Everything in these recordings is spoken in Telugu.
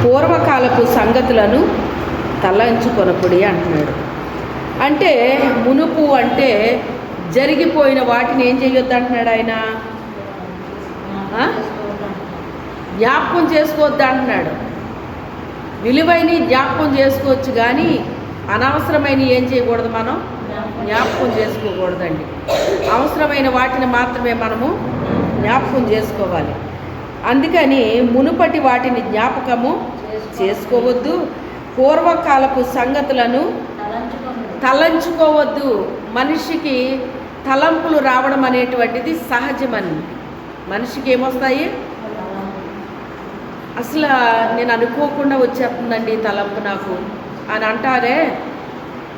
పూర్వకాలపు సంగతులను తలంచుకొనకుడి అంటున్నాడు. అంటే మునుపు అంటే జరిగిపోయిన వాటిని ఏం చేయొద్దు అంటున్నాడు ఆయన. జ్ఞాపకం చేసుకోవద్దు అంటున్నాడు. విలువైన జ్ఞాపకం చేసుకోవచ్చు కానీ అనవసరమైన ఏం చేయకూడదు, మనం జ్ఞాపకం చేసుకోకూడదండి. అవసరమైన వాటిని మాత్రమే మనము జ్ఞాపకం చేసుకోవాలి. అందుకని మునుపటి వాటిని జ్ఞాపకము చేసుకోవద్దు, పూర్వకాలపు సంగతులను తలంచుకోవద్దు. మనిషికి తలంపులు రావడం అనేటువంటిది సహజమని. మనిషికి ఏమొస్తాయి, అసలు నేను అనుకోకుండా వచ్చేస్తుందండి తలంపు నాకు అని అంటారే.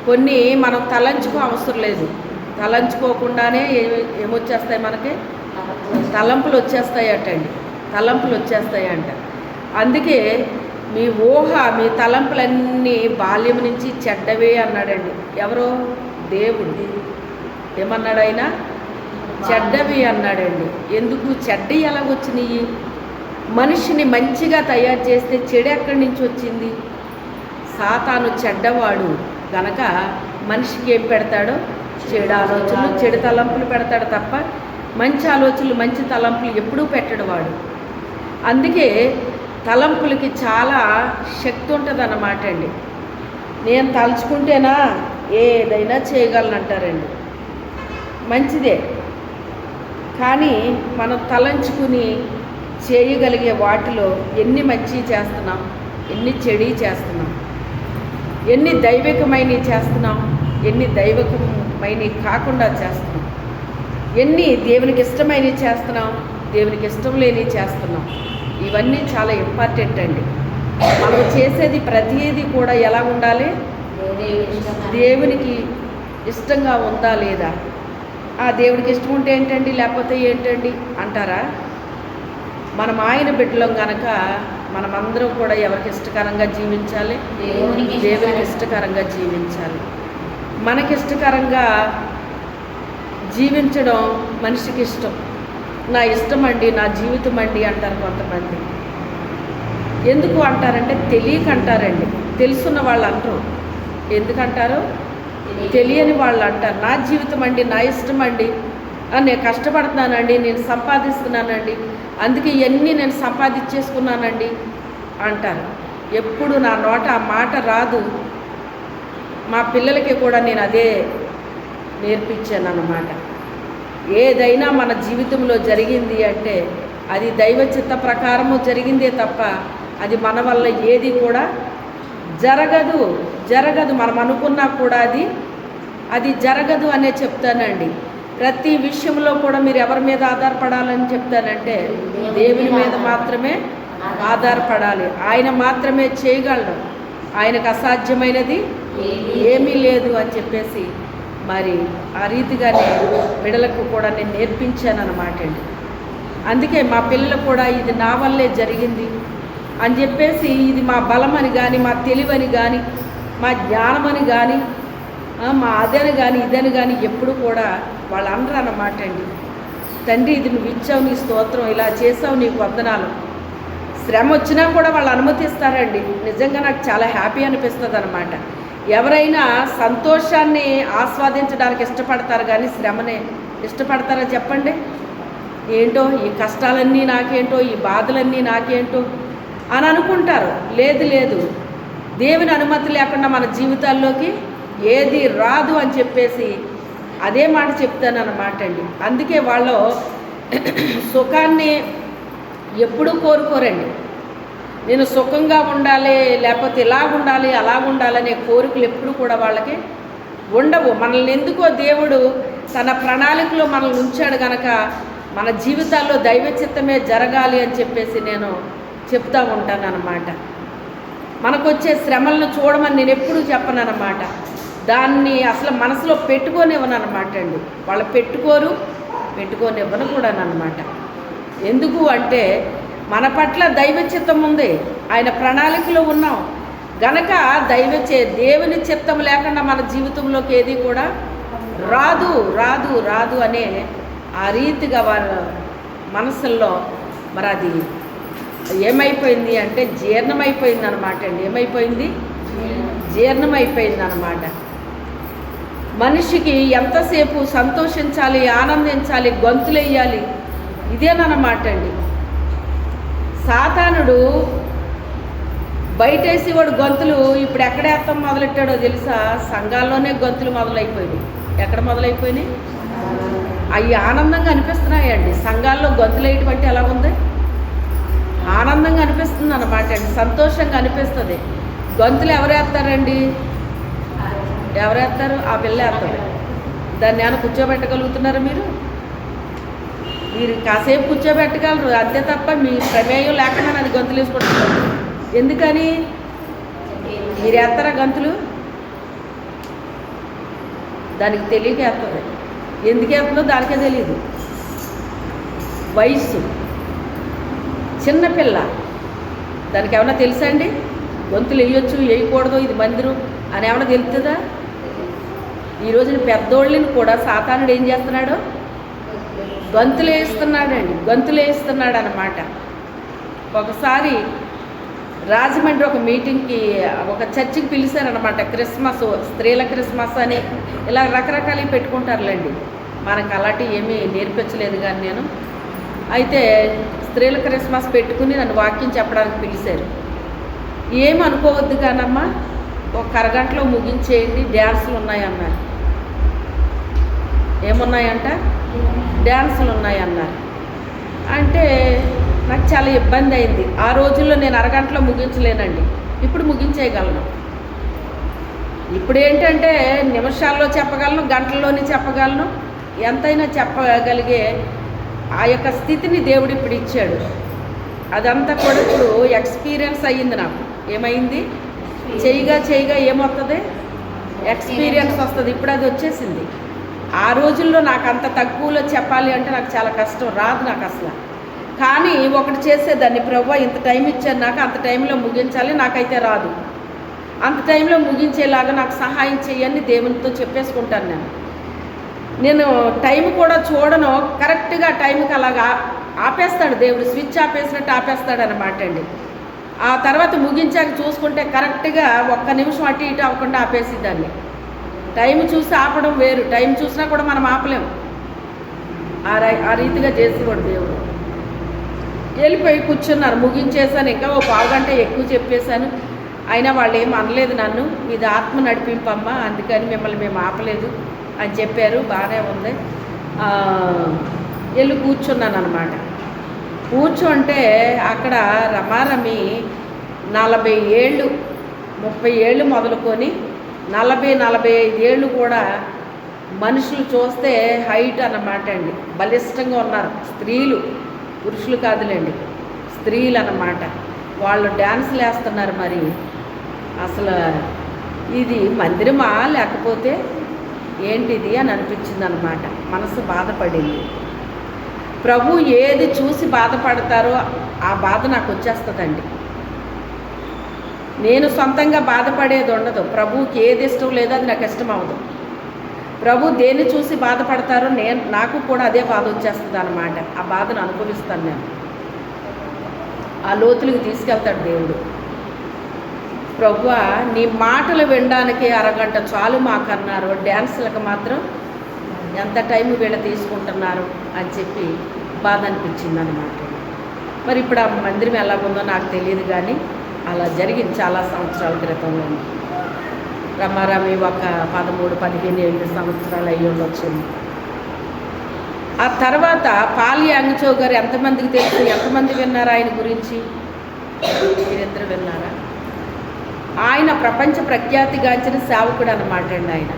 కొన్ని మనం తలంచుకో అవసరం లేదు, తలంచుకోకుండానే ఏమొచ్చేస్తాయి మనకి, తలంపులు వచ్చేస్తాయటండి, తలంపులు వచ్చేస్తాయంట. అందుకే మీ ఊహ, మీ తలంపులన్నీ బాల్యం నుంచి చెడ్డవే అన్నాడండి. ఎవరో దేవుడు ఏమన్నాడు ఆయన, చెడ్డవి అన్నాడండి. ఎందుకు చెడ్డవి ఎలాగొచ్చినాయి? మనిషిని మంచిగా తయారు చేస్తే చెడు ఎక్కడి నుంచి వచ్చింది? సాతాను చెడ్డవాడు గనక మనిషికి ఏం పెడతాడో చెడు ఆలోచనలు, చెడు తలంపులు పెడతాడు తప్ప మంచి ఆలోచనలు, మంచి తలంపులు ఎప్పుడూ పెట్టడు వాడు. అందుకే తలంపులకి చాలా శక్తి ఉంటుంది అన్నమాట అండి. నేను తలుచుకుంటేనా ఏదైనా చేయగలను అంటారండి. మంచిదే, కానీ మనం తలంచుకుని చేయగలిగే వాటిలో ఎన్ని మంచి చేస్తున్నాం, ఎన్ని చెడు చేస్తున్నాం, ఎన్ని దైవికమైనవి చేస్తున్నాం, ఎన్ని దైవికమైనవి కాకుండా చేస్తున్నాం, ఎన్ని దేవునికి ఇష్టమైనవి చేస్తున్నాం, దేవునికి ఇష్టం లేనివి చేస్తున్నాం. ఇవన్నీ చాలా ఇంపార్టెంట్ అండి. మనం చేసేది ప్రతిదీ కూడా ఎలా ఉండాలి, దేవునికి ఇష్టంగా ఉందా లేదా. ఆ దేవుడికి ఇష్టం ఉంటే ఏంటండి, లేకపోతే ఏంటండి అంటారా? మనం ఆయన బిడ్డలం కనుక మనమందరం కూడా ఎవరికి ఇష్టకరంగా జీవించాలి, దేవునికి ఇష్టకరంగా జీవించాలి. మనకి ఇష్టకరంగా జీవించడం మనిషికి ఇష్టం. నా ఇష్టం అండి, నా జీవితం అండి అంటారు కొంతమంది. ఎందుకు అంటారంటే తెలియక అంటారండి. తెలుసున్న వాళ్ళు అంటారు. ఎందుకంటారు? తెలియని వాళ్ళు అంటారు. నా జీవితం అండి, నా ఇష్టం అండి, నేను కష్టపడుతున్నానండి, నేను సంపాదిస్తున్నానండి, అందుకే ఇవన్నీ నేను సంపాదించేసుకున్నానండి అంటారు. ఎప్పుడు నా నోట ఆ మాట రాదు. మా పిల్లలకి కూడా నేను అదే నేర్పించాను అన్నమాట. ఏదైనా మన జీవితంలో జరిగింది అంటే అది దైవ చిత్త ప్రకారము జరిగిందే తప్ప అది మన వల్ల ఏది కూడా జరగదు. మనం అనుకున్నా కూడా అది జరగదు అనే చెప్తానండి. ప్రతి విషయంలో కూడా మీరు ఎవరి మీద ఆధారపడాలని చెప్తానంటే దేవుని మీద మాత్రమే ఆధారపడాలి. ఆయన మాత్రమే చేయగలడు, ఆయనకు అసాధ్యమైనది ఏమీ లేదు అని చెప్పేసి మరి ఆ రీతిగానే బిడ్డలకు కూడా నేను నేర్పించాను అన్నమాట అండి. అందుకే మా పిల్లలు కూడా ఇది నా వల్లే జరిగింది అని చెప్పేసి ఇది మా బలమని కానీ, మా తెలివని కానీ, మా జ్ఞానమని కానీ, మా అదని కానీ ఇదని కానీ ఎప్పుడు కూడా వాళ్ళు అనరు అన్నమాట అండి. తండ్రి ఇది నువ్వు ఇచ్చావు, నీ స్తోత్రం, ఇలా చేసావు, నీకు వందనాలు. శ్రమ వచ్చినా కూడా వాళ్ళు అనుమతిస్తారండి. నిజంగా నాకు చాలా హ్యాపీ అనిపిస్తుంది అన్నమాట. ఎవరైనా సంతోషాన్ని ఆస్వాదించడానికి ఇష్టపడతారు కానీ శ్రమనే ఇష్టపడతారా చెప్పండి? ఏంటో ఈ కష్టాలన్నీ నాకేంటో, ఈ బాధలన్నీ నాకేంటో అని అనుకుంటారు. లేదు, దేవుని అనుమతి లేకుండా మన జీవితాల్లోకి ఏది రాదు అని చెప్పేసి అదే మాట చెప్తాను అన్నమాట అండి. అందుకే వాళ్ళు సుఖాన్ని ఎప్పుడూ కోరుకోరండి. నేను సుఖంగా ఉండాలి, లేకపోతే ఇలాగుండాలి, అలాగుండాలనే కోరికలు ఎప్పుడు కూడా వాళ్ళకి ఉండవు. మనల్ని ఎందుకో దేవుడు తన ప్రణాళికలో మనల్ని ఉంచాడు కనుక మన జీవితాల్లో దైవ చిత్తమే జరగాలి అని చెప్పేసి నేను చెప్తూ ఉంటాను అన్నమాట. మనకు వచ్చే శ్రమలను చూడమని నేను ఎప్పుడూ చెప్పను అన్నమాట. దాన్ని అసలు మనసులో పెట్టుకోనివ్వను అన్నమాట అండి. వాళ్ళు పెట్టుకోనివ్వను కూడా అన్నమాట. ఎందుకు అంటే మన పట్ల దైవ చిత్తం ఉంది, ఆయన ప్రణాళికలో ఉన్నాం గనక దేవుని చిత్తం లేకుండా మన జీవితంలోకి ఏది కూడా రాదు అనే ఆ రీతిగా వారి మనసుల్లో మరి అది ఏమైపోయింది అంటే జీర్ణమైపోయింది అనమాట అండి. ఏమైపోయింది? జీర్ణమైపోయింది అనమాట. మనిషికి ఎంతసేపు సంతోషించాలి, ఆనందించాలి, గొంతులేయాలి, ఇదేనమాట అండి. సాతానుడు బయటేసి వాడు గొంతులు ఇప్పుడు ఎక్కడ వేస్తాం మొదలెట్టాడో తెలుసా? సంఘాల్లోనే గొంతులు మొదలైపోయినాయి. ఎక్కడ మొదలైపోయినాయి? అవి ఆనందంగా అనిపిస్తున్నాయండి. సంఘాల్లో గొంతులు వేయటం అంటే ఎలా ఉంది? ఆనందంగా అనిపిస్తుంది అన్నమాట అండి, సంతోషంగా అనిపిస్తుంది. గొంతులు ఎవరు వేస్తారండి? ఎవరు వేస్తారు? ఆ పిల్ల వేస్తుంది. దాన్ని ఏమైనా కూర్చోబెట్టగలుగుతున్నారా మీరు? మీరు కాసేపు కూర్చోబెట్టగలరు, అంతే తప్ప మీ ప్రమేయం లేకుండా అది గొంతులు వేసుకుంటున్నారు. ఎందుకని? మీరు వేస్తారా గంతులు? దానికి తెలియక వేస్తుంది. ఎందుకు వేస్తుందో దానికే తెలియదు. వయస్సు చిన్నపిల్ల, దానికి ఏమన్నా తెలుసా అండి? గొంతులు వేయొచ్చు, వేయకూడదు, ఇది మందిరం అని ఏమన్నా తెలుస్తుందా? ఈరోజున పెద్దోళ్ళని కూడా సాతానుడు ఏం చేస్తున్నాడు? గొంతులు వేస్తున్నాడండి, గొంతులు వేస్తున్నాడు అన్నమాట. ఒకసారి రాజమండ్రి ఒక మీటింగ్కి, ఒక చర్చికి పిలిచారనమాట. క్రిస్మస్, స్త్రీల క్రిస్మస్ అని ఇలా రకరకాలు పెట్టుకుంటారులేండి. మనకు అలాంటివి ఏమీ నేర్పించలేదు కానీ నేను. అయితే స్త్రీల క్రిస్మస్ పెట్టుకుని నన్ను వాక్యం చెప్పడానికి పిలిచారు. ఏమి అనుకోవద్దు కానమ్మా, ఒక అరగంటలో ముగించేయండి, డ్యాన్సులు ఉన్నాయన్నారు. ఏమున్నాయంట? డ్యాన్సులు ఉన్నాయన్నారు. అంటే నాకు చాలా ఇబ్బంది అయింది. ఆ రోజుల్లో నేను అరగంటలో ముగించలేనండి, ఇప్పుడు ముగించేయగలను. ఇప్పుడు ఏంటంటే నిమిషాల్లో చెప్పగలను, గంటల్లోనే చెప్పగలను, ఎంతైనా చెప్పగలిగే ఆ యొక్క స్థితిని దేవుడు ఇప్పుడు ఇచ్చాడు. అదంతా కూడా ఇప్పుడు ఎక్స్పీరియన్స్ అయ్యింది నాకు. ఏమైంది? చేయగా ఏమొస్తుంది? ఎక్స్పీరియన్స్ వస్తుంది. ఇప్పుడు అది వచ్చేసింది. ఆ రోజుల్లో నాకు అంత తక్కువలో చెప్పాలి అంటే నాకు చాలా కష్టం, రాదు నాకు అసలు. కానీ ఒకటి చేసేదాన్ని, ప్రభువా ఇంత టైం ఇచ్చారు నాకు, అంత టైంలో ముగించాలి, నాకైతే రాదు, అంత టైంలో ముగించేలాగా నాకు సహాయం చేయని దేవునితో చెప్పేసుకుంటాను. నేను టైం కూడా చూడను, కరెక్ట్గా టైంకి అలాగా ఆపేస్తాడు దేవుడు, స్విచ్ ఆపేసినట్టు ఆపేస్తాడు అన్నమాట అండి. ఆ తర్వాత ముగించాక చూసుకుంటే కరెక్ట్గా 1 నిమిషం అటు ఇటు అవ్వకుండా ఆపేసిద్దాన్ని. టైం చూసి ఆపడం వేరు, టైం చూసినా కూడా మనం ఆపలేము. ఆ రీతిగా చేసేవాడు దేవుడు. వెళ్ళిపోయి కూర్చున్నారు, ముగించేశాను. ఇంకా ఓ పావుగంట ఎక్కువ చెప్పేశాను, అయినా వాళ్ళు ఏం అనలేదు నన్ను. మీది ఆత్మ నడిపింపమ్మా, అందుకని మిమ్మల్ని మేము ఆపలేదు అని చెప్పారు. బాగానే ఉంది. వెళ్ళి కూర్చున్నాను అనమాట. కూర్చుంటే అక్కడ రమారమి 40 ఏళ్ళు, 30 ఏళ్ళు మొదలుకొని 40-45 ఏళ్ళు కూడా మనుషులు చూస్తే హైట్ అన్నమాట అండి, బలిష్టంగా ఉన్నారు. స్త్రీలు, పురుషులు కాదులేండి, స్త్రీలు అన్నమాట. వాళ్ళు డ్యాన్సులు వేస్తున్నారు. మరి అసలు ఇది మందిరమా లేకపోతే ఏంటిది అని అనిపించింది అనమాట. మనసు బాధపడింది. ప్రభు ఏది చూసి బాధపడతారో ఆ బాధ నాకు వచ్చేస్తుందండి. నేను సొంతంగా బాధపడేది ఉండదు. ప్రభువుకి ఏది ఇష్టం లేదో అది నాకు ఇష్టం అవ్వదు. ప్రభు దేన్ని చూసి బాధపడతారో నాకు కూడా అదే బాధ వచ్చేస్తుంది అనమాట. ఆ బాధను అనుభవిస్తాను నేను. ఆ లోతులకు తీసుకెళ్తాడు దేవుడు. ప్రభువా నీ మాటలు వినడానికి అరగంట చాలు మాకన్నారు, డ్యాన్సులకు మాత్రం ఎంత టైం వీళ్ళు తీసుకుంటున్నారు అని చెప్పి బాధ అనిపించింది అనమాట. మరి ఇప్పుడు ఆ మందిరం ఎలాగుందో నాకు తెలియదు, కానీ అలా జరిగింది చాలా సంవత్సరాల క్రితంలో. రమారమి ఒక 13-15 సంవత్సరాలు అయ్యి ఉండొచ్చింది. ఆ తర్వాత పాలి యాంగ్చో గారు ఎంతమందికి తెలుసు? ఎంతమంది విన్నారు ఆయన గురించి? మీరిద్దరు విన్నారా? ఆయన ప్రపంచ ప్రఖ్యాతిగాంచిన సేవకుడు అన్నమాట అండి.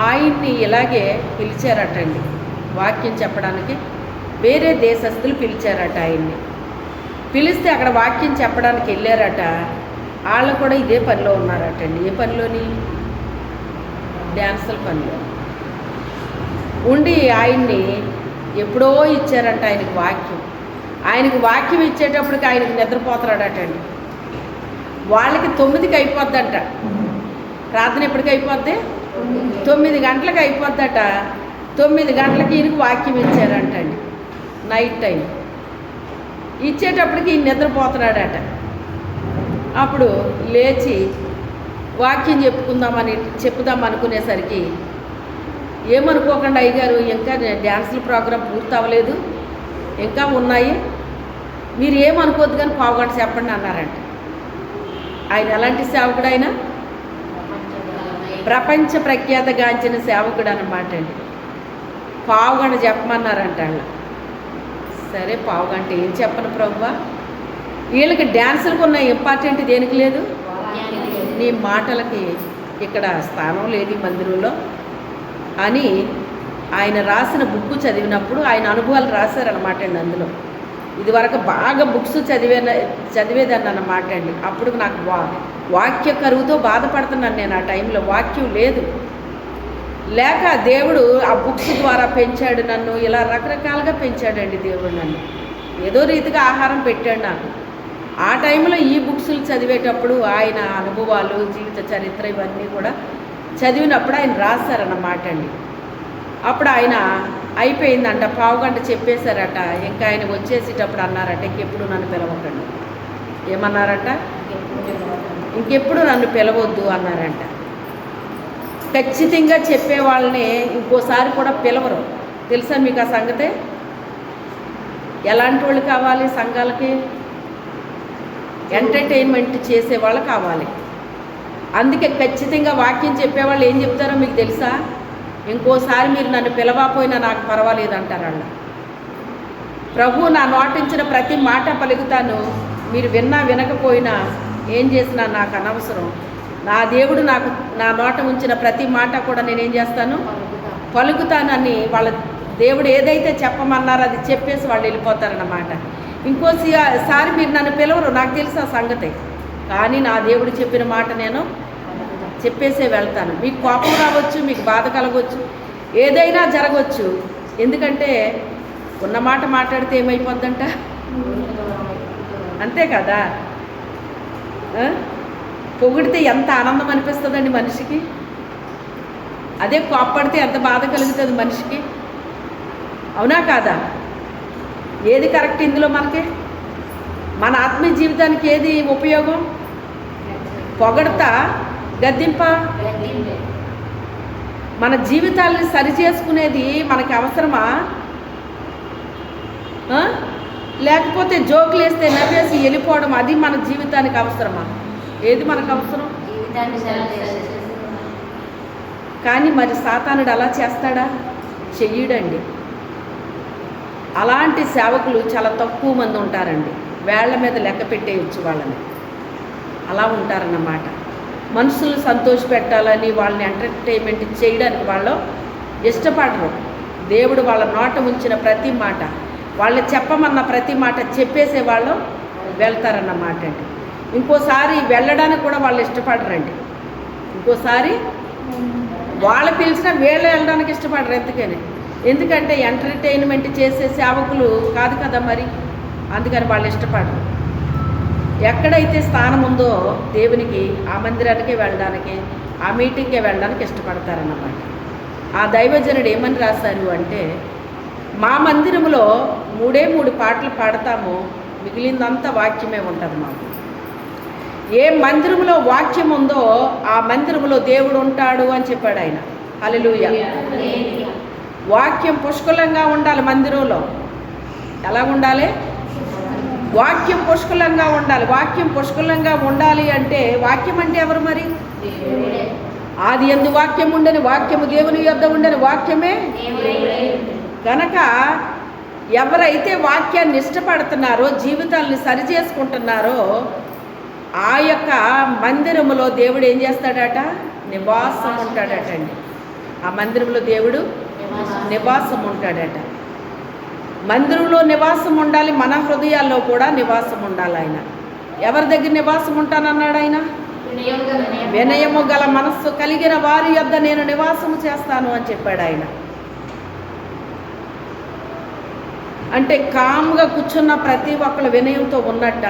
ఆయన్ని ఇలాగే పిలిచారటండి వాక్యం చెప్పడానికి. వేరే దేశస్తులు పిలిచారట ఆయన్ని. పిలిస్తే అక్కడ వాక్యం చెప్పడానికి వెళ్ళారట. వాళ్ళు కూడా ఇదే పనిలో ఉన్నారటండి. ఏ పనిలోని? డ్యాన్సుల పనిలో ఉండి ఆయన్ని ఎప్పుడో ఇచ్చారంట ఆయనకి వాక్యం. ఆయనకి వాక్యం ఇచ్చేటప్పటికి ఆయనకి నిద్రపోతాడటండి. వాళ్ళకి 9కి అయిపోద్దంట ప్రార్థన. ఎప్పటికి అయిపోద్ది? 9 గంటలకు అయిపోద్దట. 9 గంటలకి ఈయనకి వాక్యం ఇచ్చారంటండి, నైట్ టైం. ఇచ్చేటప్పటికి ఈయన నిద్రపోతున్నాడట. అప్పుడు లేచి వాక్యం చెప్పుదాం అనుకునేసరికి, ఏమనుకోకుండా అయ్యగారు, ఇంకా డ్యాన్సుల ప్రోగ్రాం పూర్తి అవ్వలేదు, ఇంకా ఉన్నాయి, మీరు ఏమనుకోవద్దు కానీ పావుగంట చెప్పండి అన్నారంట. ఆయన ఎలాంటి సేవకుడు? ఆయన ప్రపంచ ప్రఖ్యాతగాంచిన సేవకుడు అన్నమాట అండి. పావుగంట చెప్పమన్నారంట వాళ్ళు. సరే పావుగంట ఏం చెప్పను ప్రభువా, వీళ్ళకి డ్యాన్సులకు ఉన్న ఇంపార్టెంట్ దేనికి లేదు, నీ మాటలకి ఇక్కడ స్థానం లేదు ఈ మందిరంలో అని ఆయన రాసిన బుక్ చదివినప్పుడు ఆయన అనుభవాలు రాశారనమాట అండి. అందులో ఇదివరకు బాగా బుక్స్ చదివేదాన్ని అన్నమాట అండి. అప్పుడు నాకు వాక్య కరువుతో బాధపడుతున్నాను నేను. ఆ టైంలో వాక్యం లేదు, లేక దేవుడు ఆ బుక్స్ ద్వారా పెంచాడు నన్ను. ఇలా రకరకాలుగా పెంచాడండి దేవుడు నన్ను. ఏదో రీతిగా ఆహారం పెట్టాడు నాకు. ఆ టైంలో ఈ బుక్స్లు చదివేటప్పుడు ఆయన అనుభవాలు, జీవిత చరిత్ర ఇవన్నీ కూడా చదివినప్పుడు ఆయన రాశారన్నమాట అండి. అప్పుడు ఆయన అయిపోయిందంట, పావుగంట చెప్పేశారట. ఇంకా ఆయన వచ్చేసేటప్పుడు అన్నారట, ఇంకెప్పుడు నన్ను పిలవకండి. ఏమన్నారట? ఇంకెప్పుడు నన్ను పిలవద్దు అన్నారంట. ఖచ్చితంగా చెప్పే వాళ్ళని ఇంకోసారి కూడా పిలవరు. తెలుసా మీకు ఆ సంగతే? ఎలాంటి వాళ్ళు కావాలి సంఘాలకి? ఎంటర్టైన్మెంట్ చేసేవాళ్ళు కావాలి. అందుకే ఖచ్చితంగా వాక్యం చెప్పేవాళ్ళు ఏం చెప్తారో మీకు తెలుసా? ఇంకోసారి మీరు నన్ను పిలవకపోయినా నాకు పర్వాలేదు అంటారు వాళ్ళు. ప్రభు నా నోటించిన ప్రతి మాట పలుకుతాను, మీరు విన్నా వినకపోయినా ఏం చేసినా నాకు అనవసరం. నా దేవుడు నాకు నా నోట ఉంచిన ప్రతి మాట కూడా నేనేం చేస్తాను, పలుకుతానని వాళ్ళ దేవుడు ఏదైతే చెప్పమన్నారో అది చెప్పేసి వాళ్ళు వెళ్ళిపోతారన్నమాట. ఇంకోసారి మీరు నన్ను పిలవరు, నాకు తెలుసు ఆ సంగతి. కానీ నా దేవుడు చెప్పిన మాట నేను చెప్పేసే వెళ్తాను. మీకు కోపం రావచ్చు, మీకు బాధ కలగవచ్చు, ఏదైనా జరగవచ్చు. ఎందుకంటే ఉన్న మాట మాట్లాడితే ఏమైపోద్దంట, అంతే కదా. పొగిడితే ఎంత ఆనందం అనిపిస్తుందండి మనిషికి, అదే కోప్పడితే ఎంత బాధ కలుగుతుంది మనిషికి, అవునా కాదా? ఏది కరెక్ట్ ఇందులో? మనకి మన ఆత్మీయ జీవితానికి ఏది ఉపయోగం? పొగడతా గద్దింప? మన జీవితాలని సరిచేసుకునేది మనకి అవసరమా? లేకపోతే జోకులు వేస్తే నవ్వేసి వెళ్ళిపోవడం అది మన జీవితానికి అవసరమా? ఏది మనకు అవసరం? కానీ మరి సాతానుడు అలా చేస్తాడా? చెయ్యడండి. అలాంటి సేవకులు చాలా తక్కువ మంది ఉంటారండి. వేళ్ల మీద లెక్క పెట్టేయచ్చు వాళ్ళని. అలా ఉంటారన్నమాట. మనుషులు సంతోషపెట్టాలని, వాళ్ళని ఎంటర్టైన్మెంట్ చేయడానికి వాళ్ళు ఇష్టపడరు. దేవుడు వాళ్ళ నోట ఉంచిన ప్రతి మాట, వాళ్ళు చెప్పమన్న ప్రతి మాట చెప్పేసే వాళ్ళు వెళ్తారన్నమాట అండి. ఇంకోసారి వెళ్ళడానికి కూడా వాళ్ళు ఇష్టపడరండి. ఇంకోసారి వాళ్ళు పిలిచినా వీళ్ళు వెళ్ళడానికి ఇష్టపడరు. ఎందుకంటే ఎంటర్టైన్మెంట్ చేసే సేవకులు కాదు కదా మరి, అందుకని వాళ్ళు ఇష్టపడరు. ఎక్కడైతే స్థానం ఉందో దేవునికి, ఆ మందిరానికే వెళ్ళడానికి, ఆ మీటింగ్కే వెళ్ళడానికి ఇష్టపడతారన్నమాట. ఆ దైవజనుడు ఏమని రాశారు అంటే, మా మందిరంలో 3 పాటలు పాడతాము, మిగిలిందంతా వాక్యమే ఉంటుంది మాకు. ఏ మందిరంలో వాక్యం ఉందో ఆ మందిరంలో దేవుడు ఉంటాడు అని చెప్పాడు ఆయన. హల్లెలూయా. వాక్యం పుష్కలంగా ఉండాలి మందిరంలో. ఎలా ఉండాలి? వాక్యం పుష్కలంగా ఉండాలి. వాక్యం పుష్కలంగా ఉండాలి అంటే, వాక్యం అంటే ఎవరు మరి? ఆది యందు వాక్యం ఉండని, వాక్యము దేవుని యొద్ద ఉండని, వాక్యమే కనుక ఎవరైతే వాక్యాన్ని ఇష్టపడుతున్నారో, జీవితాలని సరిచేసుకుంటున్నారో, ఆ యొక్క మందిరములో దేవుడు ఏం చేస్తాడట? నివాసం ఉంటాడట అండి. ఆ మందిరంలో దేవుడు నివాసం ఉంటాడట. మందిరంలో నివాసం ఉండాలి, మన హృదయాల్లో కూడా నివాసం ఉండాలి. ఆయన ఎవరి దగ్గర నివాసం ఉంటానన్నాడు? ఆయన వినయము గల మనస్సు కలిగిన వారి యొద్ద నేను నివాసము చేస్తాను అని చెప్పాడు ఆయన. అంటే కామ్గా కూర్చున్న ప్రతి ఒక్కరు వినయంతో ఉన్నట్ట.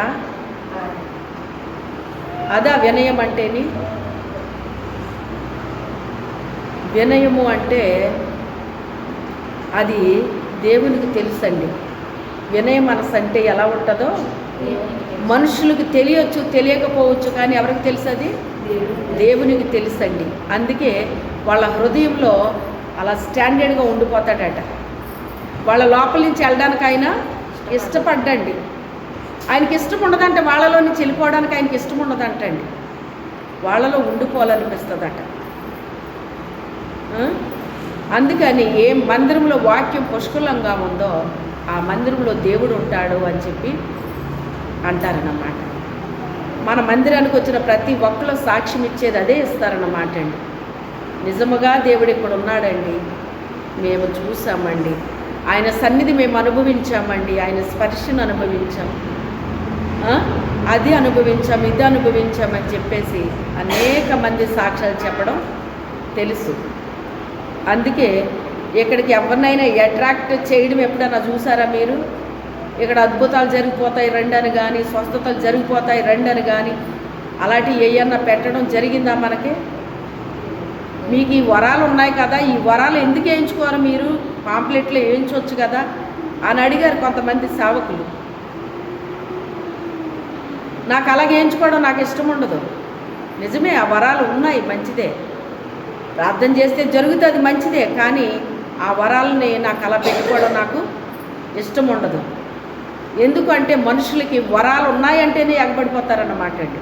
అదా వినయం అంటేని. వినయము అంటే అది దేవునికి తెలుసండి. వినయ మనసు అంటే ఎలా ఉంటుందో మనుషులకు తెలియచ్చు, తెలియకపోవచ్చు, కానీ ఎవరికి తెలుసు? అది దేవునికి తెలుసండి. అందుకే వాళ్ళ హృదయంలో అలా స్టాండర్డ్గా ఉండిపోతాడట. వాళ్ళ లోపల నుంచి వెళ్ళడానికి ఆయన ఇష్టపడ్డండి. ఆయనకి ఇష్టం ఉండదంటే, వాళ్ళలో నుంచి వెళ్ళిపోవడానికి ఆయనకి ఇష్టం ఉండదంటండి. వాళ్ళలో ఉండిపోవాలనిపిస్తుందట. అందుకని ఏ మందిరంలో వాక్యం పుష్కలంగా ఉందో ఆ మందిరంలో దేవుడు ఉంటాడు అని చెప్పి అంటారన్నమాట. మన మందిరానికి వచ్చిన ప్రతి ఒక్కరు సాక్ష్యం ఇచ్చేది అదే ఇస్తారన్నమాట అండి. నిజముగా దేవుడు ఇక్కడ ఉన్నాడండి, మేము చూసామండి, ఆయన సన్నిధి మేము అనుభవించామండి, ఆయన స్పర్శను అనుభవించాం, అది అనుభవించాం, ఇది అనుభవించామని చెప్పేసి అనేక మంది సాక్ష్యాలు చెప్పడం తెలుసు. అందుకే ఇక్కడికి ఎవరినైనా అట్రాక్ట్ చేయడం ఎప్పుడైనా చూసారా మీరు? ఇక్కడ అద్భుతాలు జరిగిపోతాయి రండి అని కానీ, స్వస్థతలు జరిగిపోతాయి రండి అని కానీ అలాంటివి ఏమన్నా పెట్టడం జరిగిందా మనకి? మీకు ఈ వరాలు ఉన్నాయి కదా, ఈ వరాలు ఎందుకు వేయించుకోరు మీరు? పాంప్లెట్లో వేయించవచ్చు కదా అని అడిగారు కొంతమంది సేవకులు. నాకు అలాగే వేయించుకోవడం నాకు ఇష్టం ఉండదు. నిజమే, ఆ వరాలు ఉన్నాయి, మంచిదే, ప్రార్థన చేస్తే జరుగుతుంది, మంచిదే, కానీ ఆ వరాలని నాకు అలా పెట్టుకోవడం నాకు ఇష్టం ఉండదు. ఎందుకంటే మనుషులకి వరాలు ఉన్నాయంటేనే ఎగబడిపోతారన్నమాట అండి.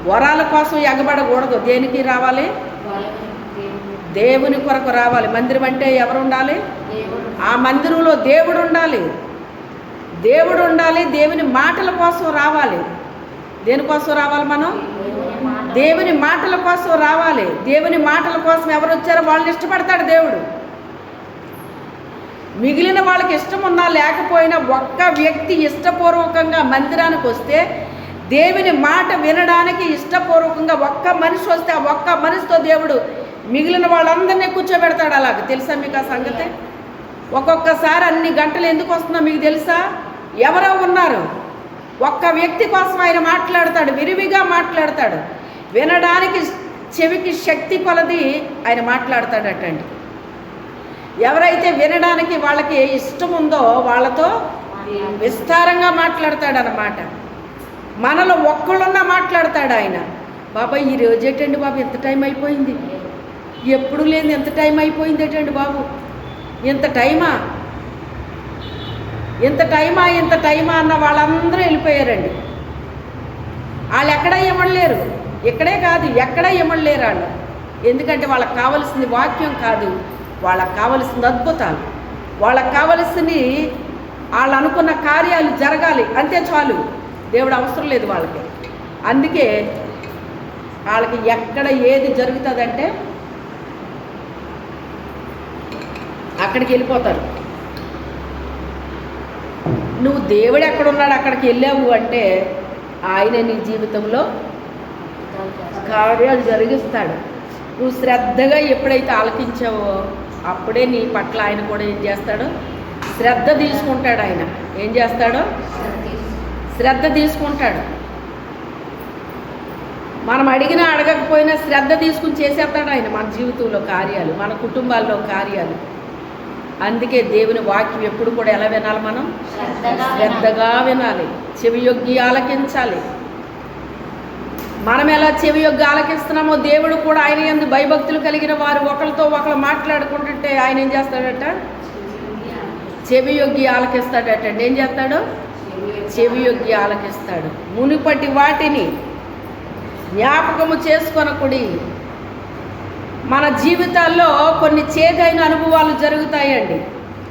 వరాల కోసం ఎగబడకూడదు. దేనికి రావాలి? దేవుని కొరకు రావాలి. మందిరం అంటే ఎవరు ఉండాలి? ఆ మందిరంలో దేవుడు ఉండాలి, దేవుడు ఉండాలి. దేవుని మాటల కోసం రావాలి. దేనికోసం రావాలి మనం? దేవుని మాటల కోసం రావాలి. దేవుని మాటల కోసం ఎవరు వచ్చారో వాళ్ళని ఇష్టపడతాడు దేవుడు. మిగిలిన వాళ్ళకి ఇష్టం ఉన్నా లేకపోయినా ఒక్క వ్యక్తి ఇష్టపూర్వకంగా మందిరానికి వస్తే, దేవుని మాట వినడానికి ఇష్టపూర్వకంగా ఒక్క మనిషి వస్తే ఆ ఒక్క మనిషితో దేవుడు మిగిలిన వాళ్ళందరినీ కూర్చోబెడతాడు. అలాగే తెలుసా మీకు ఆ సంగతి? ఒక్కొక్కసారి అన్ని గంటలు ఎందుకు వస్తుందో మీకు తెలుసా? ఎవరో ఉన్నారు, ఒక్క వ్యక్తి కోసం ఆయన మాట్లాడతాడు, విరివిగా మాట్లాడతాడు, వినడానికి చెవికి శక్తి కొలది ఆయన మాట్లాడతాడటండి. ఎవరైతే వినడానికి వాళ్ళకి ఇష్టం ఉందో వాళ్ళతో విస్తారంగా మాట్లాడతాడనమాట. మనలో ఒక్కళ్ళున్నా మాట్లాడతాడు ఆయన. బాబా ఈ రోజేటండి బాబు, ఎంత టైం అయిపోయింది, ఎప్పుడు లేని ఎంత టైం అయిపోయింది ఏటండి బాబు, ఎంత టైమా, ఎంత టైమా, ఎంత టైమా అన్న వాళ్ళందరూ వెళ్ళిపోయారండి. వాళ్ళు ఎక్కడ ఇవ్వలేరు, ఇక్కడే కాదు ఎక్కడ ఇవ్వలేరు వాళ్ళు. ఎందుకంటే వాళ్ళకి కావలసింది వాక్యం కాదు, వాళ్ళకి కావలసింది అద్భుతాలు, వాళ్ళకి కావలసింది వాళ్ళు అనుకున్న కార్యాలు జరగాలి, అంతే చాలు. దేవుడు అవసరం లేదు వాళ్ళకి. అందుకే వాళ్ళకి ఎక్కడ ఏది జరుగుతుందంటే అక్కడికి వెళ్ళిపోతారు. నువ్వు దేవుడు ఎక్కడున్నాడు అక్కడికి వెళ్ళావు అంటే ఆయన నీ జీవితంలో కార్యాలు జరిగిస్తాడు. నువ్వు శ్రద్ధగా ఎప్పుడైతే ఆలకించావో అప్పుడే నీ పట్ల ఆయన కూడా ఏం చేస్తాడో శ్రద్ధ తీసుకుంటాడు. ఆయన ఏం చేస్తాడో శ్రద్ధ తీసుకుంటాడు. మనం అడిగినా అడగకపోయినా శ్రద్ధ తీసుకుని చేసేస్తాడు ఆయన మన జీవితంలో కార్యాలు, మన కుటుంబాల్లో కార్యాలు. అందుకే దేవుని వాక్యం ఎప్పుడు కూడా ఎలా వినాలి? మనం శ్రద్ధగా వినాలి, చెవియొగ్గి ఆలకించాలి. మనం ఎలా చెవియొగ్గి ఆలకిస్తున్నామో దేవుడు కూడా ఆయన యందు భయభక్తులు కలిగిన వారు ఒకరితో ఒకరు మాట్లాడుకుంటుంటే ఆయన ఏం చేస్తాడట? చెవియొగ్గి ఆలకిస్తాడట. ఏం చేస్తాడు? చెవియొగ్గి ఆలకిస్తాడు. మునుపటి వాటిని జ్ఞాపకము చేసుకొనకుడి. మన జీవితాల్లో కొన్ని చేదైన అనుభవాలు జరుగుతాయండి.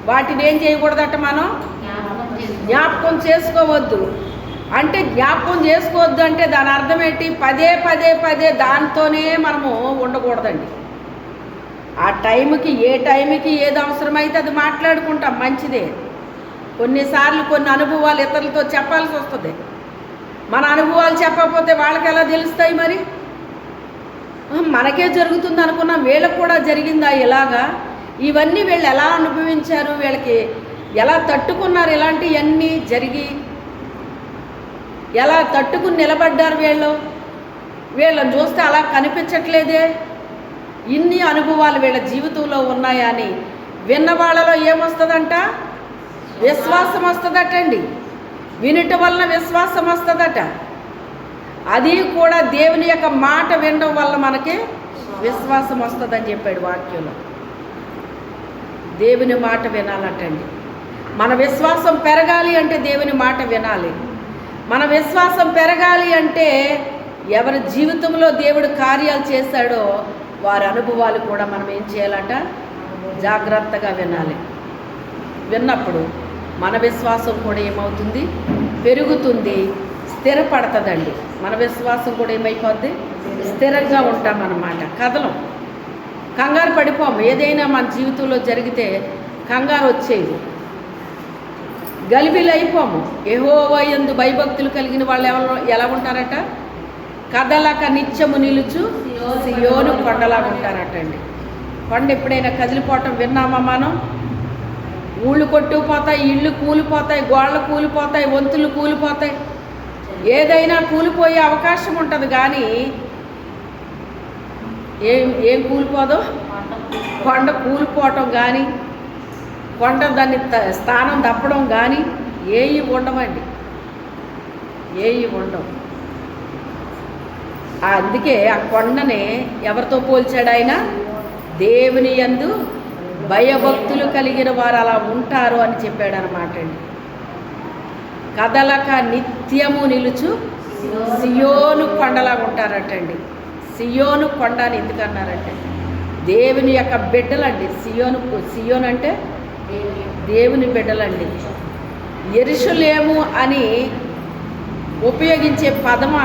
వాటిని ఏం చేయకూడదట? మనం జ్ఞాపకం చేసుకోవద్దు. అంటే జ్ఞాపకం చేసుకోవద్దు అంటే దాని అర్థం ఏంటి? పదే పదే పదే దాంతోనే మనము ఉండకూడదండి. ఆ టైంకి ఏ టైంకి ఏది అవసరమైతే అది మాట్లాడుకుంటాం, మంచిదే. కొన్నిసార్లు కొన్ని అనుభవాలు ఇతరులతో చెప్పాల్సి వస్తుంది. మన అనుభవాలు చెప్పకపోతే వాళ్ళకి ఎలా తెలుస్తాయి? మరి మనకే జరుగుతుంది అనుకున్నాం, వీళ్ళకి కూడా జరిగిందా ఇలాగా? ఇవన్నీ వీళ్ళు ఎలా అనుభవించారు, వీళ్ళకి ఎలా తట్టుకున్నారు, ఇలాంటివన్నీ జరిగి ఎలా తట్టుకుని నిలబడ్డారు వీళ్ళని చూస్తే అలా కనిపించట్లేదే. ఇన్ని అనుభవాలు వీళ్ళ జీవితంలో ఉన్నాయని విన్న వాళ్ళలో ఏమొస్తుందంట? విశ్వాసం వస్తుందటండి. వినుట వలన విశ్వాసం వస్తుందట. అది కూడా దేవుని యొక్క మాట వినడం వల్ల మనకి విశ్వాసం వస్తుందని చెప్పాడు వాక్యంలో. దేవుని మాట వినాలటండి. మన విశ్వాసం పెరగాలి అంటే దేవుని మాట వినాలి. మన విశ్వాసం పెరగాలి అంటే ఎవరి జీవితంలో దేవుడు కార్యాలు చేశాడో వారి అనుభవాలు కూడా మనం ఏం చేయాలట, జాగ్రత్తగా వినాలి. విన్నప్పుడు మన విశ్వాసం కూడా ఏమవుతుంది, పెరుగుతుంది, స్థిరపడుతుందండి. మన విశ్వాసం కూడా ఏమైపోద్ది, స్థిరంగా ఉంటామన్నమాట. కదలం, కంగారు పడిపోము. ఏదైనా మన జీవితంలో జరిగితే కంగారు వచ్చేది, గలిబిలు అయిపోము. యెహోవా యందు భయభక్తులు కలిగిన వాళ్ళు ఎలా ఉంటారట, కదలక నిత్యము నిలుచు సియోను కొండలా ఉంటారటండి. కొండ ఎప్పుడైనా కదిలిపోవటం విన్నామా మనం? ఊళ్ళు కొట్టుకుపోతాయి, ఇళ్ళు కూలిపోతాయి, గోళ్ళు కూలిపోతాయి, వంతులు కూలిపోతాయి, ఏదైనా కూలిపోయే అవకాశం ఉంటుంది. కానీ ఏం కూలిపోదో, కొండ కూలిపోవటం కానీ, కొండ దాన్ని స్థానం తప్పడం కానీ ఏవి ఉండవండి, ఏవి ఉండవు. అందుకే ఆ కొండని ఎవరితో పోల్చాడు ఆయన? దేవుని యందు భయభక్తులు కలిగిన వారు అలా ఉంటారు అని చెప్పాడు అనమాట అండి. కదలక నిత్యము నిలుచు సియోను కొండలాగా ఉంటారటండి. సియోను కొండ అని ఎందుకన్నారంటే దేవుని యొక్క బిడ్డలండి. సియోను అంటే దేవుని బిడ్డలండి. యెరూషలేము అని ఉపయోగించే పదమ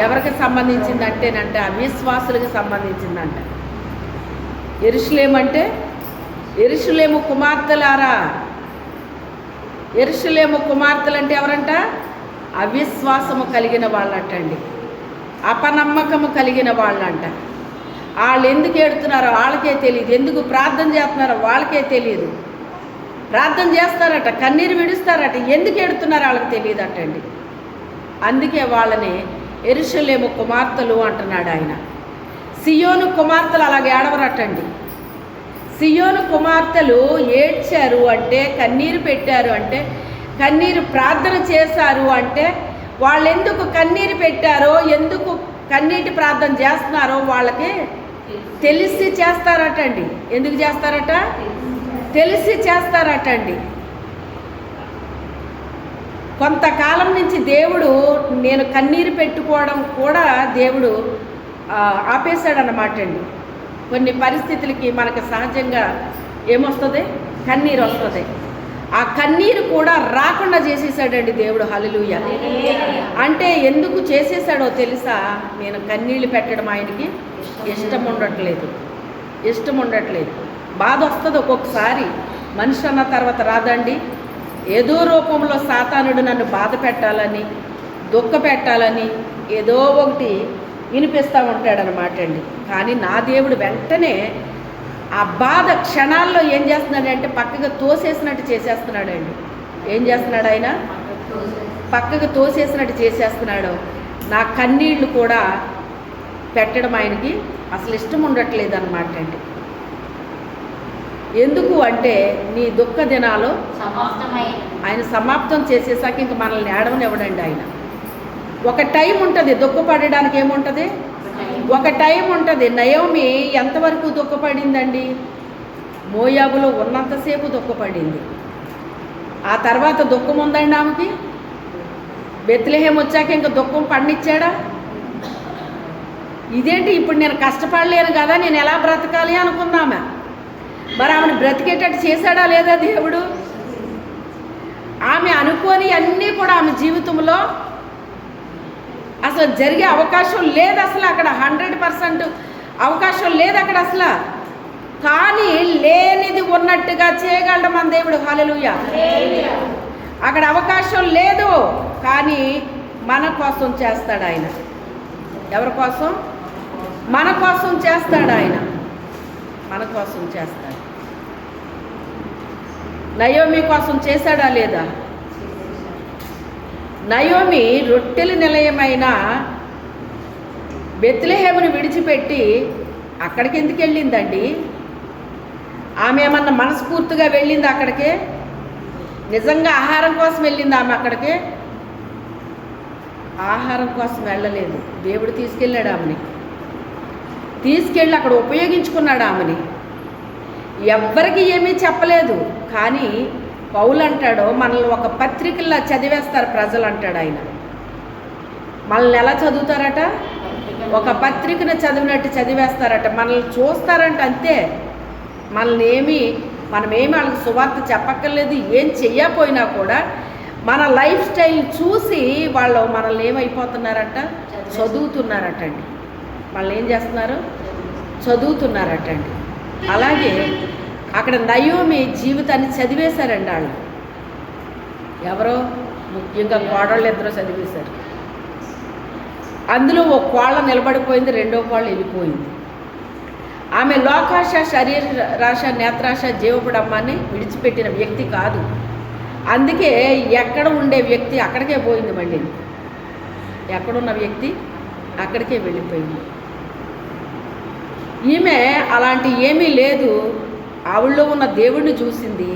ఎవరికి సంబంధించిందంటేనంటే అవిశ్వాసులకు సంబంధించిందంట. యెరూషలేము అంటే యెరూషలేము కుమార్తెలారా. యెరూషలేము కుమార్తెలు అంటే ఎవరంట? అవిశ్వాసము కలిగిన వాళ్ళంటండి, అపనమ్మకము కలిగిన వాళ్ళంట. వాళ్ళు ఎందుకు ఏడుతున్నారో వాళ్ళకే తెలియదు, ఎందుకు ప్రార్థన చేస్తున్నారో వాళ్ళకే తెలియదు. ప్రార్థన చేస్తారట, కన్నీరు విడుస్తారట, ఎందుకు ఏడుతున్నారో వాళ్ళకి తెలియదు అటండి. అందుకే వాళ్ళని యెరూషలేము కుమార్తెలు అంటున్నాడు ఆయన. సియోను కుమార్తెలు అలాగే ఏడవరటండి. సియోను కుమార్తెలు ఏడ్చారు అంటే, కన్నీరు పెట్టారు అంటే, కన్నీరు ప్రార్థన చేశారు అంటే, వాళ్ళు ఎందుకు కన్నీరు పెట్టారో, ఎందుకు కన్నీటి ప్రార్థన చేస్తున్నారో వాళ్ళకి తెలిసి చేస్తారటండి. ఎందుకు చేస్తారట? తెలిసి చేస్తారటండి. కొంతకాలం నుంచి దేవుడు నేను కన్నీరు పెట్టుకోవడం కూడా దేవుడు ఆపేశాడన్నమాట అండి. కొన్ని పరిస్థితులకి మనకు సహజంగా ఏమొస్తుంది, కన్నీరు వస్తుంది. ఆ కన్నీరు కూడా రాకుండా చేసేసాడండి దేవుడు. హల్లెలూయా. అంటే ఎందుకు చేసేసాడో తెలుసా? నేను కన్నీళ్ళు పెట్టడం ఆయనకి ఇష్టం ఉండట్లేదు. బాధ వస్తుంది ఒక్కొక్కసారి, మనిషి అన్న తర్వాత రాదండి. ఏదో రూపంలో సాతానుడు నన్ను బాధ పెట్టాలని, దుఃఖ పెట్టాలని ఏదో ఒకటి వినిపిస్తూ ఉంటాడనమాట అండి. కానీ నా దేవుడు వెంటనే ఆ బాధ క్షణాల్లో ఏం చేస్తున్నాడంటే పక్కగా తోసేసినట్టు చేసేస్తున్నాడండి. ఏం చేస్తున్నాడు ఆయన? పక్కగా తోసేసినట్టు చేసేస్తున్నాడు. నా కన్నీళ్లు కూడా పెట్టడం ఆయనకి అసలు ఇష్టం ఉండట్లేదు అనమాట అండి. ఎందుకు అంటే నీ దుఃఖ దినాలు ఆయన సమాప్తం చేసేసాక ఇంక మనల్ని ఏడవనివ్వడండి ఆయన. ఒక టైం ఉంటుంది దుఃఖపడడానికి. ఏముంటుంది? ఒక టైం ఉంటుంది. నయోమి ఎంతవరకు దుఃఖపడిందండి? మోయాబులో ఉన్నంతసేపు దుఃఖపడింది. ఆ తర్వాత దుఃఖం ఉందండి ఆమెకి. బెత్లెహేం వచ్చాక ఇంకా దుఃఖం పండించాడా? ఇదేంటి ఇప్పుడు నేను కష్టపడలేను కదా, నేను ఎలా బ్రతకాలి అనుకుందామా. మరి ఆమెను బ్రతికేటట్టు చేశాడా లేదా దేవుడు? ఆమె అనుకోని అన్నీ కూడా ఆమె జీవితంలో అసలు జరిగే అవకాశం లేదు. అసలు అక్కడ 100% అవకాశం లేదు అక్కడ అసలు. కానీ లేనిది ఉన్నట్టుగా చేయగలడు మన దేవుడు. హల్లెలూయా. అక్కడ అవకాశం లేదు, కానీ మన కోసం చేస్తాడు ఆయన. ఎవరి కోసం? మన కోసం చేస్తాడు ఆయన. మన కోసం చేస్తాడు. నయోమి కోసం చేశాడా లేదా? నయోమి రొట్టెల నిలయమైన బెత్లెహేమును విడిచిపెట్టి అక్కడికి ఎందుకు వెళ్ళిందండి? ఆమె ఏమన్నా మనస్ఫూర్తిగా వెళ్ళింది అక్కడికి? నిజంగా ఆహారం కోసం వెళ్ళింది ఆమె అక్కడికి? ఆహారం కోసం వెళ్ళలేదు. దేవుడు తీసుకెళ్ళాడు ఆమెని, తీసుకెళ్ళి అక్కడ ఉపయోగించుకున్నాడు ఆమెని. ఎవ్వరికి ఏమీ చెప్పలేదు. కానీ పౌలు అంటాడో మనల్ని ఒక పత్రికల్లా చదివేస్తారు ప్రజలు అంటాడు ఆయన. మనల్ని ఎలా చదువుతారట? ఒక పత్రికను చదివినట్టు చదివేస్తారట. మనల్ని చూస్తారంట అంతే. మనమేమి వాళ్ళకి సువార్త చెప్పక్కర్లేదు. ఏం చెయ్యకపోయినా కూడా మన లైఫ్ స్టైల్ చూసి వాళ్ళు మనల్ని ఏమైపోతున్నారట? చదువుతున్నారటండి. వాళ్ళు ఏం చేస్తున్నారు? చదువుతున్నారటండి. అలాగే అక్కడ నయోమి జీవితాన్ని చదివేశారండి వాళ్ళు. ఎవరో ముఖ్యంగా కోడళ్ళు ఇద్దరు చదివేశారు. అందులో ఒక కోళ్ళ నిలబడిపోయింది, రెండో కోళ్ళ వెళ్ళిపోయింది. ఆమె లోకాశ, శరీరాశ, నేత్రాశ, జీవపుడమ్మాన్ని విడిచిపెట్టిన వ్యక్తి కాదు. అందుకే ఎక్కడ ఉండే వ్యక్తి అక్కడికే పోయింది. మళ్ళీ ఎక్కడున్న వ్యక్తి అక్కడికే వెళ్ళిపోయింది. ఈమె అలాంటి ఏమీ లేదు. ఆవిడలో ఉన్న దేవుణ్ణి చూసింది.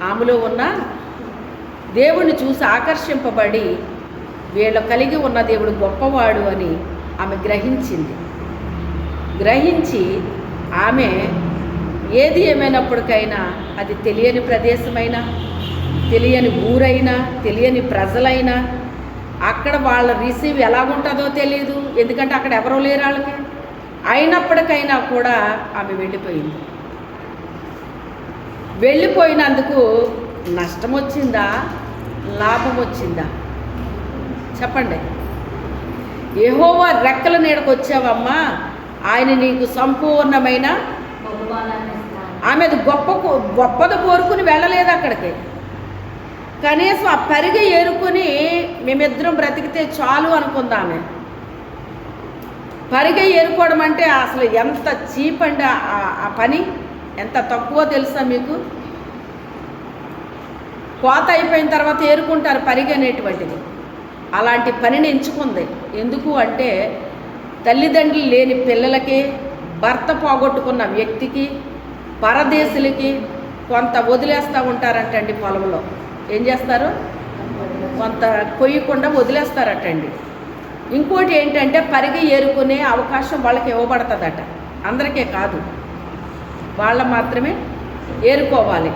ఆమెలో ఉన్న దేవుణ్ణి చూసి ఆకర్షింపబడి వీళ్ళు కలిగి ఉన్న దేవుడు గొప్పవాడు అని ఆమె గ్రహించి ఆమె ఏది ఏమైనప్పటికైనా, అది తెలియని ప్రదేశమైనా, తెలియని ఊరైనా, తెలియని ప్రజలైనా, అక్కడ వాళ్ళ రిసీవ్ ఎలాగుంటుందో తెలియదు. ఎందుకంటే అక్కడ ఎవరో లేరు వాళ్ళకి. అయినప్పటికైనా కూడా ఆమె వెళ్ళిపోయినందుకు నష్టం వచ్చిందా, లాభం వచ్చిందా? చెప్పండి. యెహోవా రెక్కల నీడకు వచ్చావమ్మా, ఆయన నీకు సంపూర్ణమైన ఆమె గొప్పది కోరుకుని వెళ్ళలేదు అక్కడికి. కనీసం ఆ పరిగె ఏరుకొని మేమిద్దరం బ్రతికితే చాలు అనుకుందామె. పరిగె ఏరుకోవడం అంటే అసలు ఎంత చీప్ అండి ఆ పని, ఎంత తక్కువ తెలుసా మీకు? కోత అయిపోయిన తర్వాత ఏరుకుంటారు పరిగె అనేటువంటిది. అలాంటి పనిని ఎంచుకుంది. ఎందుకు అంటే తల్లిదండ్రులు లేని పిల్లలకి, భర్త పోగొట్టుకున్న వ్యక్తికి, పరదేశులకి కొంత వదిలేస్తూ ఉంటారంటండి. పొలంలో ఏం చేస్తారు? కొంత కొయ్యకుండా వదిలేస్తారటండి. ఇంకోటి ఏంటంటే పరిగె ఏరుకునే అవకాశం వాళ్ళకి ఇవ్వబడుతుందట. అందరికీ కాదు, వాళ్ళ మాత్రమే ఏరుకోవాలి.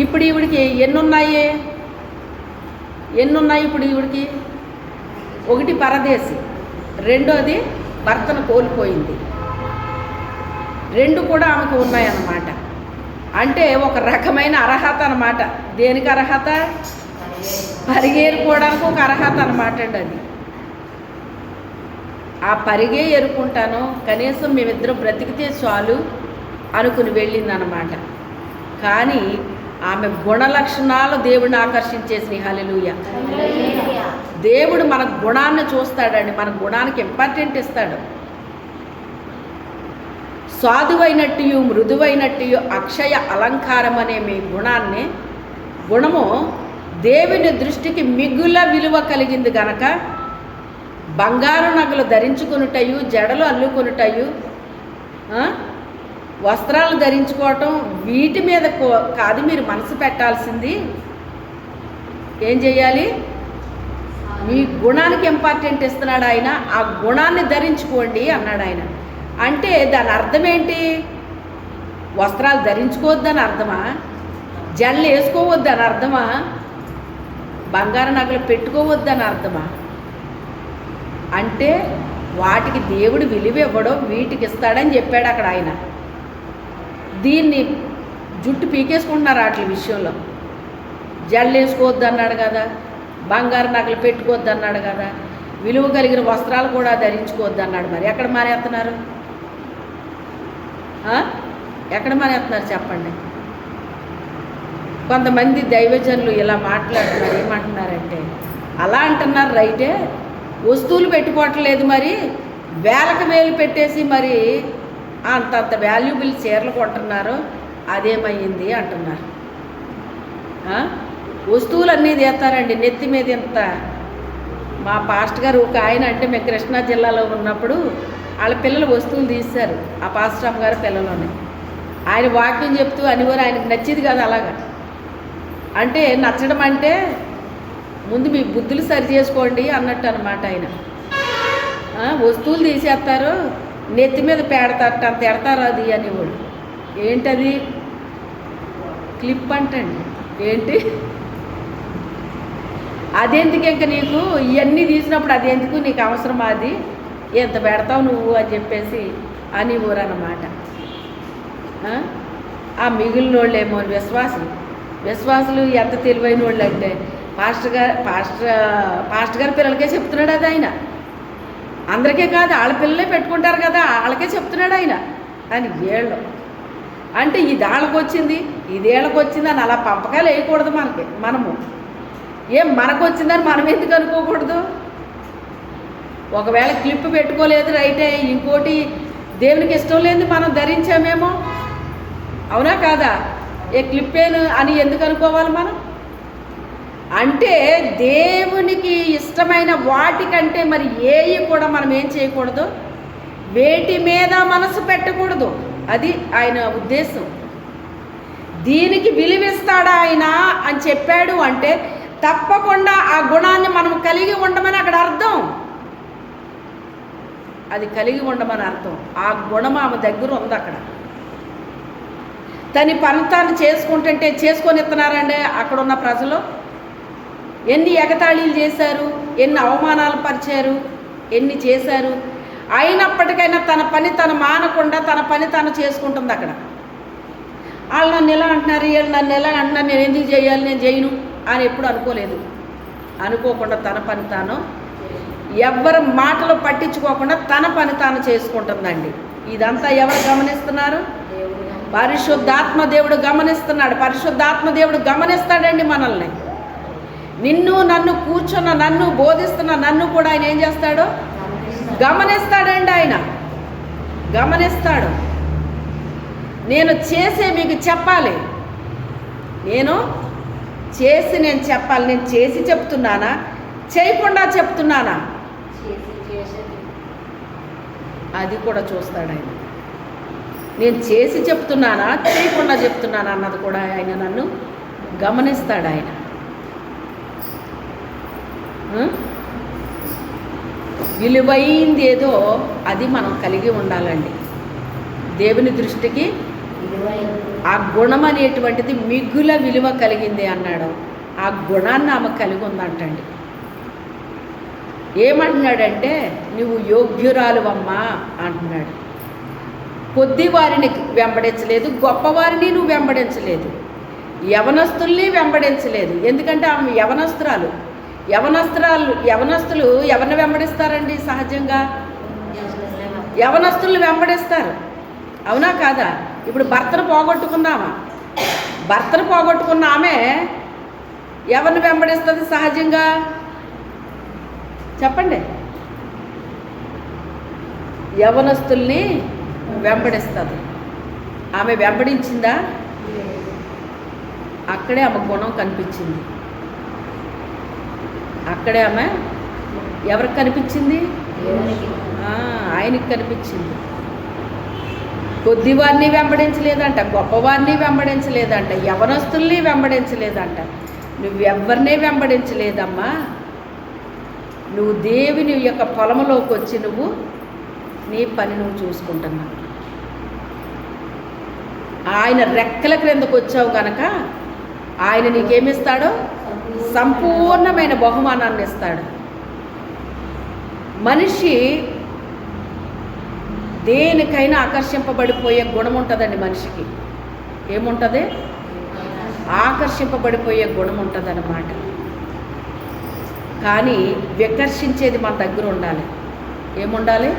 ఇప్పుడు ఈవిడికి ఎన్నున్నాయి ఇప్పుడు ఈవిడికి? ఒకటి పరదేశి, రెండోది భర్తను కోల్పోయింది. రెండు కూడా ఆమెకు ఉన్నాయన్నమాట. అంటే ఒక రకమైన అర్హత అన్నమాట. దేనికి అర్హత? పరిగేరుకోవడానికి ఒక అర్హత అన్నమాట అండి. అది ఆ పరిగే ఏరుకుంటాను, కనీసం మేమిద్దరం బ్రతికితే చాలు అనుకుని వెళ్ళిందనమాట. కానీ ఆమె గుణలక్షణాలు దేవుడిని ఆకర్షించేసినాయి. హల్లెలూయా. దేవుడు మన గుణాన్ని చూస్తాడండి, మన గుణానికి ఇంపార్టెంట్ ఇస్తాడు. సాధువైనట్టు, మృదువైనట్టు, అక్షయ అలంకారం అనే మీ గుణము దేవుని దృష్టికి మిగుల విలువ కలిగింది గనక బంగారు నగలు ధరించుకొనుటయు, జడలు అల్లుకొనుటయు, వస్త్రాలు ధరించుకోవటం, వీటి మీద కాదు మీరు మనసు పెట్టాల్సింది. ఏం చేయాలి? మీ గుణానికి ఇంపార్టెంట్ ఇస్తున్నాడు ఆయన. ఆ గుణాన్ని ధరించుకోండి అన్నాడు ఆయన. అంటే దాని అర్థం ఏంటి? వస్త్రాలు ధరించుకోవద్దని అర్థమా? జడలు వేసుకోవద్దని అర్థమా? బంగారు నగలు పెట్టుకోవద్దని అర్థమా? అంటే వాటికి దేవుడు విలువ ఇవ్వడం, వీటికి ఇస్తాడని చెప్పాడు అక్కడ ఆయన. దీన్ని జుట్టు పీకేసుకుంటున్నారు వాటి విషయంలో. జడలు వేసుకోవద్దు అన్నాడు కదా, బంగారు నగలు పెట్టుకోవద్దు అన్నాడు కదా, విలువ కలిగిన వస్త్రాలు కూడా ధరించుకోవద్దు అన్నాడు. మరి ఎక్కడ మానేస్తున్నారు? ఎక్కడ మానేస్తున్నారు చెప్పండి? కొంతమంది దైవజనులు ఇలా మాట్లాడుతున్నారు. ఏమంటున్నారంటే, అలా అంటున్నారు రైటే, వస్తువులు పెట్టుకోవట్లేదు, మరి వేలకు వేలు పెట్టేసి మరి అంతంత వాల్యుబుల్ చీరలు కొంటున్నారు, అదేమయ్యింది అంటున్నారు. వస్తువులన్నీ తీస్తారండి నెత్తి మీద. ఇంత మా పాస్టర్ గారు ఒక ఆయన, అంటే మేము కృష్ణా జిల్లాలో ఉన్నప్పుడు వాళ్ళ పిల్లలు వస్తువులు తీశారు. ఆ పాస్టర్ గారు పిల్లలోనే ఆయన వాక్యం చెప్తూ అనివారు, ఆయనకు నచ్చేది కాదు అలాగా. అంటే నచ్చడం అంటే ముందు మీ బుద్ధులు సరి చేసుకోండి అన్నట్టు అనమాట ఆయన. వస్తువులు తీసేస్తారు, నెత్తి మీద పేడతారట, అంత ఎడతారు అది అనేవాడు. ఏంటది? క్లిప్ అంటండి. ఏంటి అదెందుకు? ఇంకా నీకు ఇవన్నీ తీసినప్పుడు అదెందుకు నీకు అవసరమా? అది ఎంత పెడతావు నువ్వు అని చెప్పేసి అనేవారు అన్నమాట. ఆ మిగిలిన వాళ్ళు ఏమో విశ్వాసులు ఎంత తెలివైన వాళ్ళు అంటే పాస్టర్ గారి పిల్లలకే చెప్తున్నాడు అది ఆయన. అందరికీ కాదు, వాళ్ళ పిల్లలే పెట్టుకుంటారు కదా, వాళ్ళకే చెప్తున్నాడు ఆయన అని. వీళ్ళు అంటే ఇది వాళ్ళకి వచ్చింది, ఇది వీళ్ళకి వచ్చింది అని అలా పంపకాలు వేయకూడదు మనము. మనకు వచ్చిందని మనం ఎందుకు అనుకోకూడదు? ఒకవేళ క్లిప్ పెట్టుకోలేదు రైటే, ఇంకోటి దేవునికి ఇష్టం లేని మనం ధరించామేమో, అవునా కాదా? క్లిప్పేను అని ఎందుకు అనుకోవాలి మనం? అంటే దేవునికి ఇష్టమైన వాటికంటే మరి ఏవి కూడా మనం ఏం చేయకూడదు, వేటి మీద మనసు పెట్టకూడదు. అది ఆయన ఉద్దేశం. దీనికి విలువిస్తాడా ఆయన అని చెప్పాడు అంటే తప్పకుండా ఆ గుణాన్ని మనం కలిగి ఉండమని అక్కడ అర్థం. అది కలిగి ఉండమని అర్థం. ఆ గుణం ఆమె దగ్గర ఉంది. అక్కడ తన పని చేసుకొని ఇస్తున్నారండి. అక్కడ ఉన్న ప్రజలు ఎన్ని ఎగతాళీలు చేశారు, ఎన్ని అవమానాలు పరిచారు, ఎన్ని చేశారు. అయినప్పటికైనా తన పని తను మానకుండా తన పని తను చేసుకుంటుంది. అక్కడ వాళ్ళు నన్ను ఎలా అంటున్నారు, వీళ్ళు నన్ను ఎలా అంటున్నారు, నేను ఎందుకు చేయాలి, నేను చేయను అని ఎప్పుడు అనుకోలేదు. అనుకోకుండా తన పని తాను, ఎవరి మాటలు పట్టించుకోకుండా తన పని తాను చేసుకుంటుందండి. ఇదంతా ఎవరు గమనిస్తున్నారు? పరిశుద్ధాత్మ దేవుడు గమనిస్తున్నాడు. పరిశుద్ధాత్మ దేవుడు గమనిస్తాడండి మనల్ని. నిన్ను నన్ను కూర్చున్న నన్ను బోధిస్తున్న నన్ను కూడా ఆయన ఏం చేస్తాడు? గమనిస్తాడండి. ఆయన గమనిస్తాడు. నేను చేసే మీకు చెప్పాలి, నేను చెప్పాలి. నేను చేసి చెప్తున్నానా, చేయకుండా చెప్తున్నానా, అది కూడా చూస్తాడు ఆయన. నేను చేసి చెప్తున్నానా, చేయకుండా చెప్తున్నానా అన్నది కూడా ఆయన నన్ను గమనిస్తాడు. ఆయన విలువైంది ఏదో అది మనం కలిగి ఉండాలండి. దేవుని దృష్టికి ఆ గుణం అనేటువంటిది మిగుల విలువ కలిగింది అన్నాడు. ఆ గుణాన్ని ఆమె కలిగి ఉందంటండి. ఏమంటున్నాడంటే, నువ్వు యోగ్యురాలువమ్మా అంటున్నాడు. కొద్ది వారిని వెంబడించలేదు, గొప్పవారిని నువ్వు వెంబడించలేదు, యవనస్తుల్ని వెంబడించలేదు. ఎందుకంటే ఆమె యవనస్తులు ఎవరిని వెంబడిస్తారండి? సహజంగా యవనస్తుల్ని వెంబడిస్తారు, అవునా కాదా? ఇప్పుడు భర్తను పోగొట్టుకున్న ఆమె ఎవరిని వెంబడిస్తుంది సహజంగా? చెప్పండి. యవనస్తుల్ని వెంబడిస్తుంది. ఆమె వెంబడించిందా? అక్కడే ఆమె గుణం కనిపించింది. అక్కడే ఆమె ఎవరికి కనిపించింది? ఆయనకి కనిపించింది. కొద్దివారిని వెంబడించలేదంట, గొప్పవారిని వెంబడించలేదంట, యవనస్తుల్ని వెంబడించలేదంట. నువ్వెవ్వరినే వెంబడించలేదమ్మా. నువ్వు దేవుని యొక్క పొలంలోకి వచ్చి నువ్వు నీ పని నువ్వు చూసుకుంటున్నావు. ఆయన రెక్కల క్రిందకు వచ్చావు కనుక ఆయన నీకేమిస్తాడో సంపూర్ణమైన బహుమానాన్ని ఇస్తాడు. మనిషి దేనికైనా ఆకర్షింపబడిపోయే గుణం ఉంటుందండి మనిషికి. ఏముంటుంది? ఆకర్షింపబడిపోయే గుణం ఉంటుంది అన్నమాట. కానీ వికర్షించేది మన దగ్గర ఉండాలి. ఏముండాలి?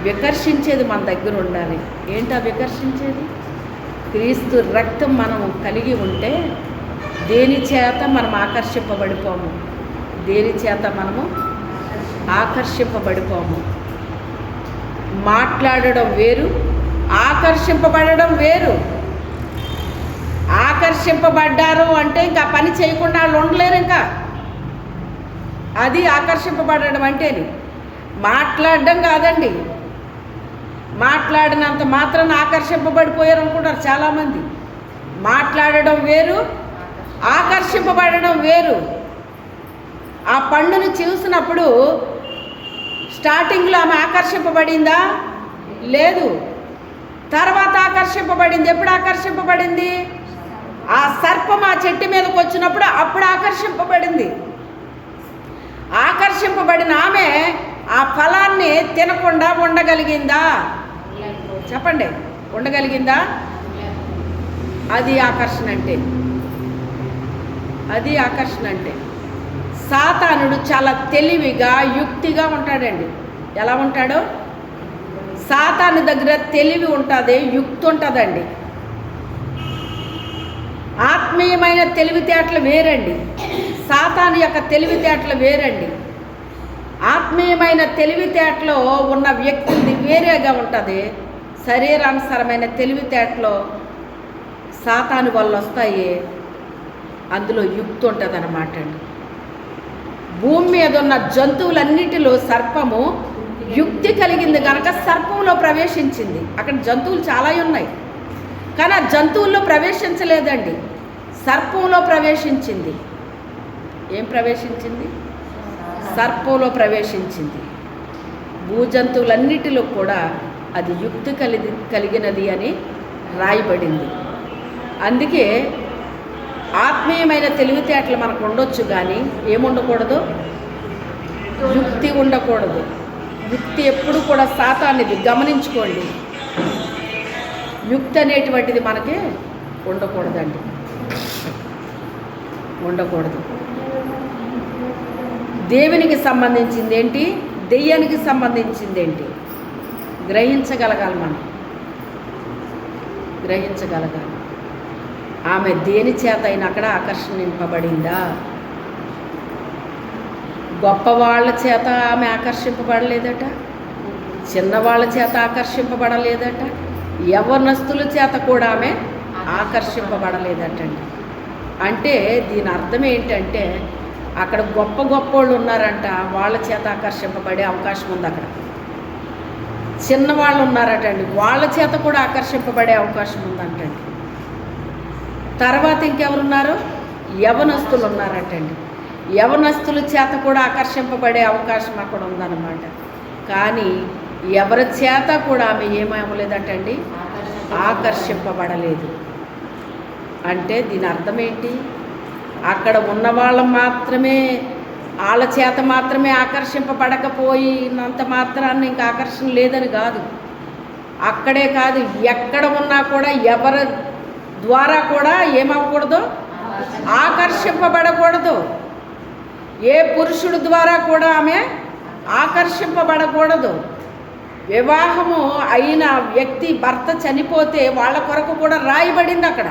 వికర్షించేది మన దగ్గర ఉండాలి. ఏంటా వికర్షించేది? క్రీస్తు రక్తం మనం కలిగి ఉంటే దేని చేత మనం ఆకర్షింపబడిపోము, దేని చేత మనము ఆకర్షింపబడిపోము. మాట్లాడడం వేరు, ఆకర్షింపబడడం వేరు. ఆకర్షింపబడ్డారు అంటే ఇంకా పని చేయకుండా వాళ్ళు ఉండలేరు. ఇంకా అది ఆకర్షింపబడడం అంటేని. మాట్లాడడం కాదండి. మాట్లాడినంత మాత్రాన ఆకర్షింపబడిపోయారు అనుకుంటారు చాలామంది. మాట్లాడడం వేరు, ఆకర్షింపబడడం వేరు. ఆ పండును చూసినప్పుడు స్టార్టింగ్లో ఆమె ఆకర్షింపబడిందా? లేదు. తర్వాత ఆకర్షింపబడింది. ఎప్పుడు ఆకర్షింపబడింది? ఆ సర్పం ఆ చెట్టు మీదకి వచ్చినప్పుడు అప్పుడు ఆకర్షింపబడింది. ఆకర్షింపబడిన ఆమె ఆ ఫలాన్ని తినకుండా ఉండగలిగిందా? చెప్పండి, ఉండగలిగిందా? అది ఆకర్షణ అంటే. అది ఆకర్షణ అంటే. సాతానుడు చాలా తెలివిగా యుక్తిగా ఉంటాడండి. ఎలా ఉంటాడో? సాతాను దగ్గర తెలివి ఉంటుంది, యుక్తి ఉంటుందండి. ఆత్మీయమైన తెలివితేటలు వేరండి, సాతాను యొక్క తెలివితేటలు వేరండి. ఆత్మీయమైన తెలివితేటలో ఉన్న వ్యక్తిది వేరేగా ఉంటుంది. శరీరానుసారమైన తెలివితేటలో సాతాను వల్ల వస్తాయి, అందులో యుక్తి ఉంటుంది అన్నమాట అండి. భూమి మీద ఉన్న జంతువులన్నిటిలో సర్పము యుక్తి కలిగింది కనుక సర్పంలో ప్రవేశించింది. అక్కడ జంతువులు చాలా ఉన్నాయి, కానీ ఆ జంతువుల్లో ప్రవేశించలేదండి, సర్పంలో ప్రవేశించింది. ఏం ప్రవేశించింది? సర్పంలో ప్రవేశించింది. భూజంతువులన్నిటిలో కూడా అది యుక్తి కలిగినది అని రాయబడింది. అందుకే ఆత్మీయమైన తెలివితేటలు మనకు ఉండొచ్చు, కానీ ఏముండకూడదు? యుక్తి ఉండకూడదు. యుక్తి ఎప్పుడు కూడా సాతానిది. గమనించుకోండి, యుక్తి అనేటువంటిది మనకి ఉండకూడదండి, ఉండకూడదు. దేవునికి సంబంధించింది ఏంటి, దెయ్యానికి సంబంధించింది ఏంటి గ్రహించగలగాలి. మనం గ్రహించగలగాలి. ఆమె దేని చేత అయినా అక్కడ ఆకర్షింపబడిందా? గొప్పవాళ్ళ చేత ఆమె ఆకర్షింపబడలేదట, చిన్నవాళ్ళ చేత ఆకర్షింపబడలేదట, యవ్వనస్తుల చేత కూడా ఆమె ఆకర్షింపబడలేదటండి. అంటే దీని అర్థం ఏంటంటే అక్కడ గొప్ప గొప్పోళ్ళు ఉన్నారంట, వాళ్ళ చేత ఆకర్షింపబడే అవకాశం ఉంది. అక్కడ చిన్నవాళ్ళు ఉన్నారటండి, వాళ్ళ చేత కూడా ఆకర్షింపబడే అవకాశం ఉందంటండి. తర్వాత ఇంకెవరున్నారు? యవనస్తులు ఉన్నారటండి, యవనస్తుల చేత కూడా ఆకర్షింపబడే అవకాశం అక్కడ ఉందన్నమాట. కానీ ఎవరి చేత కూడా ఆమె ఏమవ్వలేదటండి, ఆకర్షింపబడలేదు. అంటే దీని అర్థం ఏంటి? అక్కడ ఉన్న వాళ్ళం మాత్రమే, వాళ్ళ చేత మాత్రమే ఆకర్షింపబడకపోయినంత మాత్రాన్ని ఇంకా ఆకర్షణ లేదని కాదు. అక్కడే కాదు, ఎక్కడ ఉన్నా కూడా ఎవరి ద్వారా కూడా ఏమవ్వకూడదు, ఆకర్షింపబడకూడదు. ఏ పురుషుడి ద్వారా కూడా ఆమె ఆకర్షింపబడకూడదు. వివాహము అయిన వ్యక్తి భర్త చనిపోతే వాళ్ళ కొరకు కూడా రాయబడింది అక్కడ.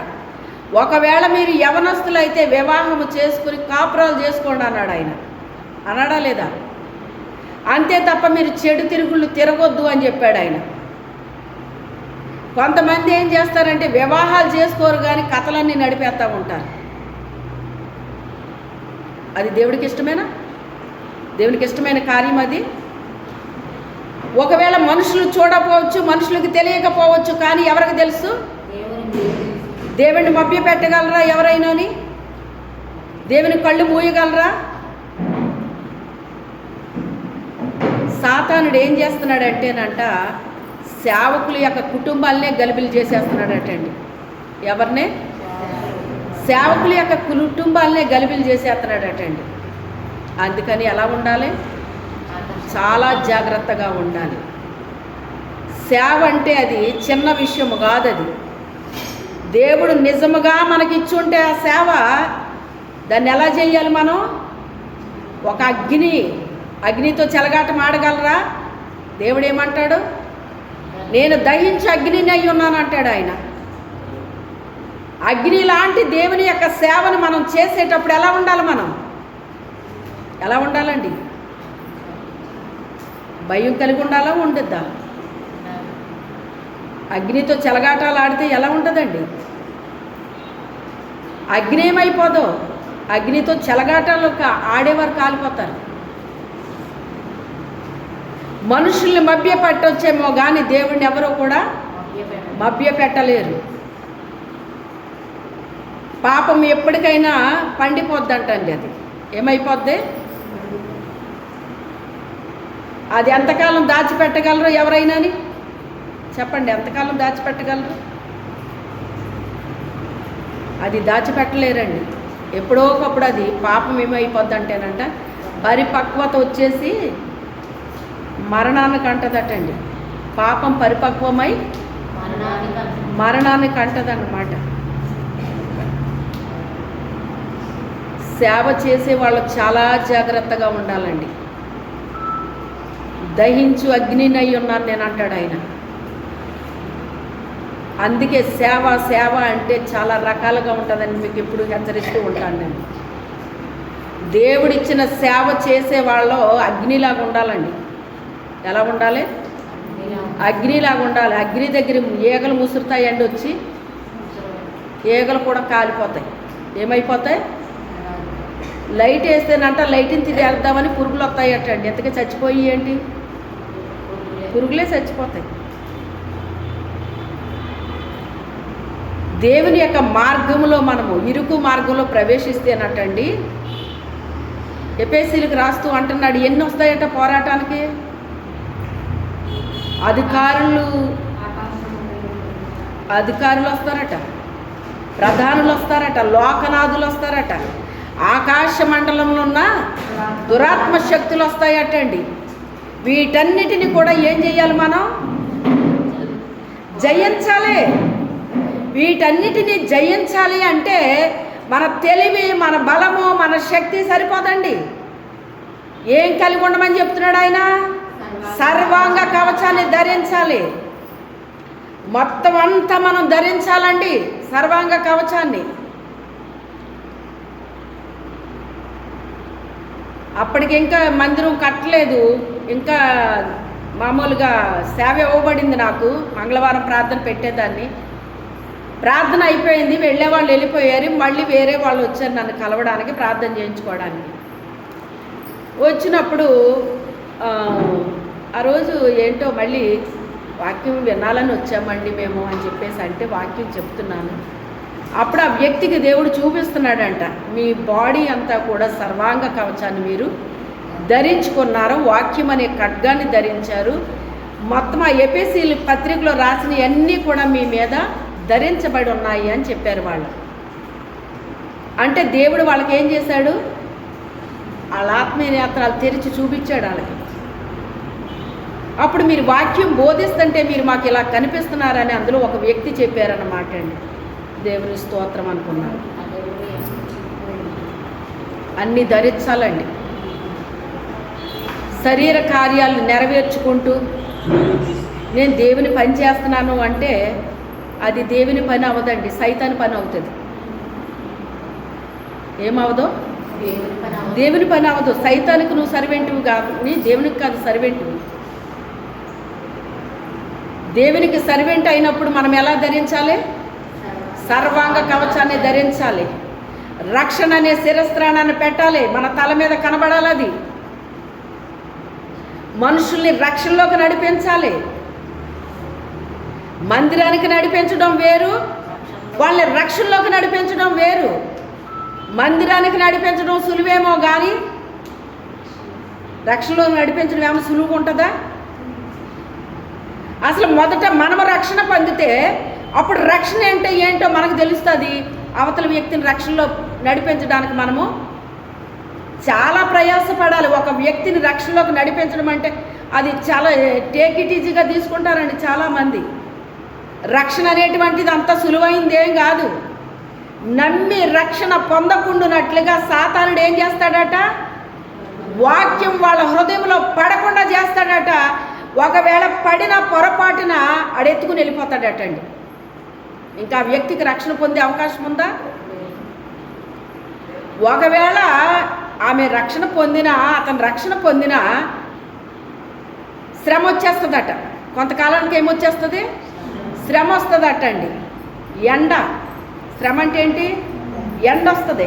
ఒకవేళ మీరు యవనస్తులైతే వివాహము చేసుకుని కాపురాలు చేసుకోండి అన్నాడు ఆయన. అన్నాడా లేదా? అంతే తప్ప మీరు చెడు తిరుగుళ్ళు తిరగొద్దు అని చెప్పాడు ఆయన. కొంతమంది ఏం చేస్తారంటే వివాహాలు చేసుకోరు కానీ కథలన్నీ నడిపేస్తూ ఉంటారు. అది దేవుడికి ఇష్టమేనా? దేవునికి ఇష్టమైన కార్యం అది? ఒకవేళ మనుషులు చూడకపోవచ్చు, మనుషులకు తెలియకపోవచ్చు, కానీ ఎవరికి తెలుసు? దేవుడిని మభ్య పెట్టగలరా ఎవరైనాని? దేవుని కళ్ళు మూయగలరా? సాతానుడు ఏం చేస్తున్నాడంటేనంట సేవకుల యొక్క కుటుంబాలనే గలిబిలి చేసేస్తున్నాడటండి. ఎవరినే? సేవకుల యొక్క కుటుంబాలనే గలిబిలి చేసేస్తున్నాడటండి. అందుకని ఎలా ఉండాలి? చాలా జాగ్రత్తగా ఉండాలి. సేవ అంటే అది చిన్న విషయము కాదు. అది దేవుడు నిజముగా మనకి ఇచ్చుంటే ఆ సేవ, దాన్ని ఎలా చేయాలి మనం? ఒక అగ్నితో చెలగాటం ఆడగలరా? దేవుడు ఏమంటాడు? నేను దహించి అగ్నిని అయి ఉన్నాను అంటాడు ఆయన. అగ్ని లాంటి దేవుని యొక్క సేవను మనం చేసేటప్పుడు ఎలా ఉండాలి? మనం ఎలా ఉండాలండి? భయం కలిగి ఉండాలా? ఉండద్దా? అగ్నితో చెలగాటాలు ఆడితే ఎలా ఉంటుందండి? అగ్ని ఏమైపోదో, అగ్నితో చెలగాటాలు ఆడేవారు కాలిపోతారు. మనుషుల్ని మభ్య పెట్టొచ్చేమో కానీ దేవుడిని ఎవరో కూడా మభ్య పెట్టలేరు. పాపం ఎప్పటికైనా పండిపోద్ది అంటండి. అది ఏమైపోద్ది? అది ఎంతకాలం దాచిపెట్టగలరు ఎవరైనాని చెప్పండి? ఎంతకాలం దాచిపెట్టగలరు? అది దాచిపెట్టలేరండి. ఎప్పుడో ఒకప్పుడు అది పాపం ఏమైపోద్ది అంటేనంట పరిపక్వత వచ్చేసి మరణానికి అంటదటండి. పాపం పరిపక్వమై మరణానికి అంటదన్నమాట. సేవ చేసే వాళ్ళు చాలా జాగ్రత్తగా ఉండాలండి. దహించు అగ్నినై ఉన్నాను నేను అంటాడు ఆయన. అందుకే సేవ సేవ అంటే చాలా రకాలుగా ఉంటుందని మీకు ఎప్పుడు హెచ్చరిస్తూ ఉంటాను నేను. దేవుడిచ్చిన సేవ చేసే వాళ్ళు అగ్నిలాగా ఉండాలండి. ఎలా ఉండాలి? అగ్నిలాగా ఉండాలి. అగ్ని దగ్గర ఈగలు ముసురుతాయండి, వచ్చి ఈగలు కూడా కాలిపోతాయి. ఏమైపోతాయి? లైట్ వేస్తేనంట లైట్ని తిరిగేద్దామని పురుగులు వస్తాయటండి. ఎంతగా చచ్చిపోయి ఏంటి? పురుగులే చచ్చిపోతాయి. దేవుని యొక్క మార్గంలో మనము ఇరుకు మార్గంలో ప్రవేశిస్తేనటండి, ఎఫెసీయులకు రాస్తూ అంటున్నాడు, ఎన్ని వస్తాయట పోరాటానికి? అధికారులు వస్తారట, ప్రధానులు వస్తారట, లోకనాథులు వస్తారట, ఆకాశ మండలంలో ఉన్న దురాత్మ శక్తులు వస్తాయటండి. వీటన్నిటిని కూడా ఏం చేయాలి? మనం జయించాలి. వీటన్నిటిని జయించాలి అంటే మన తెలివి, మన బలము, మన శక్తి సరిపోదండి. ఏం కలిగి ఉండమని చెప్తున్నాడు ఆయన? సర్వాంగ కవచాన్ని ధరించాలి. మొత్తం అంతా మనం ధరించాలండి సర్వాంగ కవచాన్ని. అప్పటికి ఇంకా మందిరం కట్టలేదు, ఇంకా మామూలుగా సేవ ఇవ్వబడింది నాకు. మంగళవారం ప్రార్థన పెట్టేదాన్ని. ప్రార్థన అయిపోయింది, వెళ్ళే వాళ్ళు వెళ్ళిపోయారు. మళ్ళీ వేరే వాళ్ళు వచ్చారు నన్ను కలవడానికి, ప్రార్థన చేయించుకోవడానికి. వచ్చినప్పుడు ఆ రోజు ఏంటో మళ్ళీ వాక్యం వినాలని వచ్చామండి మేము అని చెప్పేసి అంటే వాక్యం చెప్తున్నాను. అప్పుడు ఆ వ్యక్తికి దేవుడు చూపిస్తున్నాడంట, మీ బాడీ అంతా కూడా సర్వాంగ కవచాన్ని మీరు ధరించుకున్నారు, వాక్యం అనే ఖడ్గాన్ని ధరించారు. మొత్తం ఆ ఎఫెసీయుల పత్రికలో రాసినవన్నీ కూడా మీ మీద ధరించబడి ఉన్నాయి అని చెప్పారు వాళ్ళు. అంటే దేవుడు వాళ్ళకి ఏం చేశాడు? వాళ్ళ ఆత్మీయ నేత్రాలు తెరిచి చూపించాడు వాళ్ళకి. అప్పుడు మీరు వాక్యం బోధిస్తుంటే మీరు మాకు ఇలా కనిపిస్తున్నారని అందులో ఒక వ్యక్తి చెప్పారన్నమాట అండి. దేవుని స్తోత్రం అనుకున్నాను. అన్నీ ధరించాలండి. శరీర కార్యాలు నెరవేర్చుకుంటూ నేను దేవుని పని చేస్తున్నాను అంటే అది దేవుని పని అవ్వదండి, సైతాని పని అవుతుంది. ఏమవదో? దేవుని పని అవ్వదు. సైతానికి నువ్వు సర్వెంటువు కానీ దేవునికి కాదు సర్వెంటువు. దేవునికి సర్వెంట్ అయినప్పుడు మనం ఎలా ధరించాలి? సర్వాంగ కవచాన్ని ధరించాలి. రక్షణ అనే శిరస్త్రాణాన్ని పెట్టాలి, మన తల మీద కనబడాలి. అది మనుషుల్ని రక్షణలోకి నడిపించాలి. మందిరానికి నడిపించడం వేరు, వాళ్ళని రక్షణలోకి నడిపించడం వేరు. మందిరానికి నడిపించడం సులువేమో కానీ రక్షణలోకి నడిపించడం ఏమైనా సులువుగా ఉంటుందా? అసలు మొదట మనము రక్షణ పొందితే అప్పుడు రక్షణ అంటే ఏంటో మనకు తెలుస్తుంది. అవతల వ్యక్తిని రక్షణలో నడిపించడానికి మనము చాలా ప్రయాసపడాలి. ఒక వ్యక్తిని రక్షణలోకి నడిపించడం అంటే అది చాలా టేక్ ఇట్ ఈజీగా తీసుకుంటారండి చాలామంది. రక్షణ అనేటువంటిది అంత సులువైంది ఏం కాదు. నమ్మి రక్షణ పొందకుండానట్లుగా సాతానుడు ఏం చేస్తాడట? వాక్యం వాళ్ళ హృదయంలో పడకుండా చేస్తాడట. ఒకవేళ పడిన పొరపాటున ఆడెత్తుకుని వెళ్ళిపోతాడటండి. ఇంకా ఆ వ్యక్తికి రక్షణ పొందే అవకాశం ఉందా? ఒకవేళ ఆమె రక్షణ పొందినా, అతను రక్షణ పొందినా శ్రమ వచ్చేస్తుందట. కొంతకాలానికి ఏమొచ్చేస్తుంది? శ్రమ వస్తుందట అండి. ఎండ. శ్రమ అంటే ఏంటి? ఎండ వస్తుంది.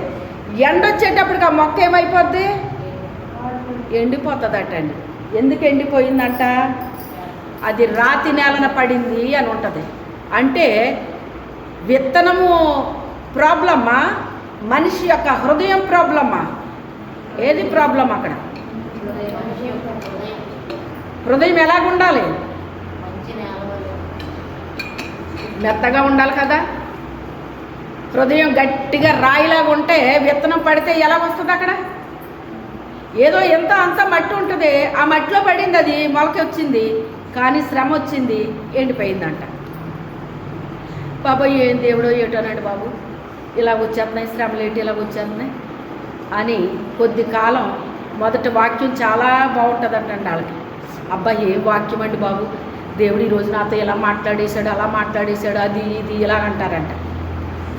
ఎండ వచ్చేటప్పటికి ఆ మొక్క ఏమైపోద్ది? ఎండిపోతుందట అండి. ఎందుకు ఎండిపోయిందంట? అది రాతి నేలన పడింది అని ఉంటుంది. అంటే విత్తనము ప్రాబ్లమ్మా, మనిషి యొక్క హృదయం ప్రాబ్లమ్మా? ఏది ప్రాబ్లం అక్కడ? హృదయం ఎలాగుండాలి? మెత్తగా ఉండాలి కదా. హృదయం గట్టిగా రాయిలాగా ఉంటే విత్తనం పడితే ఎలా వస్తుంది? అక్కడ ఏదో ఎంత అంత మట్టి ఉంటుంది, ఆ మట్టిలో పడింది, అది మొలక వచ్చింది, కానీ శ్రమ వచ్చింది, ఎండిపోయిందంట. బాబా ఏం దేవుడో ఏటోనండి బాబు, ఇలా వచ్చేస్తున్నాయి శ్రమలు, ఏంటి ఇలా వచ్చేస్తున్నాయి అని కొద్ది కాలం మొదటి వాక్యం చాలా బాగుంటుందంటండి వాళ్ళకి. అబ్బా ఏం వాక్యం అండి బాబు, దేవుడు ఈరోజు నాతో ఇలా మాట్లాడేశాడు, అలా మాట్లాడేశాడు, అది ఇది ఇలా అంటారంట.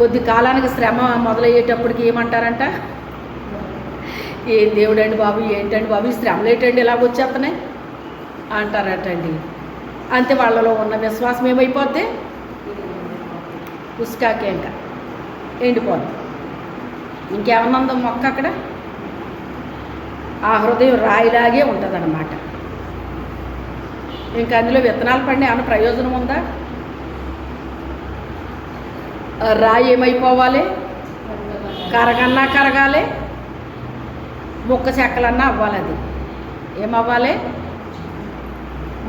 కొద్ది కాలానికి శ్రమ మొదలయ్యేటప్పటికి ఏమంటారంట, ఏం దేవుడు అండి బాబు, ఏంటండి బాబు ఈ శ్రమలు ఏంటండి ఇలా వచ్చేస్తున్నాయి అంటారటండి. అంతే, వాళ్ళలో ఉన్న విశ్వాసం ఏమైపోద్ది? ఉసుకాకే, ఇంకా ఎండిపోద్ది. ఇంకేమన్నా ఉందో మొక్క అక్కడ? ఆ హృదయం రాయిలాగే ఉంటుందన్నమాట. ఇంకా అందులో విత్తనాలు పడిన ఏమైనా ప్రయోజనం ఉందా? రాయి ఏమైపోవాలి? కరగన్నా కరగాలి, ముక్క చెక్కలన్నా అవ్వాలి. అది ఏమవ్వాలి?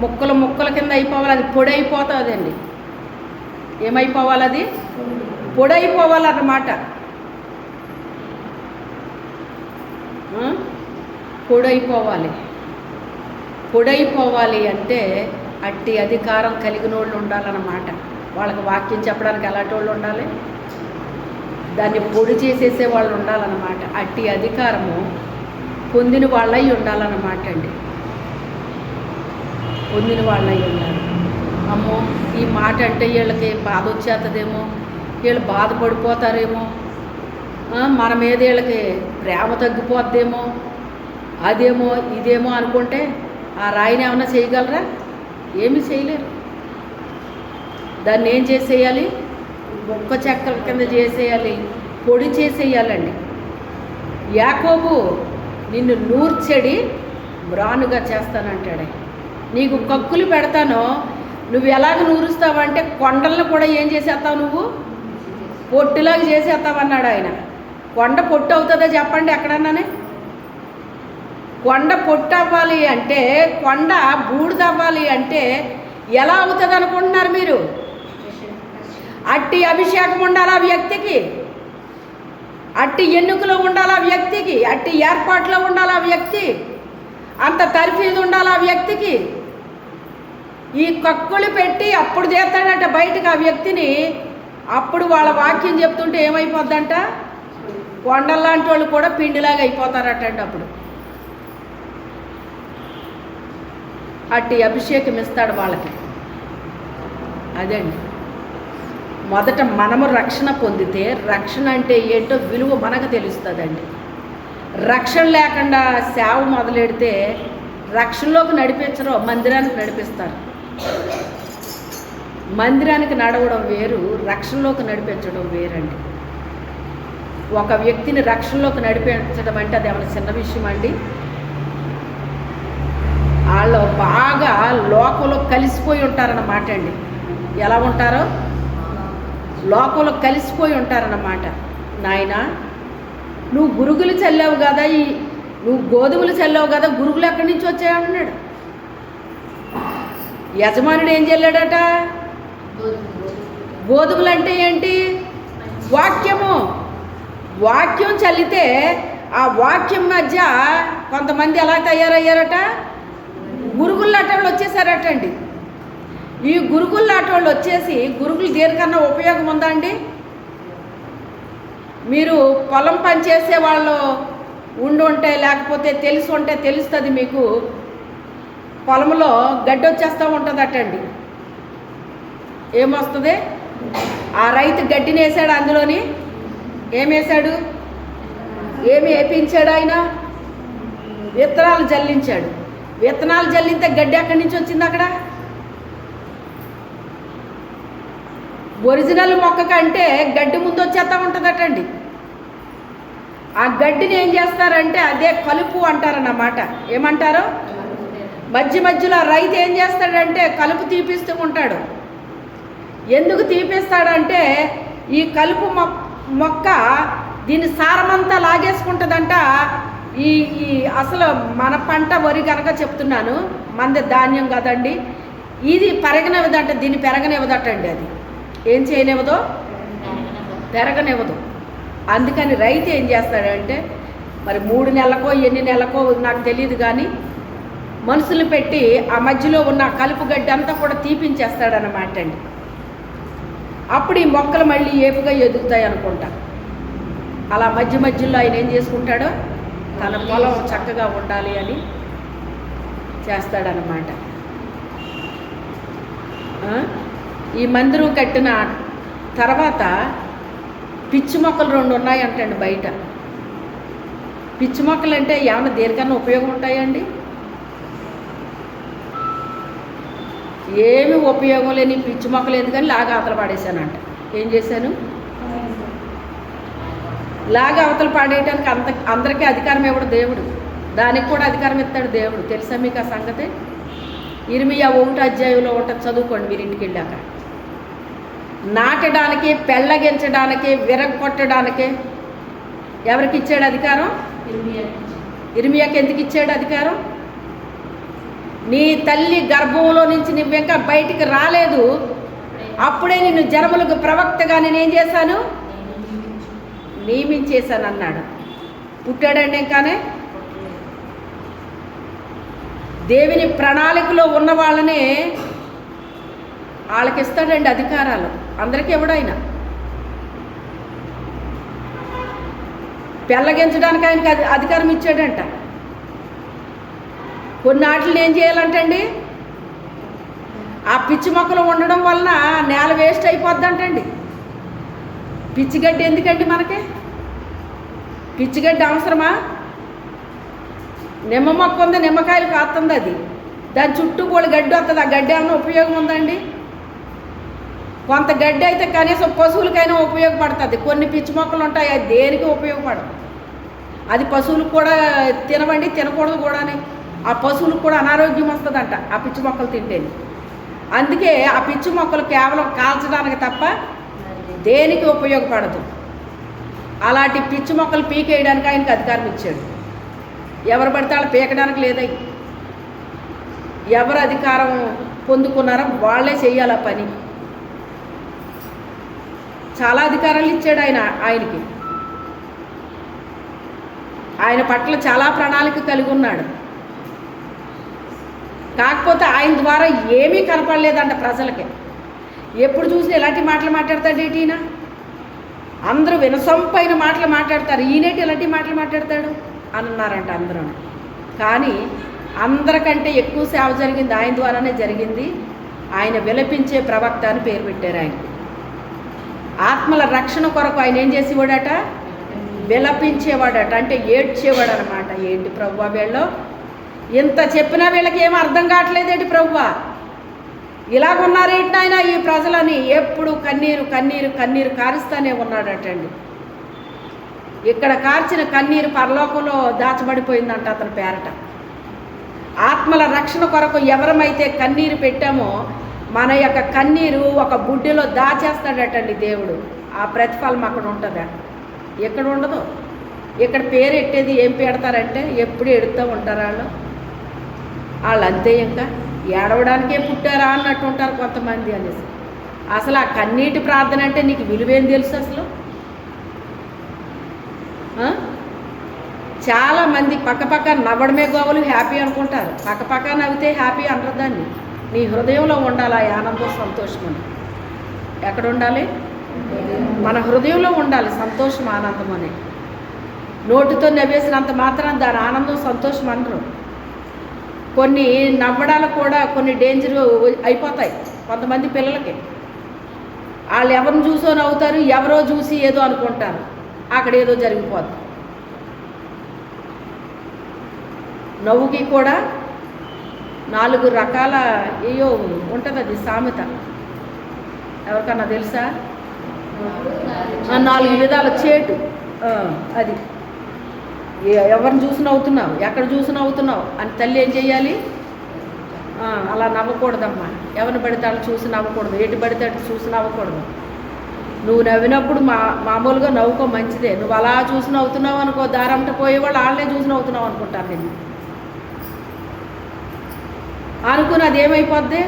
ముక్కలు ముక్కల కింద అయిపోవాలి, అది పొడి అయిపోతుందండి. ఏమైపోవాలి? అది పొడి అయిపోవాలన్నమాట. పొడైపోవాలి. పొడైపోవాలి అంటే అట్టి అధికారం కలిగిన వాళ్ళు ఉండాలన్నమాట. వాళ్ళకి వాక్యం చెప్పడానికి ఎలాంటి వాళ్ళు ఉండాలి? దాన్ని పొడి చేసేసే వాళ్ళు ఉండాలన్నమాట. అట్టి అధికారము పొందిన వాళ్ళై ఉండాలన్నమాట అండి. పొందిన వాళ్ళై ఉండాలి. అమ్మో ఈ మాట అంటే వీళ్ళకి బాధ వచ్చేస్తుందేమో, వీళ్ళు బాధపడిపోతారేమో, మన మీద వీళ్ళకి ప్రేమ తగ్గిపోద్దేమో, అదేమో ఇదేమో అనుకుంటే ఆ రాయిని ఏమన్నా చేయగలరా? ఏమీ చేయలేరు. దాన్ని ఏం చేసేయాలి? మొక్క చెక్కల కింద చేసేయాలి, పొడి చేసేయాలండి. యాకోబు నిన్ను నూర్చెడి మ్రానుగా చేస్తానంటాడే. నీకు కక్కులు పెడతానో నువ్వు ఎలాగ నూరుస్తావంటే కొండలను కూడా ఏం చేసేస్తావు? నువ్వు పొట్టులాగా చేసేస్తావన్నాడు ఆయన. కొండ పొట్టు అవుతుందో చెప్పండి ఎక్కడన్నానే? కొండ పొట్టు అవ్వాలి అంటే, కొండ బూడిదవ్వాలి అంటే ఎలా అవుతుంది అనుకుంటున్నారు మీరు? అట్టి అభిషేకం ఉండాలి ఆ వ్యక్తికి, అట్టి ఎన్నికలో ఉండాలి ఆ వ్యక్తికి, అట్టి ఏర్పాట్లో ఉండాలి ఆ వ్యక్తి, అంత తర్ఫీదు ఉండాలి ఆ వ్యక్తికి. ఈ కక్కులు పెట్టి అప్పుడు చేస్తాడట బయటకు ఆ వ్యక్తిని. అప్పుడు వాళ్ళ వాక్యం చెప్తుంటే ఏమైపోద్దంట? కొండల్లాంటి వాళ్ళు కూడా పిండిలాగా అయిపోతారటండి. అప్పుడు అట్టి అభిషేకం ఇస్తాడు వాళ్ళకి. అదండి, మొదట మనము రక్షణ పొందితే రక్షణ అంటే ఏంటో విలువ మనకు తెలుస్తుందండి. రక్షణ లేకుండా సేవ మొదలెడితే రక్షణలోకి నడిపించరు, మందిరానికి నడిపిస్తారు. మందిరానికి నడవడం వేరు, రక్షణలోకి నడిపించడం వేరండి. ఒక వ్యక్తిని రక్షణలోకి నడిపించడం అంటే అది ఏమైనా చిన్న విషయం అండి? వాళ్ళు బాగా లోకంలో కలిసిపోయి ఉంటారన్నమాట అండి. ఎలా ఉంటారో లోకంలో కలిసిపోయి ఉంటారన్నమాట. నాయన నువ్వు గురుగులు చల్లావు కదా, నువ్వు గోధుమలు చల్లావు కదా, గురుగులు ఎక్కడి నుంచి వచ్చాయన్నాడు. యజమానుడు ఏం చల్లాడట? గోధుమలు అంటే ఏంటి? వాక్యము. వాక్యం చల్లితే ఆ వాక్యం మధ్య కొంతమంది ఎలా తయారయ్యారట? గురుగుల్లాట వాళ్ళు వచ్చేసారటండి. ఈ గురుగుల్లాట వాళ్ళు వచ్చేసి, గురుగులు దేనికన్నా ఉపయోగం ఉందా అండి? మీరు పొలం పని చేసే వాళ్ళు ఉంటే, లేకపోతే తెలిసి ఉంటే తెలుస్తుంది మీకు. పొలంలో గడ్డి వచ్చేస్తూ ఉంటుందటండి. ఏమొస్తుంది? ఆ రైతు గడ్డిని వేసాడు, అందులోని ఏమేశాడు? ఏమి వేపించాడు? ఆయన విత్తనాలు జల్లించాడు. విత్తనాలు జల్లితే గడ్డి ఎక్కడి నుంచి వచ్చింది? అక్కడ ఒరిజినల్ మొక్క కంటే గడ్డి ముందు వచ్చేస్తూ ఉంటుందటండి. ఆ గడ్డిని ఏం చేస్తారంటే అదే కలుపు అంటారన్నమాట. ఏమంటారు? మధ్య మధ్యలో రైతు ఏం చేస్తాడంటే కలుపు తీపిస్తూ ఉంటాడు. ఎందుకు తీపిస్తాడంటే ఈ కలుపు మొక్క దీని సారమంతా లాగేసుకుంటుందంట. ఈ ఈ అసలు మన పంట వరి కనుక చెప్తున్నాను, మనది ధాన్యం కదండి, ఇది పెరగనివ్వదంట, దీన్ని పెరగనివ్వదటండి. అది ఏం చేయనివ్వదో, పెరగనివ్వదు. అందుకని రైతు ఏం చేస్తాడంటే, మరి 3 నెలలకో ఎన్ని నెలలకో నాకు తెలియదు కానీ మనుషులు పెట్టి ఆ మధ్యలో ఉన్న కలుపు గడ్డి అంతా కూడా తీపించేస్తాడనమాట అండి. అప్పుడు ఈ మొక్కలు మళ్ళీ ఏపుగా ఎదుగుతాయి అనుకుంటా. అలా మధ్య మధ్యలో ఆయన ఏం చేసుకుంటాడో, తన పొలం చక్కగా ఉండాలి అని చేస్తాడనమాట. ఈ మందిరం కట్టిన తర్వాత పిచ్చి మొక్కలు 2 ఉన్నాయంటండి బయట. పిచ్చి మొక్కలు అంటే ఏమైనా దేనికన్నా ఉపయోగం ఉంటాయండి? ఏమి ఉపయోగం లేని పిచ్చి మొక్కలు ఎందుకని లాగా అవతల పాడేశానంట. ఏం చేశాను? లాగా అవతల పాడేయటానికి అందరికీ అధికారం ఇవ్వడు దేవుడు, దానికి కూడా అధికారం ఇస్తాడు దేవుడు. తెలుసా మీకు ఆ సంగతి? ఇర్మియా 1వ అధ్యాయంలో ఉంటుంది, చదువుకోండి మీరు ఇంటికి వెళ్ళాక. నాటడానికి, పెళ్ళగించడానికి, విరగొట్టడానికి ఎవరికి ఇచ్చాడు అధికారం? ఇర్మియాకి. ఎందుకు ఇచ్చాడు అధికారం? నీ తల్లి గర్భంలో నుంచి నువ్వు ఇంకా బయటికి రాలేదు, అప్పుడే నిన్ను జనములకు ప్రవక్తగా నేనేం చేశాను? నియమించేశాను అన్నాడు. పుట్టాడండి ఇంకానే. దేవుని ప్రణాళికలో ఉన్న వాళ్ళనే వాళ్ళకి ఇస్తాడండి అధికారాలు, అందరికీ ఎవడైనా. పెళ్ళగించడానికి ఆయనకి అధికారం ఇచ్చాడంట. కొన్నాటిని ఏం చేయాలంటండి, ఆ పిచ్చి మొక్కలు ఉండడం వలన నేల వేస్ట్ అయిపోద్దంటండి. పిచ్చిగడ్డి ఎందుకండి మనకి? పిచ్చిగడ్డి అవసరమా? నిమ్మ మొక్క ఉంది, నిమ్మకాయలు కాస్తుంది, అది దాని చుట్టూ కూడా గడ్డి వస్తుంది. ఆ గడ్డి ఏమైనా ఉపయోగం ఉందండి? కొంత గడ్డి అయితే కనీసం పశువులకైనా ఉపయోగపడుతుంది. కొన్ని పిచ్చి మొక్కలు ఉంటాయి, అది దేనికి ఉపయోగపడదు. అది పశువులకు కూడా తినవండి, తినకూడదు కూడానే. ఆ పశువులకు కూడా అనారోగ్యం వస్తుందంట ఆ పిచ్చి మొక్కలు తింటేనే. అందుకే ఆ పిచ్చి మొక్కలు కేవలం కాల్చడానికి తప్ప దేనికి ఉపయోగపడదు. అలాంటి పిచ్చి మొక్కలు పీకేయడానికి ఆయనకు అధికారం ఇచ్చాడు. ఎవరు పడితే వాళ్ళు పీకడానికి లేదై. ఎవరు అధికారం పొందుకున్నారో వాళ్ళే చెయ్యాలి ఆ పని. చాలా అధికారాలు ఇచ్చాడు ఆయనకి. ఆయన పట్ల చాలా ప్రణాళిక కలిగి ఉన్నాడు. కాకపోతే ఆయన ద్వారా ఏమీ కనపడలేదంట ప్రజలకి. ఎప్పుడు చూసినా ఎలాంటి మాటలు మాట్లాడతాడు ఏంటి ఈయన? అందరూ వినసొంపైన మాటలు మాట్లాడతారు, ఈయనేటి ఎలాంటి మాటలు మాట్లాడతాడు అని అన్నారంట అందరూ. కానీ అందరికంటే ఎక్కువ సేవ జరిగింది ఆయన ద్వారానే జరిగింది. ఆయన విలపించే ప్రవక్త అని పేరు పెట్టారు ఆయనకి. ఆత్మల రక్షణ కొరకు ఆయన ఏం చేసేవాడట? విలపించేవాడట, అంటే ఏడ్చేవాడు అనమాట. ఏంటి ప్రభువా వీళ్ళు ఇంత చెప్పినా వీళ్ళకి ఏమీ అర్థం కావట్లేదేంటి ప్రభువా, ఇలాగున్నారేంటి ఆయన ఈ ప్రజలని ఎప్పుడు కన్నీరు కన్నీరు కన్నీరు కారుస్తూనే ఉన్నాడటండి. ఇక్కడ కార్చిన కన్నీరు పరలోకంలో దాచబడిపోయిందంట అతని పేరట. ఆత్మల రక్షణ కొరకు ఎవరమైతే కన్నీరు పెట్టామో మన యొక్క కన్నీరు ఒక బుడ్డిలో దాచేస్తాడటండి దేవుడు. ఆ ప్రతిఫలం అక్కడ ఉంటుందా? ఎక్కడ ఉండదు. ఇక్కడ పేరు ఎట్టేది ఏం పెడతారంటే ఎప్పుడు ఎడుతూ ఉంటారు వాళ్ళు అంతే. ఇంకా ఏడవడానికే పుట్టారా అన్నట్టు ఉంటారు కొంతమంది అనేసి. అసలు ఆ కన్నీటి ప్రార్థన అంటే నీకు విలువేం తెలుసు అసలు? చాలామంది పక్కపక్క నవ్వడమే గోవలు హ్యాపీ అనుకుంటారు. పక్కపక్క నవ్వితే హ్యాపీ అనరు దాన్ని. నీ హృదయంలో ఉండాలి ఆ ఆనందం, సంతోషం. ఎక్కడ ఉండాలి? మన హృదయంలో ఉండాలి సంతోషం, ఆనందం అని. నోటితో నవ్వేసినంత మాత్రం దాని ఆనందం, సంతోషం అనరు. కొన్ని నవ్వడాలు కూడా కొన్ని డేంజర్ అయిపోతాయి కొంతమంది పిల్లలకి. వాళ్ళు ఎవరిని చూసో నవ్వుతారు, ఎవరో చూసి ఏదో అనుకుంటారు, అక్కడ ఏదో జరిగిపోద్ది. నవ్వుకి కూడా 4 రకాల ఏయో ఉంటుంది, అది సామెత. ఎవరికన్నా తెలుసా? 4 విధాల చేటు. అది ఎవరిని చూసి నవ్వుతున్నావు, ఎక్కడ చూసి నవ్వుతున్నావు అని తల్లి ఏం చేయాలి? అలా నవ్వకూడదమ్మా. ఎవరిని పడితే వాళ్ళు చూసి నవ్వకూడదు, ఎటు పడితే అటు చూసి నవ్వకూడదు. నువ్వు నవ్వినప్పుడు మామూలుగా నవ్వుకో, మంచిదే. నువ్వు అలా చూసి నవ్వుతున్నావు అనుకో, దారంట పోయేవాళ్ళు వాళ్ళే చూసి నవ్వుతున్నావు అనుకుంటాను నేను అనుకుని అది ఏమైపోద్ది,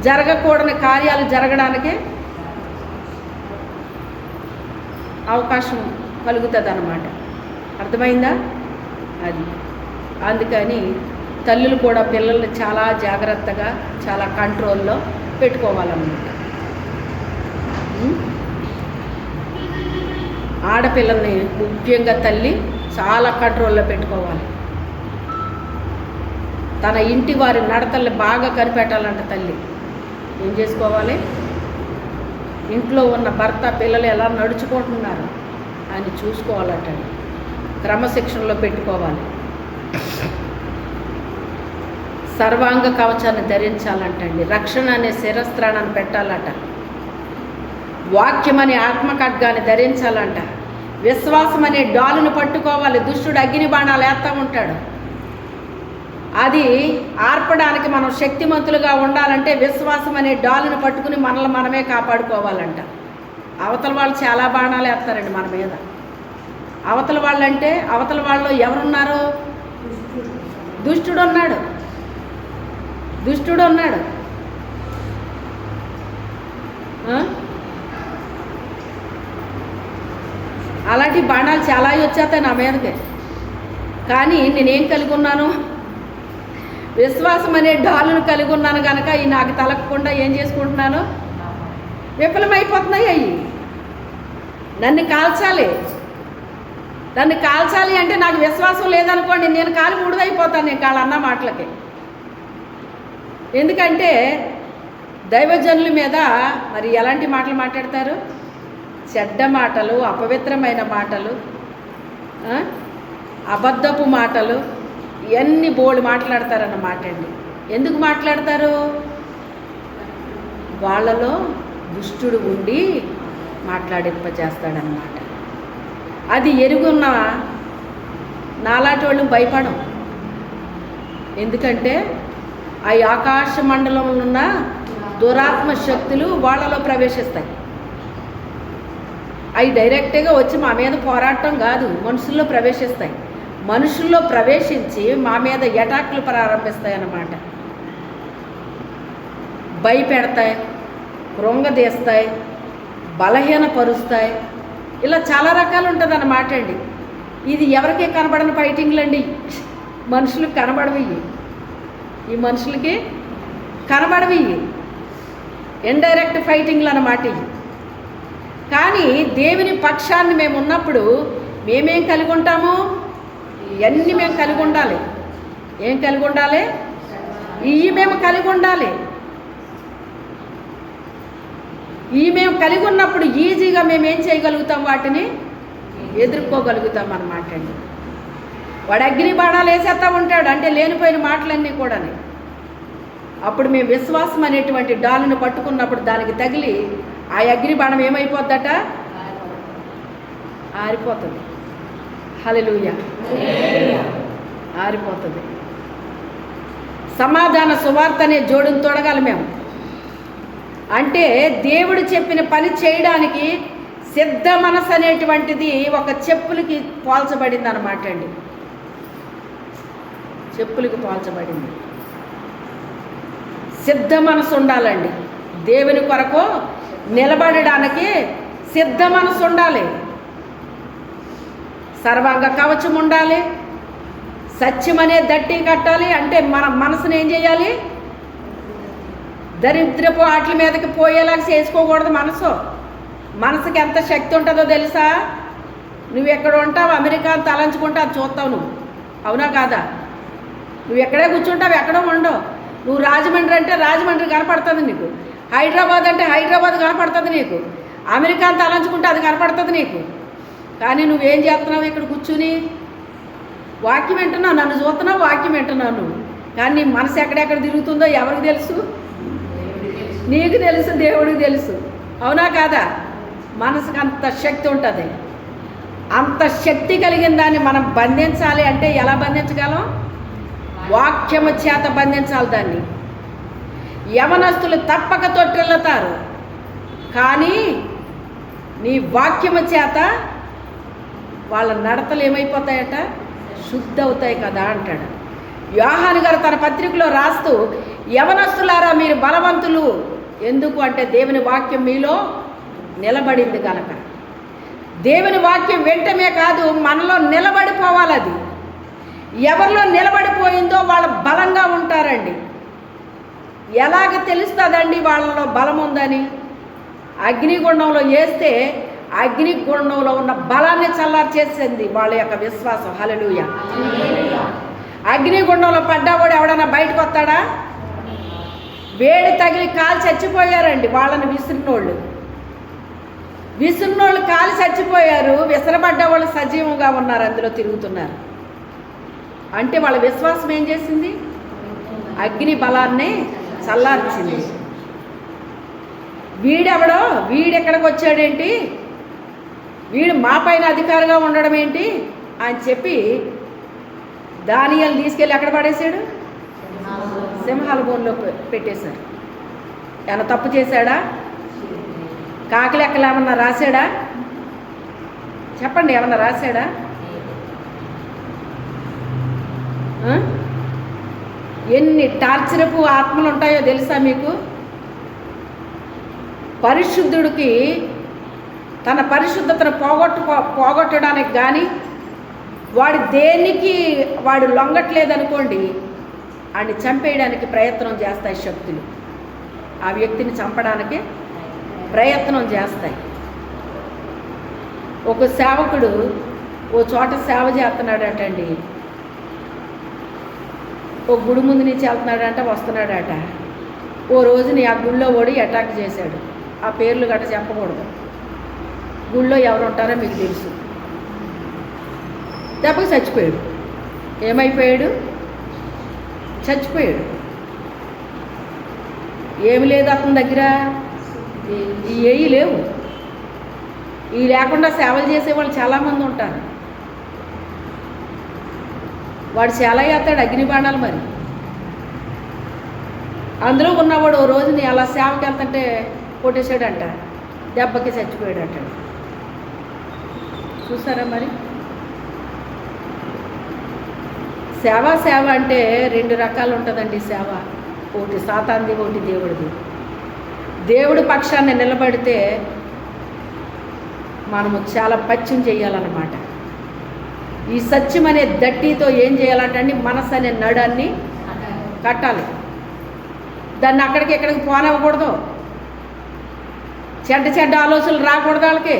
జరగకూడని కార్యాలు జరగడానికి అవకాశం కలుగుతుంది అన్నమాట. అర్థమైందా? అది అందుకని తల్లులు కూడా పిల్లల్ని చాలా జాగ్రత్తగా, చాలా కంట్రోల్లో పెట్టుకోవాలన్నమాట. ఆడపిల్లల్ని ముఖ్యంగా తల్లి చాలా కంట్రోల్లో పెట్టుకోవాలి. తన ఇంటి వారి నడతల్ని బాగా కనిపెట్టాలంట తల్లి. ఏం చేసుకోవాలి? ఇంట్లో ఉన్న భర్త పిల్లలు ఎలా నడుచుకుంటున్నారు అని చూసుకోవాలటండి. క్రమశిక్షణలో పెట్టుకోవాలి. సర్వాంగ కవచాన్ని ధరించాలంటండి. రక్షణ అనే శిరస్త్రాణాన్ని పెట్టాలట. వాక్యం అనే ఆత్మఖడ్గాన్ని ధరించాలంట. విశ్వాసం అనే డాలును పట్టుకోవాలి. దుష్టుడు అగ్ని బాణాలు వేస్తూ ఉంటాడు. అది ఆర్పడానికి మనం శక్తిమంతులుగా ఉండాలంటే విశ్వాసం అనే డాలును పట్టుకుని మనల్ని మనమే కాపాడుకోవాలంట. అవతల వాళ్ళు చాలా బాణాలు వేస్తారండి మన మీద. అవతల వాళ్ళంటే అవతల వాళ్ళు ఎవరున్నారు? దుష్టుడు ఉన్నాడు. దుష్టుడు ఉన్నాడు. అలాంటి బాణాలు చాలా వచ్చేస్తాయి నా మీదకి. కానీ నేనేం కలిగి ఉన్నాను? విశ్వాసం అనే డాలును కలిగి ఉన్నాను కనుక ఈ నాకు తలగకుండా ఏం చేసుకుంటున్నాను? విఫలమైపోతున్నాయి. అయ్యి నన్ను కాల్చాలి. నన్ను కాల్చాలి అంటే నాకు విశ్వాసం లేదనుకోండి, నేను కాలు ముడిదైపోతాను. నేను కాళ్ళు అన్న మాటలకి. ఎందుకంటే దైవజనుల మీద మరి ఎలాంటి మాటలు మాట్లాడతారు? చెడ్డ మాటలు, అపవిత్రమైన మాటలు, అబద్ధపు మాటలు, ఇవన్నీ బోళ్ళు మాట్లాడతారన్నమాట అండి. ఎందుకు మాట్లాడతారు? వాళ్ళలో దుష్టుడు ఉండి మాట్లాడింపజేస్తాడనమాట. అది ఎరుగున్న నాలాంటి వాళ్ళు భయపడం. ఎందుకంటే ఆ ఆకాశ మండలంలో ఉన్న దురాత్మ శక్తులు వాళ్ళలో ప్రవేశిస్తాయి. అవి డైరెక్ట్గా వచ్చి మా మీద పోరాటం కాదు, మనుషుల్లో ప్రవేశిస్తాయి. మనుషుల్లో ప్రవేశించి మా మీద అటాక్లు ప్రారంభిస్తాయి అన్నమాట. భయపెడతాయి, కృంగదీస్తాయి, బలహీనపరుస్తాయి. ఇలా చాలా రకాలు ఉంటుంది అన్నమాట అండి. ఇది ఎవరికీ కనబడని ఫైటింగ్లు అండి. మనుషులకు కనబడవి. ఈ మనుషులకి కనబడవి ఇండైరెక్ట్ ఫైటింగ్లు అన్నమాట ఇవి. కానీ దేవుని పక్షాన్ని మేము ఉన్నప్పుడు మేమేం కలిగి ఉంటాము? ఇవన్నీ మేము కలిగి ఉండాలి. ఏం కలిగి ఉండాలి? ఇవి మేము కలిగి ఉండాలి. ఇవి మేము కలిగి ఉన్నప్పుడు ఈజీగా మేము ఏం చేయగలుగుతాం? వాటిని ఎదుర్కోగలుగుతాం అన్నమాట అండి. వాడు అగ్ని బాణాలు వేసేస్తూ ఉంటాడు, అంటే లేనిపోయిన మాటలన్నీ కూడా. అప్పుడు మేము విశ్వాసం అనేటువంటి డాలును పట్టుకున్నప్పుడు దానికి తగిలి ఆ అగ్ని బాణం ఏమైపోద్దట? ఆరిపోతుంది. హల్లెలూయా, ఆరిపోతుంది. సమాధాన సువార్త అనే జోడును తొడగాలి మేము. అంటే దేవుడు చెప్పిన పని చేయడానికి సిద్ధ మనసు అనేటువంటిది ఒక చెప్పులకి పోల్చబడింది అన్నమాట అండి. చెప్పులకి పోల్చబడింది. సిద్ధ మనసు ఉండాలండి. దేవుని కొరకు నిలబడడానికి సిద్ధ మనసు ఉండాలి. సర్వాంగ కవచం ఉండాలి. సత్యం అనే దట్టి కట్టాలి. అంటే మన మనసుని ఏం చేయాలి? దరిద్రపు వాటి మీదకి పోయేలాగా చేసుకోకూడదు. మనసుకి ఎంత శక్తి ఉంటుందో తెలుసా? నువ్వు ఎక్కడ ఉంటావు? అమెరికా తలంచుకుంటా అది చూస్తావు నువ్వు. అవునా కాదా? నువ్వు ఎక్కడే కూర్చుంటావు, ఎక్కడో ఉండవు. నువ్వు రాజమండ్రి అంటే రాజమండ్రి కనపడుతుంది నీకు. హైదరాబాద్ అంటే హైదరాబాద్ కనపడుతుంది నీకు. అమెరికా తలంచుకుంటే అది కనపడుతుంది నీకు. కానీ నువ్వేం చేస్తున్నావు? ఇక్కడ కూర్చుని వాక్యం వింటున్నావు, నన్ను చూస్తున్నావు, వాక్యం వింటున్నావు నువ్వు. కానీ నీ మనసు ఎక్కడెక్కడ తిరుగుతుందో ఎవరికి తెలుసు? నీకు తెలుసు, దేవుడికి తెలుసు. అవునా కాదా? మనసుకు అంత శక్తి ఉంటుంది. అంత శక్తి కలిగిన దాన్ని మనం బంధించాలి అంటే ఎలా బంధించగలం? వాక్యము చేత బంధించాలి దాన్ని. యవనస్తులు తప్పక తొట్టిల్లుతారు. కానీ నీ వాక్యము చేత వాళ్ళ నడతలు ఏమైపోతాయట, శుద్ధి అవుతాయి కదా అంటాడు. యోహాను గారు తన పత్రికలో రాస్తూ, యవనస్తులారా మీరు బలవంతులు, ఎందుకు అంటే దేవుని వాక్యం మీలో నిలబడింది కనుక. దేవుని వాక్యం వెంటనే కాదు, మనలో నిలబడిపోవాలి. అది ఎవరిలో నిలబడిపోయిందో వాళ్ళు బలంగా ఉంటారండి. ఎలాగ తెలుస్తుందండి వాళ్ళలో బలం ఉందని? అగ్నిగుండంలో వేస్తే అగ్నిగుండంలో ఉన్న బలాన్ని చల్లార్చేసింది వాళ్ళ యొక్క విశ్వాసం. హల్లెలూయా. అగ్నిగుండంలో పడ్డావాడు ఎవడన్నా బయటకు వస్తాడా? వేడి తగిలి కాలు చచ్చిపోయారండి వాళ్ళని విసిరినోళ్ళు కాలు చచ్చిపోయారు. విసరబడ్డ వాళ్ళు సజీవంగా ఉన్నారు, అందులో తిరుగుతున్నారు. అంటే వాళ్ళ విశ్వాసం ఏం చేసింది? అగ్ని బలాన్ని చల్లార్చింది. వీడెక్కడికి వచ్చాడేంటి, వీడు మా పైన అధికారిగా ఉండడం ఏంటి అని చెప్పి దానియేలు తీసుకెళ్ళి ఎక్కడ పడేశాడు? సింహాల బోన్లో పెట్టేశారు. ఏమన్నా తప్పు చేశాడా? కాకి లెక్కలు ఏమన్నా రాశాడా? చెప్పండి, ఏమన్నా రాశాడా? ఎన్ని టార్చరపు ఆత్మలు ఉంటాయో తెలుసా మీకు? పరిశుద్ధుడికి తన పరిశుద్ధతను పోగొట్టడానికి కానీ వాడు దేనికి వాడు లొంగట్లేదనుకోండి, వాడిని చంపేయడానికి ప్రయత్నం చేస్తాయి శక్తులు. ఆ వ్యక్తిని చంపడానికి ప్రయత్నం చేస్తాయి. ఒక సేవకుడు ఓ చోట సేవ చేస్తున్నాడటండి. ఓ గుడి ముందు నుంచి వెళ్తున్నాడంట, వస్తున్నాడట. ఓ రోజుని ఆ గుళ్ళో ఓడి అటాక్ చేశాడు. ఆ పేర్లు గట్ట చెప్పకూడదు. గుళ్ళో ఎవరు ఉంటారో మీకు తెలుసు. దెబ్బకి చచ్చిపోయాడు. ఏమైపోయాడు? చచ్చిపోయాడు. ఏమి లేదు అతని దగ్గర, ఏవి లేవు. ఈ లేకుండా సేవలు చేసేవాళ్ళు చాలామంది ఉంటారు. వాడు చాలా చేస్తాడు అగ్నిబాణాలు. మరి అందులో ఉన్నవాడు ఓ రోజుని అలా సేవకి వెళ్తుంటే కొట్టేశాడంట, దెబ్బకి చచ్చిపోయాడు అంటాడు. చూసారా మరి? సేవ అంటే రెండు రకాలు ఉంటుందండి సేవ. ఒకటి సాతాంది, ఒకటి దేవుడిది. దేవుడి పక్షాన్ని నిలబడితే మనము చాలా పత్యం చేయాలన్నమాట. ఈ సత్యం అనే దట్టితో ఏం చేయాలంటే మనసు అనే నడాన్ని కట్టాలి. దాన్ని అక్కడికి ఎక్కడికి పోనివ్వకూడదు. చెడ్డ ఆలోచనలు రాకూడదు, వాళ్ళకి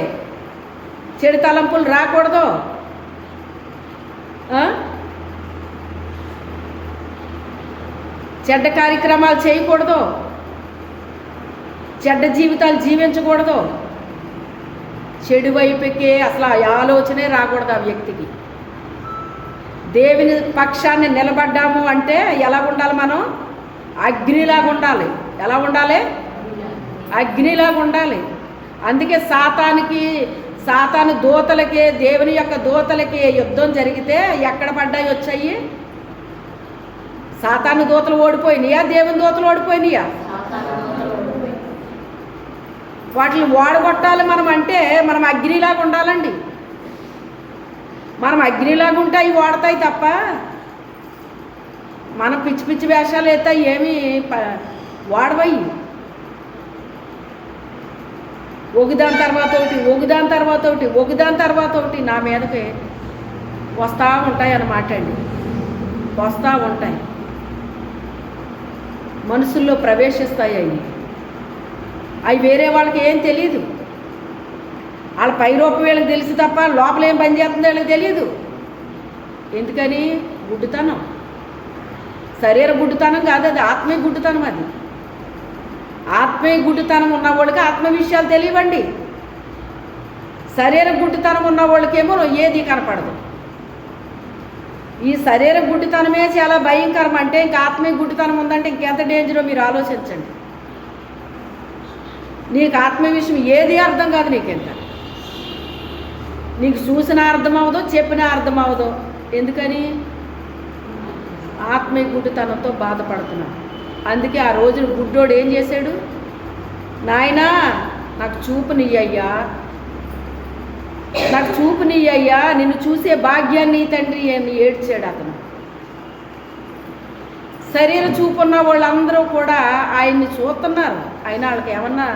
చెడు తలంపులు రాకూడదు. చెడ్డ కార్యక్రమాలు చేయకూడదు, చెడ్డ జీవితాలు జీవించకూడదు. చెడు వైపుకే అసలు ఆ ఆలోచనే రాకూడదు ఆ వ్యక్తికి. దేవుని పక్షాన్ని నిలబడ్డాము అంటే ఎలా ఉండాలి? మనం అగ్నిలాగా ఉండాలి. ఎలా ఉండాలి? అగ్నిలాగా ఉండాలి. అందుకే సాతాను దూతలకే దేవుని యొక్క దూతలకి యుద్ధం జరిగితే ఎక్కడ పడ్డాయి వచ్చాయి? సాతాను దూతలు ఓడిపోయినాయా? దేవుని దూతలు ఓడిపోయినాయా? వాటిని ఓడగొట్టాలి మనం అంటే మనం అగ్నిలాగా ఉండాలండి. మనం అగ్నిలాగా ఉంటే అవి ఓడతాయి తప్ప మనం పిచ్చి వేషాలు అయితే ఏమి వాడవయ్యి. ఒకదాని తర్వాత ఒకటి నా మీదకి వస్తూ ఉంటాయి అన్నమాట అండి. వస్తూ ఉంటాయి, మనసుల్లో ప్రవేశిస్తాయి. అవి వేరే వాళ్ళకి ఏం తెలియదు. వాళ్ళ పై రూపం వీళ్ళకి తెలుసు తప్ప లోపల ఏం పని చేస్తుందో వీళ్ళకి తెలియదు. ఎందుకని? గుడ్డుతనం. శరీర గుడ్డుతనం కాదు, అది ఆత్మీయ గుడ్డుతనం. అది ఆత్మీయ గుడ్డుతనం ఉన్న వాళ్ళకి ఆత్మ విషయాలు తెలియవండి. శరీర గుడ్డుతనం ఉన్న వాళ్ళకేమో ఏది కనపడదు. ఈ శరీర గుడ్డితనమే చాలా భయంకరం. అంటే ఇంకా ఆత్మీయ గుడ్డితనం ఉందంటే ఇంకెంత డేంజరో మీరు ఆలోచించండి. నీకు ఆత్మీయ విషయం ఏది అర్థం కాదు. నీకు చూసినా అర్థం అవ్వదు, చెప్పినా అర్థం అవ్వదు. ఎందుకని? ఆత్మీయ గుడ్డితనంతో బాధపడుతున్నాడు. అందుకే ఆ రోజున గుడ్డోడు ఏం చేశాడు? నాయనా నాకు చూపునియ్యయ్యా, నాకు చూపునియ్యయ్యా, నిన్ను చూసే భాగ్యాన్ని తండ్రి అని ఏడ్చాడు అతను. శరీర చూపున్న వాళ్ళందరూ కూడా ఆయన్ని చూస్తున్నారు. అయినా వాళ్ళకి ఏమన్నా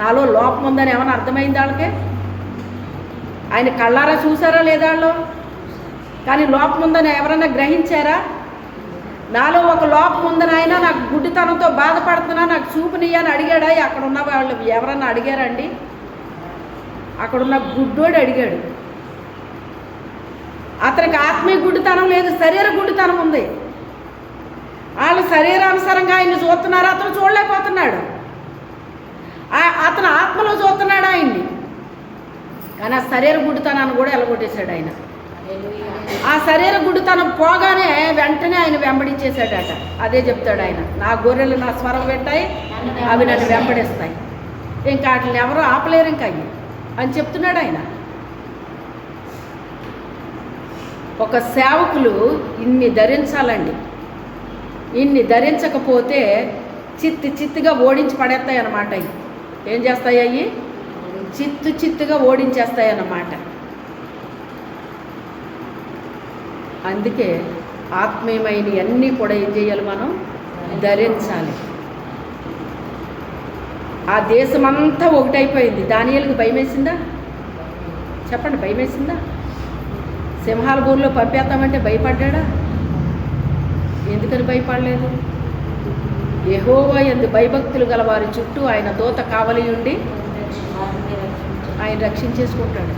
నాలో లోపం ఉందని ఏమన్నా అర్థమైంది వాళ్ళకి? ఆయన కళ్ళారా చూసారా లేదా వాళ్ళు? కానీ లోపం ఉందని ఎవరన్నా గ్రహించారా? నాలో ఒక లోపం ఉందని ఆయన నాకు గుడ్డితనంతో బాధపడుతున్నా, నాకు చూపునియ్య అని అడిగాడా? అక్కడ ఉన్న వాళ్ళు ఎవరన్నా అడిగారండి? అక్కడున్న గుడ్డోడు అడిగాడు. అతనికి ఆత్మీయ గుడ్డితనం లేదు, శరీర గుడ్డితనం ఉంది. వాళ్ళు శరీరానుసారంగా ఆయన్ని చూస్తున్నారు, అతను చూడలేకపోతున్నాడు. అతను ఆత్మలో చూస్తున్నాడు ఆయన్ని, కానీ ఆ శరీర గుడ్డితనాన్ని కూడా ఎలగొట్టేశాడు ఆయన. ఆ శరీర గుడ్డితనం పోగానే వెంటనే ఆయన వెంబడించేశాడట. అదే చెప్తాడు ఆయన, నా గొర్రెలు నా స్వరం వింటాయి, అవి నన్ను వెంబడిస్తాయి, ఇంకా వాటిని ఎవరో ఆపలేరు ఇంకా అయ్యి అని చెప్తున్నాడు ఆయన. ఒక సేవకులు ఇన్ని ధరించాలండి. ఇన్ని ధరించకపోతే చిత్తుగా ఓడించి పడేస్తాయి అన్నమాట. ఏం చేస్తాయి అవి? చిత్తుగా ఓడించేస్తాయి అన్నమాట. అందుకే ఆత్మీయమైన అన్నీ కూడా ఏం చేయాలి? మనం ధరించాలి. ఆ దేశమంతా ఒకటైపోయింది. దానియేలుకి భయం వేసిందా? చెప్పండి, భయం వేసిందా? సింహాల ఊరిలో పంపేస్తామంటే భయపడ్డా? ఎందుకని భయపడలేదు? యెహోవా యందు భయభక్తులు గల వారి చుట్టూ ఆయన దూత కావలి ఉండి ఆయన రక్షించేసుకుంటాడు.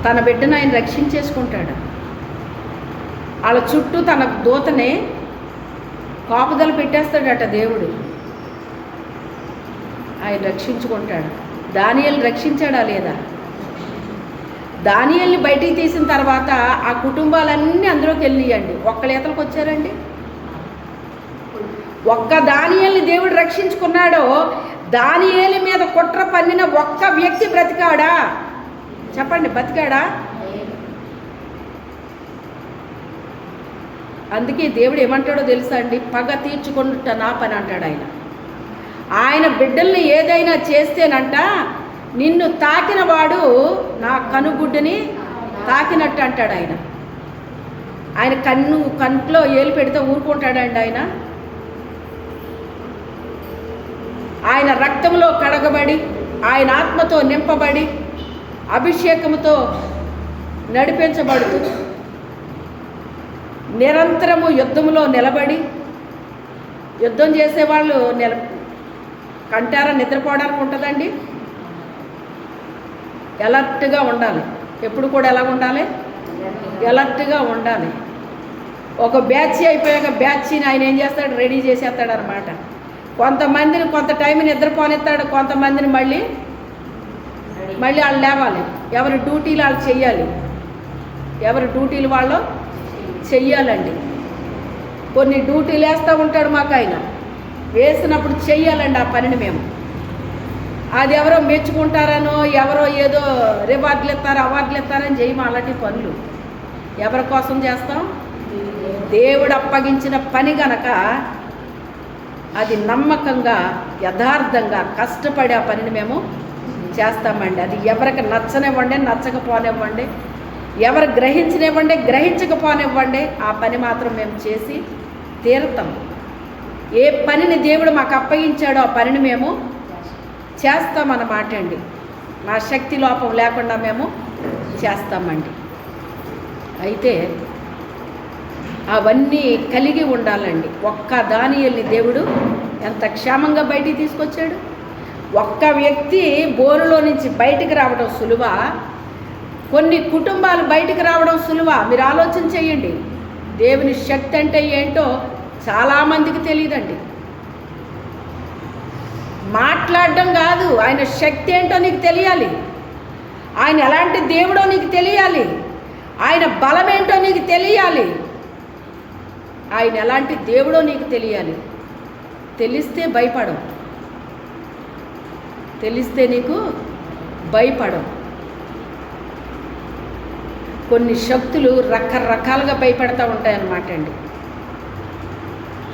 తన బిడ్డను ఆయన రక్షించేసుకుంటాడు. వాళ్ళ చుట్టూ తన దూతనే కాపుదల పెట్టేస్తాడట దేవుడు. ఆయన రక్షించుకుంటాడు. దానియేలు రక్షించాడా లేదా? దానియేలుని బయటికి తీసిన తర్వాత ఆ కుటుంబాలన్నీ అందులోకి వెళ్ళియండి. ఒక్కళ్ళ ఈతలకు వచ్చారండి. ఒక్క దానియేలుని దేవుడు రక్షించుకున్నాడో, దానియేలు మీద కుట్ర పన్నిన ఒక్క వ్యక్తి బ్రతికాడా? చెప్పండి, బతికాడా? అందుకే దేవుడు ఏమంటాడో తెలుసా అండి? పగ తీర్చుకుంటా నా పని అంటాడు ఆయన. ఆయన బిడ్డల్ని ఏదైనా చేస్తేనంట, నిన్ను తాకిన వాడు నా కనుగుడ్డుని తాకినట్టు అంటాడు ఆయన. ఆయన కంట్లో ఏలు పెడితే ఊరుకుంటాడండి ఆయన. ఆయన రక్తంలో కడగబడి, ఆయన ఆత్మతో నింపబడి, అభిషేకంతో నడిపించబడుతూ నిరంతరము యుద్ధంలో నిలబడి, యుద్ధం చేసేవాళ్ళు కంటారా నిద్రపోవడానికి ఉంటుందండి? ఎలర్ట్గా ఉండాలి. ఎప్పుడు కూడా ఎలా ఉండాలి? ఎలర్ట్గా ఉండాలి. ఒక బ్యాచ్ అయిపోయాక బ్యాచ్ని ఆయన ఏం చేస్తాడు? రెడీ చేసేస్తాడు అనమాట. కొంతమందిని కొంత టైం నిద్రపోనిస్తాడు, కొంతమందిని మళ్ళీ వాళ్ళు లేవాలి. ఎవరి డ్యూటీలు వాళ్ళు చెయ్యాలి. ఎవరి డ్యూటీలు వాళ్ళు చెయ్యాలండి. కొన్ని డ్యూటీలు వేస్తూ ఉంటాడు మాకు ఆయన. వేసినప్పుడు చెయ్యాలండి ఆ పనిని మేము. అది ఎవరో మెచ్చుకుంటారనో, ఎవరో ఏదో రివార్డులు ఇస్తారు, అవార్డులు ఇస్తారని చేయము అలాంటి పనులు. ఎవరి కోసం చేస్తాం? దేవుడు అప్పగించిన పని గనక అది నమ్మకంగా, యథార్థంగా కష్టపడి ఆ పనిని మేము చేస్తామండి. అది ఎవరికి నచ్చనివ్వండి, నచ్చకపోనివ్వండి, ఎవరు గ్రహించనివ్వండి, గ్రహించకపోనివ్వండి, ఆ పని మాత్రం మేము చేసి తీరుతాం. ఏ పనిని దేవుడు మాకు అప్పగించాడో ఆ పనిని మేము చేస్తామన్నమాట అండి. మా శక్తి లోపం లేకుండా మేము చేస్తామండి. అయితే అవన్నీ కలిగి ఉండాలండి. ఒక్క దానియేలుని దేవుడు ఎంత క్షేమంగా బయటికి తీసుకొచ్చాడు. ఒక్క వ్యక్తి బోరులో నుంచి బయటికి రావడం సులువా? కొన్ని కుటుంబాలు బయటికి రావడం సులువా? మీరు ఆలోచన చేయండి. దేవుని శక్తి అంటే ఏంటో చాలామందికి తెలియదండి. మాట్లాడడం కాదు, ఆయన శక్తి ఏంటో నీకు తెలియాలి. ఆయన ఎలాంటి దేవుడో నీకు తెలియాలి. ఆయన బలం ఏంటో నీకు తెలియాలి. ఆయన ఎలాంటి దేవుడో నీకు తెలియాలి. తెలిస్తే భయపడవు. తెలిస్తే నీకు భయపడవు. కొన్ని శక్తులు రకరకాలుగా భయపెడతా ఉంటాయన్నమాట అండి.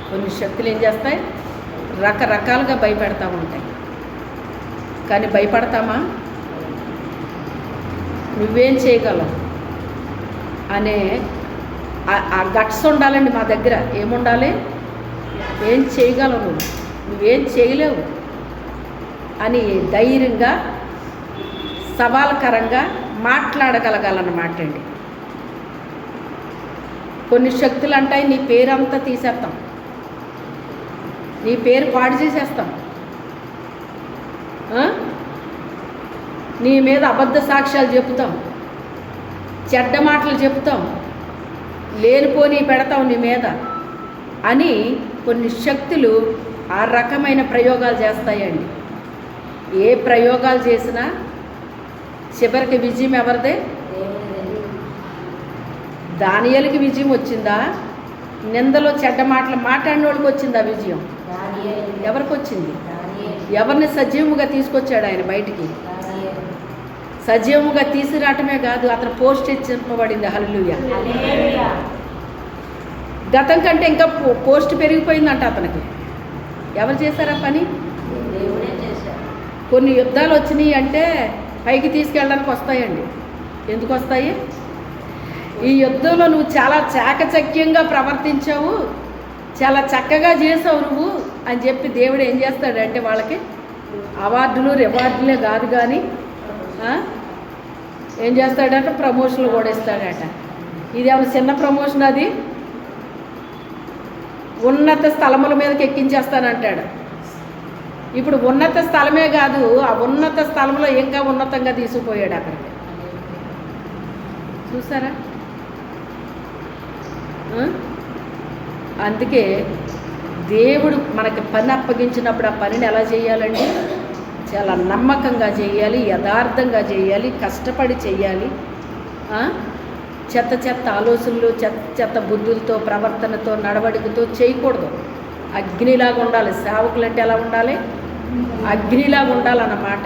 కొన్ని శక్తులు ఏం చేస్తాయి? రకరకాలుగా భయపెడతా ఉంటాయి. కానీ భయపడతామా? నువ్వేం చేయగలవు అనే ఆ గట్స్ ఉండాలండి మా దగ్గర. ఏముండాలి? ఏం చేయగలవు నువ్వేం చేయలేవు అని ధైర్యంగా సవాల్కరంగా మాట్లాడగలగాలన్నమాట అండి. కొన్ని శక్తులు అంటాయి, నీ పేరంతా తీసేస్తాం, నీ పేరు పాడు చేసేస్తాం, నీ మీద అబద్ధ సాక్ష్యాలు చెబుతాం, చెడ్డ మాటలు చెప్తాం, లేనిపోని పెడతాం నీ మీద అని కొన్ని శక్తులు ఆ రకమైన ప్రయోగాలు చేస్తాయండి. ఏ ప్రయోగాలు చేసినా చివరికి విజయం ఎవరిదే? దానియేలుకి విజయం వచ్చిందా? నిందలో చెడ్డ మాటలు మాట్లాడిన వాళ్ళకి వచ్చిందా విజయం? ఎవరికి వచ్చింది? ఎవరిని సజీవముగా తీసుకొచ్చాడు ఆయన బయటికి? సజీవముగా తీసుకురావటమే కాదు, అతను పోస్ట్ ఇచ్చింపబడింది. హల్లెలూయా. గతం కంటే ఇంకా పోస్ట్ పెరిగిపోయిందంట అతనికి. ఎవరు చేశారా పని? కొన్ని యుద్ధాలు వచ్చినాయి అంటే పైకి తీసుకెళ్ళడానికి వస్తాయండి. ఎందుకు వస్తాయి? ఈ యుద్ధంలో నువ్వు చాలా చాకచక్యంగా ప్రవర్తించావు, చాలా చక్కగా చేసావు నువ్వు అని చెప్పి దేవుడు ఏం చేస్తాడంటే వాళ్ళకి అవార్డులు రివార్డులే కాదు కానీ ఏం చేస్తాడంటే ప్రమోషన్లు కూడా ఇస్తాడట. ఇది ఏమైనా చిన్న ప్రమోషన్? అది ఉన్నత స్థలముల మీదకి ఎక్కించేస్తానంటాడు. ఇప్పుడు ఉన్నత స్థలమే కాదు, ఆ ఉన్నత స్థలంలో ఇంకా ఉన్నతంగా తీసుకుపోయాడు అక్కడికి. చూసారా? అందుకే దేవుడు మనకి పని అప్పగించినప్పుడు ఆ పనిని ఎలా చేయాలండి? చాలా నమ్మకంగా చేయాలి, యథార్థంగా చేయాలి, కష్టపడి చేయాలి. చెత్త చెత్త ఆలోచనలు, చెత్త చెత్త బుద్ధులతో, ప్రవర్తనతో, నడవడికతో చేయకూడదు. అగ్నిలాగా ఉండాలి. సేవకులు అంటే ఎలా ఉండాలి? అగ్నిలాగా ఉండాలన్నమాట.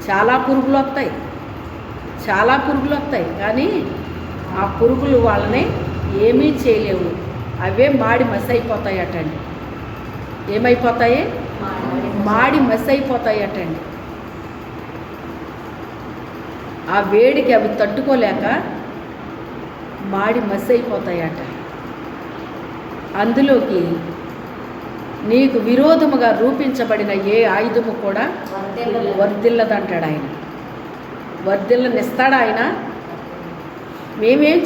చాలా పురుగులు వస్తాయి, చాలా పురుగులు వస్తాయి, కానీ ఆ పురుగులు వాళ్ళని ఏమీ చేయలేవు. అవే మాడి మసి అయిపోతాయి అటండి. ఏమైపోతాయి? మాడి మసి అయిపోతాయి అటండి. ఆ వేడికి అవి తట్టుకోలేక మాడి మసి అయిపోతాయట. అందులోకి నీకు విరోధముగా రూపించబడిన ఏ ఆయుధము కూడా వర్ధిల్లదంటాడు ఆయన. వర్ధిల్లనిస్తాడు ఆయన. మేమేం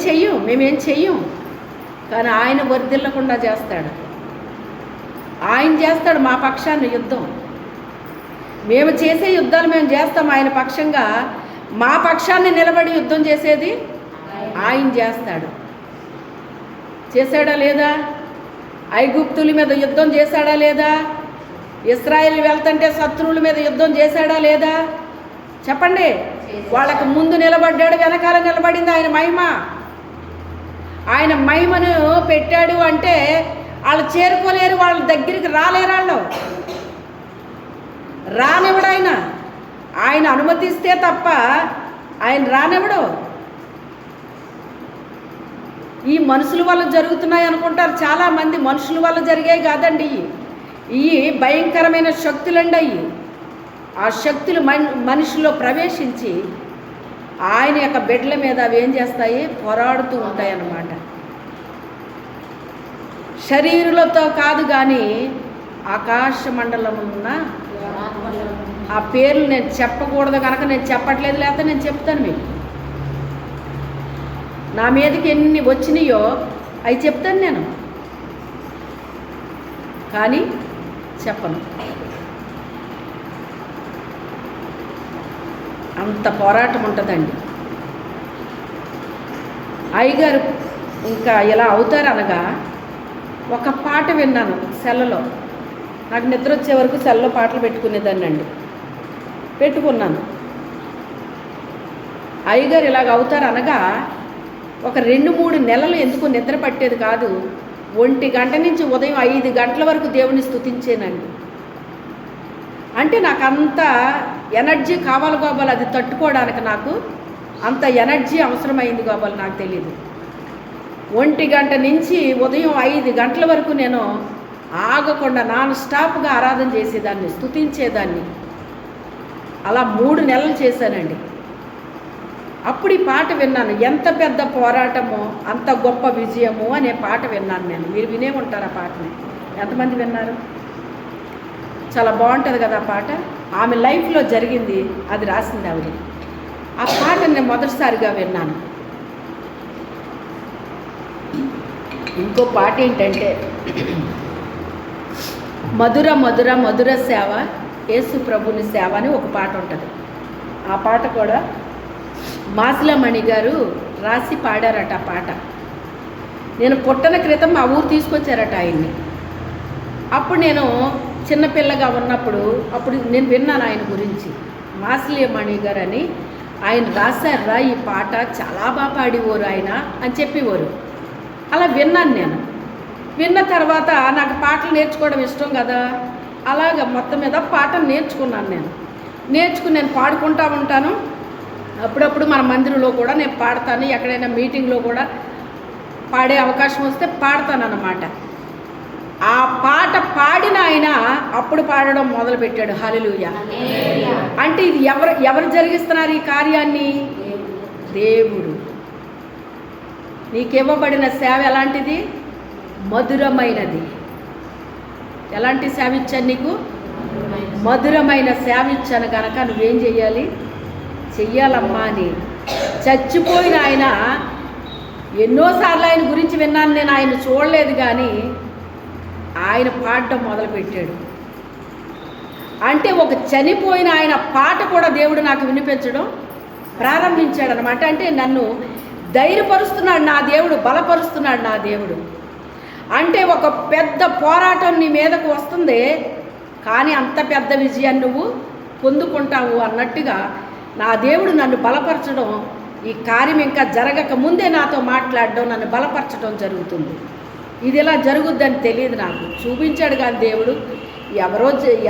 చెయ్యం, కానీ ఆయన వర్ధిల్లకుండా చేస్తాడు. ఆయన చేస్తాడు మా పక్షాన్ని యుద్ధం. మేము చేసే యుద్ధాలు మేము చేస్తాం ఆయన పక్షంగా. మా పక్షాన్ని నిలబడి యుద్ధం చేసేది ఆయన చేస్తాడు. చేశాడా లేదా? ఐగుప్తుల మీద యుద్ధం చేశాడా లేదా? ఇశ్రాయేల్ వెళ్తుంటే శత్రువుల మీద యుద్ధం చేశాడా లేదా? చెప్పండి. వాళ్ళకు ముందు నిలబడ్డాడు, వెనకాల నిలబడింది ఆయన మహిమ. ఆయన మహిమను పెట్టాడు అంటే వాళ్ళు చేరుకోలేరు, వాళ్ళ దగ్గరికి రాలేరు. వాళ్ళు రానివ్వడు ఆయన. ఆయన అనుమతిస్తే తప్ప ఆయన రానివ్వడు. ఈ మనుషుల వల్ల జరుగుతున్నాయి అనుకుంటారు చాలామంది. మనుషుల వల్ల జరిగాయి కాదండి, ఈ భయంకరమైన శక్తులండి అయ్యి. ఆ శక్తులు మనిషిలో ప్రవేశించి ఆయన యొక్క బిడ్డల మీద అవి ఏం చేస్తాయి? పోరాడుతూ ఉంటాయి అన్నమాట. శరీరులతో కాదు కానీ ఆకాశ మండలమున్న ఆ పేర్లు నేను చెప్పకూడదు కనుక నేను చెప్పట్లేదు, లేకపోతే నేను చెప్తాను మీకు. నా మీదకి ఎన్ని వచ్చినాయో అవి చెప్తాను నేను, కానీ చెప్పను. అంత పోరాటం ఉంటుందండి. అయ్యగారు ఇంకా ఎలా అవుతారనగా ఒక పాట విన్నాను సెల్లలో. నాకు నిద్ర వచ్చే వరకు సెల్లో పాటలు పెట్టుకునేదాన్నండి. పెట్టుకున్నాను. అయ్యగారు ఇలాగ అవుతారనగా ఒక 2-3 నెలలు ఎందుకు నిద్ర పట్టేది కాదు. 1 గంట నుంచి ఉదయం 5 గంటల వరకు దేవుని స్తుతించేనండి. అంటే నాకు అంత ఎనర్జీ కావాలి కాబోలు, అది తట్టుకోవడానికి నాకు అంత ఎనర్జీ అవసరమైంది కాబోలు నాకు తెలియదు. 1 గంట నుంచి ఉదయం 5 గంటల వరకు నేను ఆగకుండా నాన్ స్టాప్గా ఆరాధన చేసేదాన్ని, స్తుతించేదాన్ని. అలా 3 నెలలు చేశానండి. అప్పుడు ఈ పాట విన్నాను. ఎంత పెద్ద పోరాటమో అంత గొప్ప విజయము అనే పాట విన్నాను నేను. మీరు వినే ఉంటారు ఆ పాటని. ఎంతమంది విన్నారు? చాలా బాగుంటుంది కదా ఆ పాట. ఆమె లైఫ్లో జరిగింది, అది రాసింది ఆవిడ. ఆ పాటని నేను మొదటిసారిగా విన్నాను. ఇంకో పాట ఏంటంటే మధుర మధుర మధుర సేవ యేసు ప్రభుని సేవ అని ఒక పాట ఉంటుంది. ఆ పాట కూడా మాసిలమణి గారు రాసి పాడారట. ఆ పాట నేను పుట్టన క్రితం మా ఊరు తీసుకొచ్చారట ఆయన్ని. అప్పుడు నేను చిన్నపిల్లగా ఉన్నప్పుడు అప్పుడు నేను విన్నాను ఆయన గురించి. మాసిలమణి గారు అని ఆయన రాశారా ఈ పాట, చాలా బాగా పాడేవారు ఆయన అని చెప్పేవారు. అలా విన్నాను నేను. విన్న తర్వాత నాకు పాటలు నేర్చుకోవడం ఇష్టం కదా, అలాగ మొత్తం మీద పాటలు నేర్చుకున్నాను నేను పాడుకుంటూ ఉంటాను. అప్పుడప్పుడు మన మందిరంలో కూడా నేను పాడతాను. ఎక్కడైనా మీటింగ్లో కూడా పాడే అవకాశం వస్తే పాడతాను అన్నమాట. ఆ పాట పాడిన ఆయన అప్పుడు పాడడం మొదలుపెట్టాడు. హల్లెలూయా. అంటే ఇది ఎవరు జరిగిస్తున్నారు ఈ కార్యాన్ని? దేవుడు. నీకివ్వబడిన సేవ ఎలాంటిది? మధురమైనది. ఎలాంటి సేవ ఇచ్చాను నీకు? మధురమైన సేవ ఇచ్చాను కనుక నువ్వేం చెయ్యాలి? చెయ్యాలమ్మా అని. చచ్చిపోయిన ఆయన ఎన్నోసార్లు ఆయన గురించి విన్నాను నేను, ఆయన చూడలేదు కానీ ఆయన పాడడం మొదలుపెట్టాడు. అంటే ఒక చనిపోయిన ఆయన పాట కూడా దేవుడు నాకు వినిపించడం ప్రారంభించాడు అనమాట. అంటే నన్ను ధైర్యపరుస్తున్నాడు నా దేవుడు, బలపరుస్తున్నాడు నా దేవుడు. అంటే ఒక పెద్ద పోరాటం నీ మీదకు వస్తుంది, కానీ అంత పెద్ద విజయాన్ని నువ్వు పొందుకుంటావు అన్నట్టుగా నా దేవుడు నన్ను బలపరచడం, ఈ కార్యం ఇంకా జరగక ముందే నాతో మాట్లాడడం, నన్ను బలపరచడం జరుగుతుంది. ఇది ఇలా జరుగుద్దని తెలియదు నాకు. చూపించాడు కానీ దేవుడు,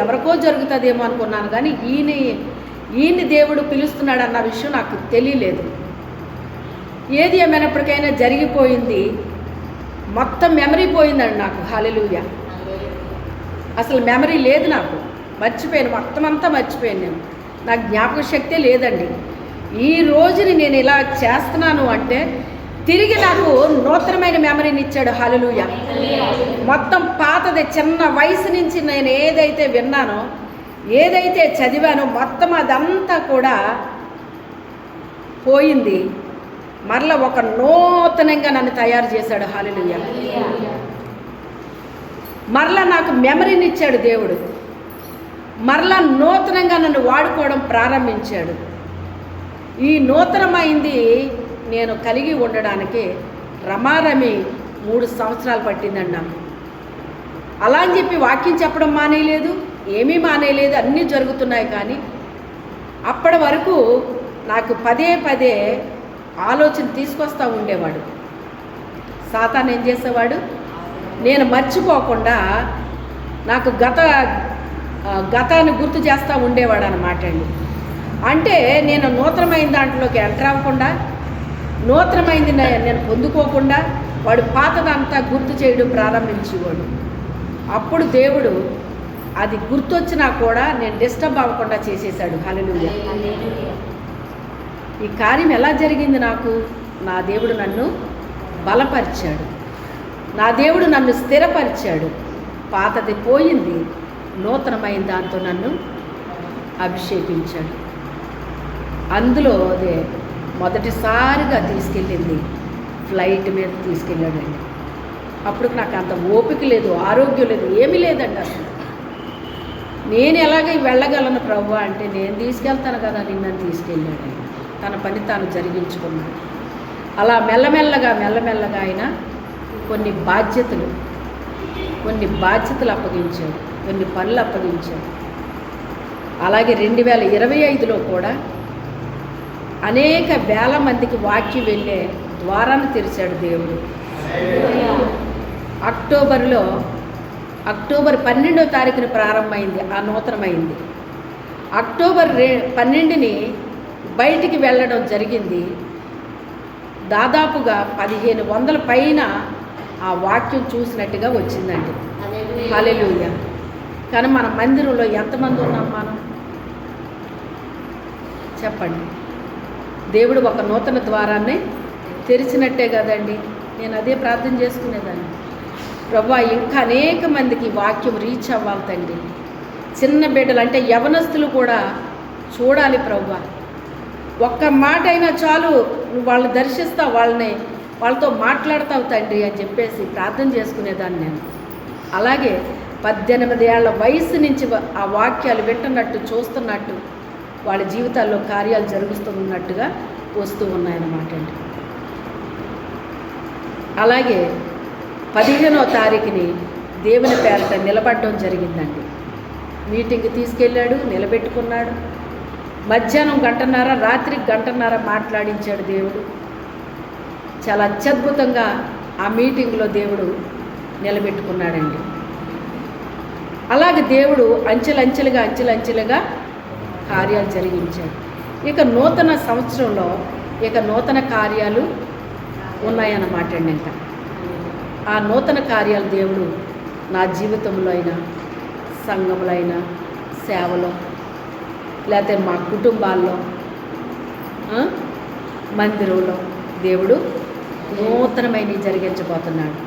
ఎవరికో జరుగుతుందేమో అనుకున్నాను కానీ ఈయన్ని దేవుడు పిలుస్తున్నాడు అన్న విషయం నాకు తెలియలేదు. ఏది ఏమైనప్పటికైనా జరిగిపోయింది. మొత్తం మెమరీ పోయిందండి నాకు. హల్లెలూయా. అసలు మెమరీ లేదు నాకు, మర్చిపోయాను, మొత్తం అంతా మర్చిపోయాను నేను. నాకు జ్ఞాపక శక్తే లేదండి. ఈ రోజుని నేను ఇలా చేస్తున్నాను అంటే తిరిగి నాకు నూతనమైన మెమరీని ఇచ్చాడు. హల్లెలూయా. మొత్తం పాతది, చిన్న వయసు నుంచి నేను ఏదైతే విన్నానో, ఏదైతే చదివానో మొత్తం అదంతా కూడా పోయింది. మరలా ఒక నూతనంగా నన్ను తయారు చేశాడు. హల్లెలూయా. మరలా నాకు మెమరీని ఇచ్చాడు దేవుడు. మరలా నూతనంగా నన్ను వాడుకోవడం ప్రారంభించాడు. ఈ నూతనమైంది నేను కలిగి ఉండడానికి రమారమి 3 సంవత్సరాలు పట్టిందండి నాకు. అలా అని చెప్పి వాక్యం చెప్పడం మానేయలేదు, ఏమీ మానేయలేదు, అన్నీ జరుగుతున్నాయి. కానీ అప్పటి వరకు నాకు పదే పదే ఆలోచన తీసుకొస్తూ ఉండేవాడు. సాతాను ఏం చేసేవాడు? నేను మర్చిపోకుండా నాకు గతాన్ని గుర్తు చేస్తూ ఉండేవాడు అన్నమాట అండి. అంటే నేను నూతనమైన దాంట్లోకి ఎంటర్ అవ్వకుండా, నూతనమైంది నేను పొందుకోకుండా వాడు పాతదంతా గుర్తు చేయడం ప్రారంభించేవాడు. అప్పుడు దేవుడు అది గుర్తొచ్చినా కూడా నేను డిస్టర్బ్ అవ్వకుండా చేసేసాడు. హల్లెలూయా. ఈ కార్యం ఎలా జరిగింది నాకు? నా దేవుడు నన్ను బలపరిచాడు, నా దేవుడు నన్ను స్థిరపరిచాడు. పాతది పోయింది, నూతనమైన దాంతో నన్ను అభిషేకించాడు. అందులో అదే మొదటిసారిగా తీసుకెళ్ళింది ఫ్లైట్ మీద తీసుకెళ్ళాడండి. అప్పుడు నాకు అంత ఓపిక లేదు, ఆరోగ్యం లేదు, ఏమీ లేదండి అసలు. నేను ఎలాగ వెళ్ళగలను ప్రభు అంటే, నేను తీసుకెళ్తాను కదా నిన్ను తీసుకెళ్ళాడు. తన పని తాను జరిగించుకున్నాడు. అలా మెల్లమెల్లగా ఆయన కొన్ని బాధ్యతలు అప్పగించాడు, కొన్ని పనులు అప్పగించాడు. అలాగే 2025లో కూడా అనేక వేల మందికి వాక్యం వెళ్ళే ద్వారాన్ని తెరిచాడు దేవుడు. అక్టోబర్ 12వ తారీఖున ప్రారంభమైంది, ఆ నూతనమైంది. అక్టోబర్ 12ని బయటికి వెళ్ళడం జరిగింది. దాదాపుగా 1500 పైన ఆ వాక్యం చూసినట్టుగా వచ్చిందండి. హల్లెలూయా. కానీ మన మందిరంలో ఎంతమంది ఉన్నాం? మనం చెప్పండి. దేవుడు ఒక నూతన ద్వారాన్ని తెరిచినట్టే కదండి. నేను అదే ప్రార్థన చేసుకునేదాన్ని. ప్రభువా, ఇంకా అనేక మందికి వాక్యం రీచ్ అవ్వాలి తండ్రి. చిన్న బిడ్డలు అంటే యవనస్తులు కూడా చూడాలి ప్రభువా. ఒక్క మాట అయినా చాలు, నువ్వు వాళ్ళని దర్శిస్తావు, వాళ్ళతో మాట్లాడతావు తండ్రి అని చెప్పేసి ప్రార్థన చేసుకునేదాన్ని నేను. అలాగే 18 ఏళ్ల వయసు నుంచి ఆ వాక్యాలు వింటున్నట్టు, చూస్తున్నట్టు వాళ్ళ జీవితాల్లో కార్యాలు జరుగుతున్నట్టుగా వస్తూ ఉన్నాయన్నమాట అండి. అలాగే 15వ తారీఖుని దేవుని పేరట నిలబడడం జరిగిందండి. మీటింగ్ తీసుకెళ్ళాడు, నిలబెట్టుకున్నాడు. మధ్యాహ్నం 1 గంటన్నర, రాత్రి 1 గంటన్నర మాట్లాడించాడు దేవుడు. చాలా అత్యద్భుతంగా ఆ మీటింగ్లో దేవుడు నిలబెట్టుకున్నాడండి. అలాగే దేవుడు అంచెలంచెలుగా కార్యాలు జరిగించాడు. ఇక నూతన సంవత్సరంలో నూతన కార్యాలు ఉన్నాయన్నమాట అండి. ఇంకా ఆ నూతన కార్యాలు దేవుడు నా జీవితంలో అయినా, సంఘంలో అయినా, సేవలో, లేకపోతే మా కుటుంబాల్లో, మందిరంలో దేవుడు నూతనమైనవి జరిగించబోతున్నాడు.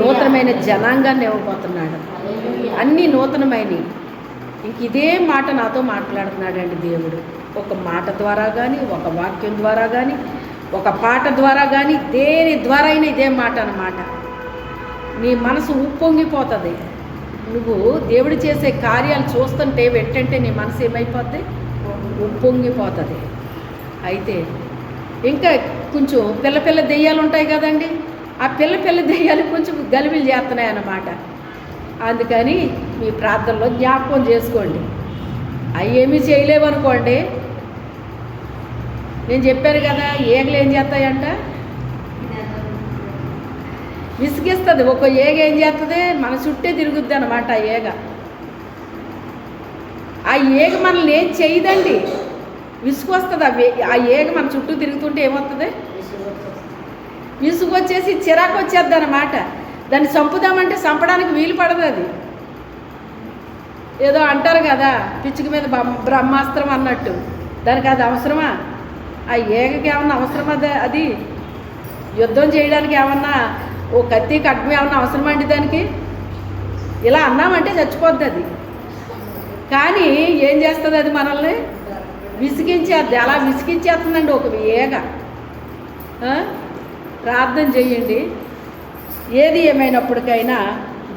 నూతనమైన జనాంగాన్ని ఇవ్వబోతున్నాడు. అన్నీ నూతనమైనవి. ఇంక ఇదే మాట నాతో మాట్లాడుతున్నాడండి దేవుడు. ఒక మాట ద్వారా కానీ, ఒక వాక్యం ద్వారా కానీ, ఒక పాట ద్వారా కానీ, దేని ద్వారా అయినా ఇదే మాట అన్నమాట. నీ మనసు ఉప్పొంగిపోతుంది. నువ్వు దేవుడు చేసే కార్యాలు చూస్తుంటే వెంటంటే నీ మనసు ఏమైపోద్ది? ఉప్పొంగిపోతుంది. అయితే ఇంకా కొంచెం పిల్ల దెయ్యాలు ఉంటాయి కదండి. ఆ పిల్ల దెయ్యాలు కొంచెం గలిబిలు చేస్తున్నాయి అన్నమాట. అందుకని మీ ప్రార్థనలో జ్ఞాపకం చేసుకోండి. అవి ఏమీ చేయలేవనుకోండి. నేను చెప్పాను కదా, ఏగలు ఏం చేస్తాయంట? విసిగిస్తుంది. ఒక ఏగ ఏం చేస్తుంది? మన చుట్టే తిరుగుద్ది అనమాట ఆ ఏగ. ఆ ఏగ మనల్ని ఏం చేయదండి, విసుగు వస్తుంది. ఆ ఏగ మన చుట్టూ తిరుగుతుంటే ఏమవుతుంది? విసుగు వచ్చేసి చిరాకు వచ్చేద్ది అనమాట. దాన్ని చంపుదామంటే చంపడానికి వీలు పడదు. అది ఏదో అంటారు కదా, పిచ్చుక మీద బ్రహ్మాస్త్రం అన్నట్టు. దానికి అది అవసరమా? ఆ ఏగకి ఏమన్నా అవసరమా? అది యుద్ధం చేయడానికి ఏమన్నా ఓ కత్తి కట్నం ఏమన్నా అవసరమా అండి దానికి? ఇలా అన్నామంటే చచ్చిపోద్ది అది. కానీ ఏం చేస్తుంది? అది మనల్ని విసిగించేద్ది. అలా విసిగించేస్తుందండి ఒక ఏగ. ప్రార్థన చేయండి. ఏది ఏమైనప్పటికైనా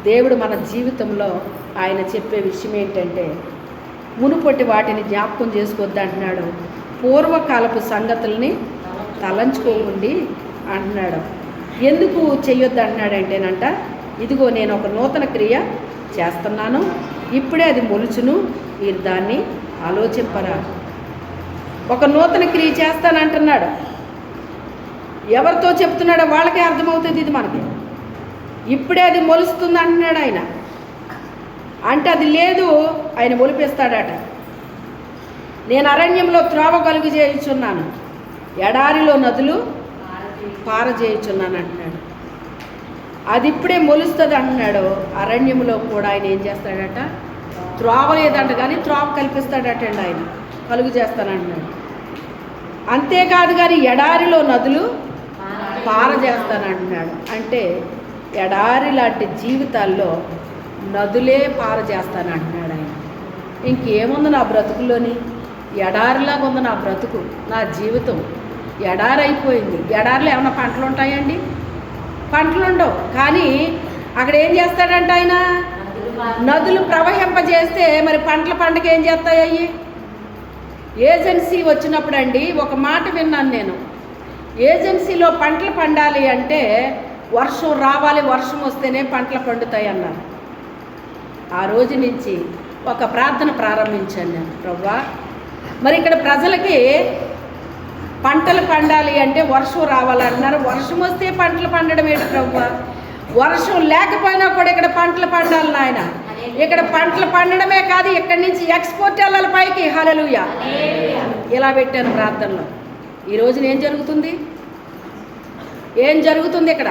దేవుడు మన జీవితంలో ఆయన చెప్పే విషయం ఏంటంటే, మునుపటి వాటిని జ్ఞాపకం చేసుకోవద్దు అంటున్నాడు. పూర్వకాలపు సంగతుల్ని తలంచుకోండి అంటున్నాడు. ఎందుకు చెయ్యొద్దు అంటున్నాడంటేనంట, ఇదిగో నేను ఒక నూతన క్రియ చేస్తున్నాను, ఇప్పుడే అది మొలుచును, మీరు దాన్ని ఆలోచింపరా. ఒక నూతన క్రియ చేస్తానంటున్నాడు. ఎవరితో చెప్తున్నాడో వాళ్ళకే అర్థమవుతుంది ఇది మనకి. ఇప్పుడే అది మొలుస్తుంది అంటున్నాడు ఆయన. అంటే అది లేదు, ఆయన మొలిపిస్తాడట. నేను అరణ్యంలో త్రోవ కలుగు చేయుచున్నాను, ఎడారిలో నదులు పారజేయుచున్నాను అంటున్నాడు. అది ఇప్పుడే మొలుస్తుంది అంటున్నాడు. అరణ్యంలో కూడా ఆయన ఏం చేస్తాడట? త్రోవ లేదంట కానీ త్రోవ కల్పిస్తాడట అండి. ఆయన కలుగు చేస్తానంటున్నాడు. అంతేకాదు కానీ ఎడారిలో నదులు పారజేస్తానంటున్నాడు. అంటే ఎడారి లాంటి జీవితాల్లో నదులే పారజేస్తానంటున్నాడు ఆయన. ఇంకేముంది నా బ్రతుకులోని? ఎడారిలాగా ఉంది నా బ్రతుకు, నా జీవితం ఎడారైపోయింది. ఎడారిలో ఏమైనా పంటలు ఉంటాయండి? పంటలు ఉండవు. కానీ అక్కడ ఏం చేస్తాడంట ఆయన? నదులు ప్రవహింపజేస్తే మరి పంటల పంటకి ఏం చేస్తాయి అయ్యి? ఏజెన్సీ వచ్చినప్పుడు అండి ఒక మాట విన్నాను నేను. ఏజెన్సీలో పంటలు పండాలి అంటే వర్షం రావాలి, వర్షం వస్తేనే పంటలు పండుతాయి అన్నారు. ఆ రోజు నుంచి ఒక ప్రార్థన ప్రారంభించాను నేను. ప్రభువా, మరి ఇక్కడ ప్రజలకి పంటలు పండాలి అంటే వర్షం రావాలన్నారు. వర్షం వస్తే పంటలు పండడం ఏంటి ప్రభువా? వర్షం లేకపోయినా కూడా ఇక్కడ పంటలు పండాలి నాయన. ఇక్కడ పంటలు పండడమే కాదు, ఇక్కడి నుంచి ఎక్స్పోర్ట్ వెళ్ళాలి పైకి. హల్లెలూయా. ఇలా పెట్టాను ప్రార్థనలో. ఈ రోజున ఏం జరుగుతుంది? ఏం జరుగుతుంది? ఇక్కడ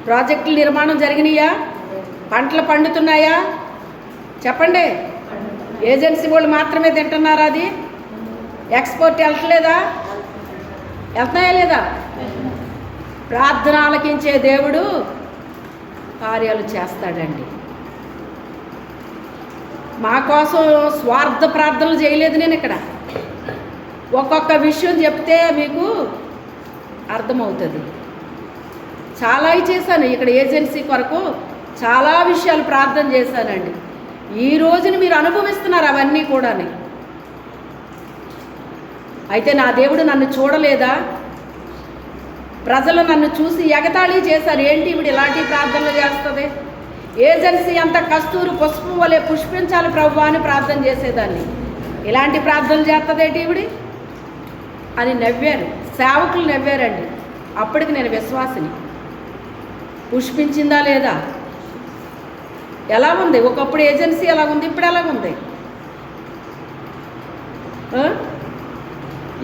ప్రాజెక్టుల నిర్మాణం జరిగినాయా? పంటలు పండుతున్నాయా? చెప్పండి. ఏజెన్సీ వాళ్ళు మాత్రమే తింటున్నారా? అది ఎక్స్పోర్ట్ వెళ్తలేదా? వెళ్తున్నాయా లేదా? ప్రార్థన ఆలకించే దేవుడు కార్యాలు చేస్తాడండి. మా కోసం స్వార్థ ప్రార్థనలు చేయలేదు నేను ఇక్కడ. ఒక్కొక్క విషయం చెప్తే మీకు అర్థమవుతుంది. చాలా చేశాను ఇక్కడ ఏజెన్సీ కొరకు, చాలా విషయాలు ప్రార్థన చేశానండి. ఈ రోజుని మీరు అనుభవిస్తున్నారు అవన్నీ కూడా. అయితే నా దేవుడు నన్ను చూడలేదా? ప్రజలు నన్ను చూసి ఎగతాళి చేశారు. ఏంటి ఇప్పుడు ఇలాంటి ప్రార్థనలు చేస్తుంది? ఏజెన్సీ అంత కస్తూరి పుష్పం వలె పుష్పించాలి ప్రభువా అని ప్రార్థన చేసేదాన్ని. ఇలాంటి ప్రార్థనలు చేస్తుందేంటి ఇవిడి అని నవ్వారు, సేవకులు నవ్వారండి. అప్పటికి నేను విశ్వాసిని. పుష్పించిందా లేదా? ఎలా ఉంది? ఒకప్పుడు ఏజెన్సీ ఎలా ఉంది, ఇప్పుడు ఎలాగుంది?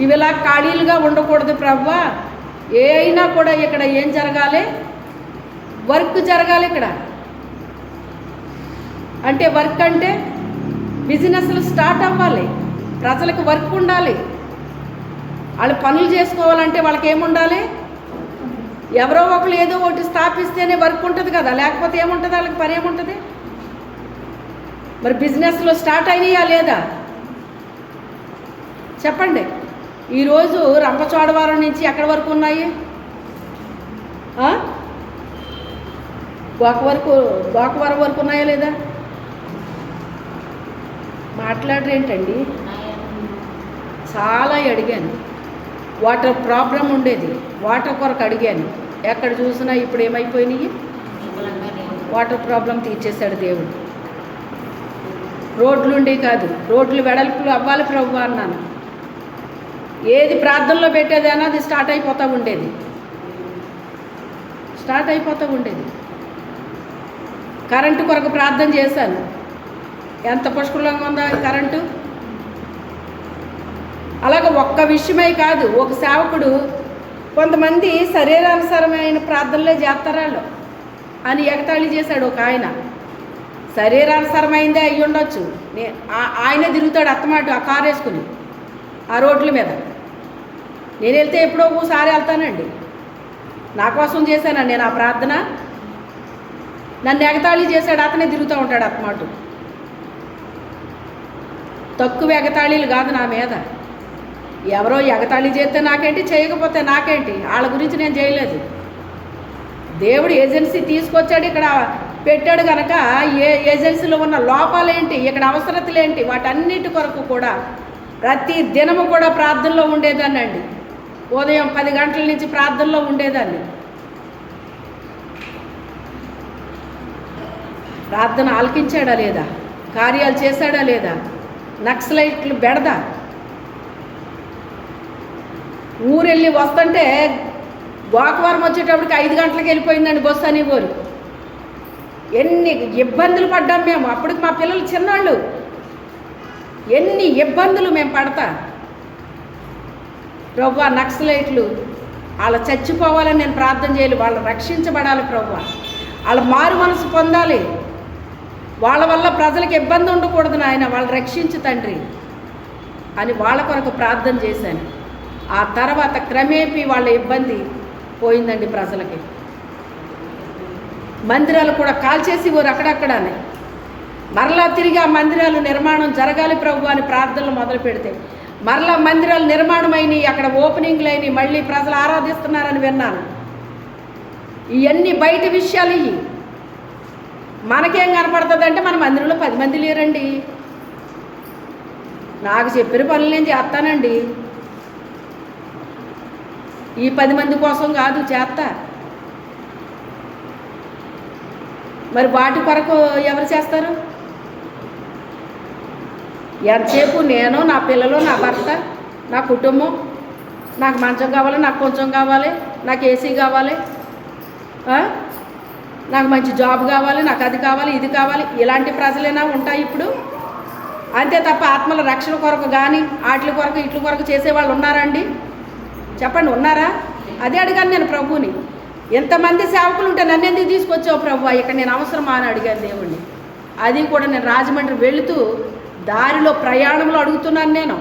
ఇవి ఇలా ఖాళీలుగా ఉండకూడదు ప్రభువా. ఏ అయినా కూడా ఇక్కడ ఏం జరగాలి? వర్క్ జరగాలి ఇక్కడ. అంటే వర్క్ అంటే బిజినెస్లు స్టార్ట్ అవ్వాలి, ప్రజలకు వర్క్ ఉండాలి. వాళ్ళు పనులు చేసుకోవాలంటే వాళ్ళకి ఏముండాలి? ఎవరో ఒకరు ఏదో ఒకటి స్థాపిస్తేనే వర్క్ ఉంటుంది కదా, లేకపోతే ఏముంటుంది? వాళ్ళకి పని ఏముంటుంది? మరి బిజినెస్లో స్టార్ట్ అయినాయా లేదా చెప్పండి. ఈరోజు రంపచోడవరం నుంచి ఎక్కడి వరకు ఉన్నాయి? గోకవరం వరకు ఉన్నాయా లేదా? మాట్లాడరేంటండి? చాలా అడిగాను. వాటర్ ప్రాబ్లం ఉండేది, వాటర్ కొరకు అడిగాను. ఎక్కడ చూసినా ఇప్పుడు ఏమైపోయినాయి? వాటర్ ప్రాబ్లం తీర్చేశాడు దేవుడు. రోడ్లు ఉండే కాదు, రోడ్లు వెడల్పులు అవ్వాలి ప్రభు అన్నాను. ఏది ప్రార్థనలో పెట్టేదైనా అది స్టార్ట్ అయిపోతూ ఉండేది. కరెంటు కొరకు ప్రార్థన చేశాను. ఎంత పుష్కలంగా ఉందా కరెంటు? అలాగ ఒక్క విషయమే కాదు, ఒక సేవకుడు కొంతమంది శరీరానుసారమైన ప్రార్థనలే చేస్తారాళ్ళు అని ఎగతాళి చేశాడు ఒక ఆయన. శరీరానుసారమైందే అయ్యి ఉండొచ్చు. ఆయనే తిరుగుతాడు అత్తమాట ఆ కారు వేసుకుని ఆ రోడ్ల మీద. నేను వెళ్తే ఎప్పుడో ఒకసారి వెళ్తానండి. నా కోసం చేశానండి నేను ఆ ప్రార్థన. నన్ను ఎగతాళి చేశాడు, అతనే తిరుగుతూ ఉంటాడు అత్తమాట. తక్కువ ఎగతాళీలు కాదు నా మీద. ఎవరో ఎగతాళి చేస్తే నాకేంటి, చేయకపోతే నాకేంటి? వాళ్ళ గురించి నేను చేయలేదు. దేవుడు ఏజెన్సీ తీసుకొచ్చాడు, ఇక్కడ పెట్టాడు కనుక ఏజెన్సీలో ఉన్న లోపాలేంటి, ఇక్కడ అవసరతలేంటి, వాటన్నిటి కొరకు కూడా ప్రతి దినము కూడా ప్రార్థనలో ఉండేదాన్ని అండి. ఉదయం 10 గంటల నుంచి ప్రార్థనలో ఉండేదాన్ని. ప్రార్థన ఆలకించాడా లేదా? కార్యాలు చేశాడా లేదా? నక్సలైట్లు బెడదా? ఊరెళ్ళి వస్తుంటే గోకవరం వచ్చేటప్పటికి 5 గంటలకు వెళ్ళిపోయిందండి బస్సు అని ఊరు. ఎన్ని ఇబ్బందులు పడ్డాం మేము. అప్పటికి మా పిల్లలు చిన్నవాళ్ళు. ఎన్ని ఇబ్బందులు మేము పడతా. ప్రభువా నక్సలైట్లు వాళ్ళ చచ్చిపోవాలని నేను ప్రార్థన చేయాలి. వాళ్ళు రక్షించబడాలి ప్రభువా. వాళ్ళ మారు మనసు పొందాలి. వాళ్ళ వల్ల ప్రజలకు ఇబ్బంది ఉండకూడదు నాయన, వాళ్ళు రక్షించు తండ్రి అని వాళ్ళ కొరకు ప్రార్థన చేశాను. ఆ తర్వాత క్రమేపీ వాళ్ళ ఇబ్బంది పోయిందండి. ప్రజలకి మందిరాలు కూడా కాల్చేసి ఊరు అక్కడక్కడనే. మరలా తిరిగి ఆ మందిరాలు నిర్మాణం జరగాలి ప్రభు అని ప్రార్థనలు మొదలు పెడితే మరలా మందిరాలు నిర్మాణమైనవి, అక్కడ ఓపెనింగ్లు అయినాయి, మళ్ళీ ప్రజలు ఆరాధిస్తున్నారని విన్నాను. ఇవన్నీ బయట విషయాలు. ఇవి మనకేం కనపడుతుంది అంటే మన మందిరంలో 10 మంది లేరండి. నాకు చెప్పిన పనులు నేను చేస్తానండి. ఈ 10 మంది కోసం కాదు చేస్తా. మరి వాటి కొరకు ఎవరు చేస్తారు? ఎంతసేపు నేను, నా పిల్లలు, నా భర్త, నా కుటుంబం, నాకు మంచం కావాలి, నాకు కొంచెం కావాలి, నాకు ఏసీ కావాలి, నాకు మంచి జాబ్ కావాలి, నాకు అది కావాలి, ఇది కావాలి, ఇలాంటి ప్రజలైనా ఉంటాయి ఇప్పుడు. అంతే తప్ప ఆత్మల రక్షణ కొరకు కానీ వాటి కొరకు ఇట్ల కొరకు చేసేవాళ్ళు ఉన్నారండి? చెప్పండి, ఉన్నారా? అదే అడిగాను నేను ప్రభువుని. ఎంతమంది సేవకులు ఉంటే నన్ను ఎందుకు తీసుకొచ్చావు ప్రభు, ఇక్కడ నేను అవసరమా అని అడిగాను దేవుణ్ణి. అది కూడా నేను రాజమండ్రి వెళుతూ దారిలో ప్రయాణంలో అడుగుతున్నాను. నేను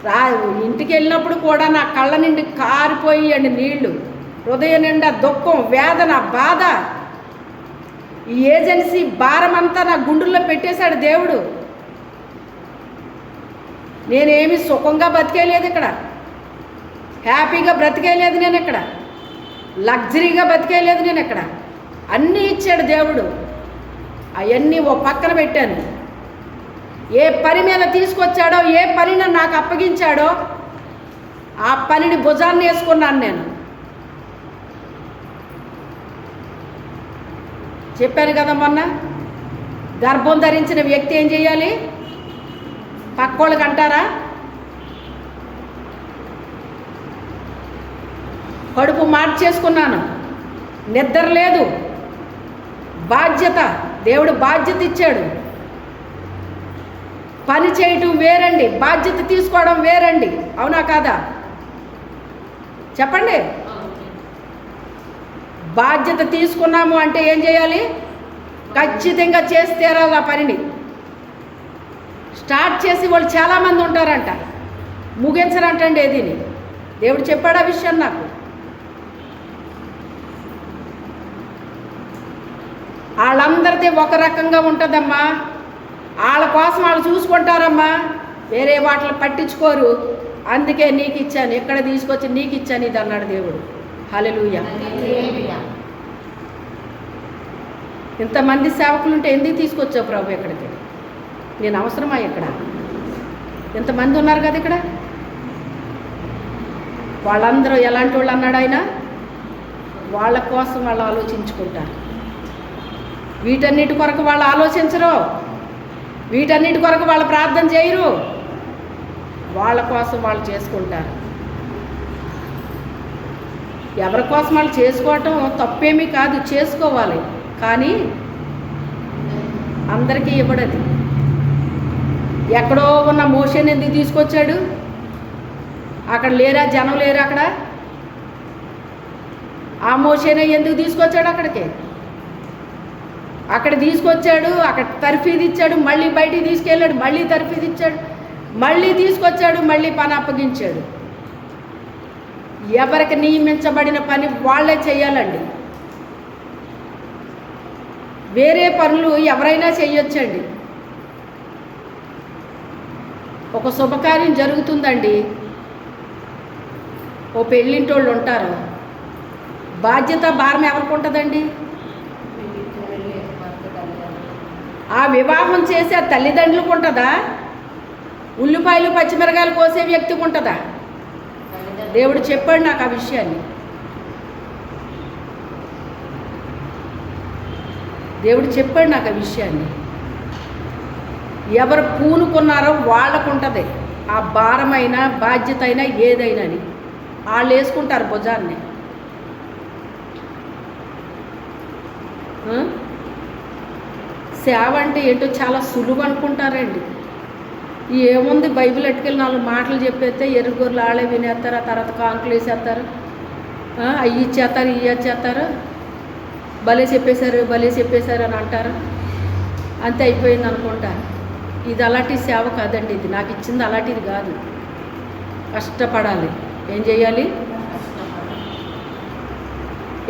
రా ఇంటికి వెళ్ళినప్పుడు కూడా నా కళ్ళ నిండి కారిపోయాయండి నీళ్లు, హృదయం నిండా దుఃఖం, వేదన, బాధ. ఈ ఏజెన్సీ భారమంతా నా గుండెల్లో పెట్టేశాడు దేవుడు. నేనేమి సుఖంగా బతికేయలేదు ఇక్కడ, హ్యాపీగా బ్రతికేయలేదు నేను ఇక్కడ, లగ్జరీగా బతికేయలేదు నేను ఇక్కడ. అన్నీ ఇచ్చాడు దేవుడు, అవన్నీ ఓ పక్కన పెట్టాను. ఏ పని మీద తీసుకొచ్చాడో, ఏ పనిని నాకు అప్పగించాడో ఆ పనిని భుజాన్ని వేసుకున్నాను నేను. చెప్పాను కదా మొన్న, గర్భం ధరించిన వ్యక్తి ఏం చేయాలి? పక్కోళ్ళకి అంటారా? కడుపు మార్చేసుకున్నాను, నిద్ర లేదు, బాధ్యత, దేవుడు బాధ్యత ఇచ్చాడు. పని చేయటం వేరండి, బాధ్యత తీసుకోవడం వేరండి. అవునా కాదా? చెప్పండి. బాధ్యత తీసుకున్నాము అంటే ఏం చేయాలి? ఖచ్చితంగా చేసి తీరాలి ఆ పనిని. స్టార్ట్ చేసి వాళ్ళు చాలామంది ఉంటారంట, ముగించరంటండి ఏదిని. దేవుడు చెప్పాడు ఆ విషయం నాకు. వాళ్ళందరిది ఒక రకంగా ఉంటుందమ్మా, వాళ్ళ కోసం వాళ్ళు చూసుకుంటారమ్మా, వేరే వాటిని పట్టించుకోరు. అందుకే నీకు ఇచ్చాను, ఎక్కడ తీసుకొచ్చి నీకు ఇచ్చాను ఇది అన్నాడు దేవుడు. హల్లెలూయా. ఇంతమంది సేవకులుంటే ఎందుకు తీసుకొచ్చావు ప్రభు ఎక్కడికి? నేను అవసరమా ఇక్కడ? ఇంతమంది ఉన్నారు కదా ఇక్కడ, వాళ్ళందరూ ఎలాంటి వాళ్ళు అన్నాడు ఆయన? వాళ్ళ కోసం వాళ్ళు ఆలోచించుకుంటారు. వీటన్నిటి కొరకు వాళ్ళు ఆలోచించరు, వీటన్నిటి కొరకు వాళ్ళు ప్రార్థన చేయరు, వాళ్ళ కోసం వాళ్ళు చేసుకుంటారు. ఎవరి కోసం వాళ్ళు చేసుకోవటం తప్పేమీ కాదు, చేసుకోవాలి. కానీ అందరికీ ఇవ్వడది. ఎక్కడో ఉన్న మోషన్ ఎందుకు తీసుకొచ్చాడు? అక్కడ లేరా జనం లేరా? ఆ మోషన్ ఎందుకు తీసుకొచ్చాడు అక్కడికి? అక్కడ తీసుకొచ్చాడు, అక్కడ తర్ఫీదు ఇచ్చాడు, మళ్ళీ బయటికి తీసుకెళ్ళాడు, మళ్ళీ తర్ఫీదు ఇచ్చాడు, మళ్ళీ తీసుకొచ్చాడు, మళ్ళీ పని అప్పగించాడు. ఎవరికి నియమించబడిన పని వాళ్ళే చేయాలండి. వేరే పనులు ఎవరైనా చేయొచ్చండి. ఒక శుభకార్యం జరుగుతుందండి, ఓ పెళ్ళింటోళ్ళు ఉంటారు, బాధ్యత భారం ఎవరికి ఉంటుందండి? ఆ వివాహం చేసే తల్లిదండ్రులకు ఉంటుందా? ఉల్లిపాయలు పచ్చిమిరకాయలు కోసే వ్యక్తికి ఉంటుందా? దేవుడు చెప్పాడు నాకు ఆ విషయాన్ని. దేవుడు చెప్పాడు నాకు ఆ విషయాన్ని. ఎవరు పూనుకున్నారో వాళ్ళకు ఉంటుంది ఆ భారమైన బాధ్యత అయినా ఏదైనా అని. వాళ్ళు వేసుకుంటారు భుజాన్ని. సేవ అంటే ఏంటో చాలా సులువు అనుకుంటారండి. ఏముంది, బైబిల్ ఎట్టుకెళ్ళి 4 మాటలు చెప్పేస్తే ఎరుగురులు ఆళ్ళే వినేస్తారు, ఆ తర్వాత కాంకులు వేసేస్తారు, అవి ఇచ్చేస్తారు, ఇవి ఇచ్చేస్తారు, భలే చెప్పేశారు అని అంటారు, అంతే అయిపోయింది అనుకుంటారు. ఇది అలాంటి సేవ కాదండి. ఇది నాకు ఇచ్చింది అలాంటిది కాదు. కష్టపడాలి. ఏం చేయాలి?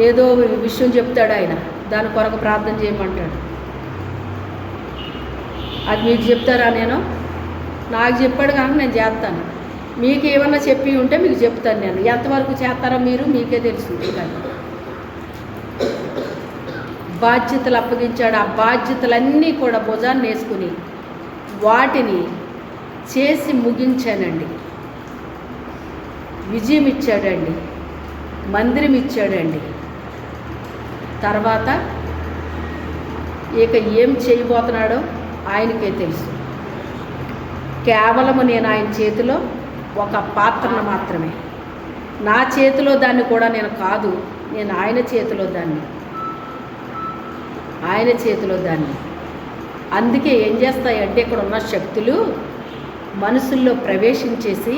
ఏదో విషయం చెప్తాడు ఆయన, దాని కొరకు ప్రార్థన చేయమంటాడు. అది మీకు చెప్తారా? నేను నాకు చెప్పాడు కనుక నేను చేస్తాను. మీకు ఏమన్నా చెప్పి ఉంటే మీకు చెప్తాను. నేను ఎంతవరకు చేస్తారో మీరు మీకే తెలుసు. కానీ బాధ్యతలు అప్పగించాడు. ఆ బాధ్యతలన్నీ కూడా భుజాన్ని వేసుకుని వాటిని చేసి ముగించానండి. విజయం ఇచ్చాడండి, మందిరం ఇచ్చాడండి. తర్వాత ఇక ఏం చేయబోతున్నాడో ఆయనకే తెలుసు. కేవలము నేను ఆయన చేతిలో ఒక పాత్రను మాత్రమే. నా చేతిలో దాన్ని కూడా నేను కాదు, నేను ఆయన చేతిలో దాన్ని, ఆయన చేతిలో దాన్ని. అందుకే ఏం చేస్తాయంటే ఇక్కడ ఉన్న శక్తులు మనసుల్లో ప్రవేశించేసి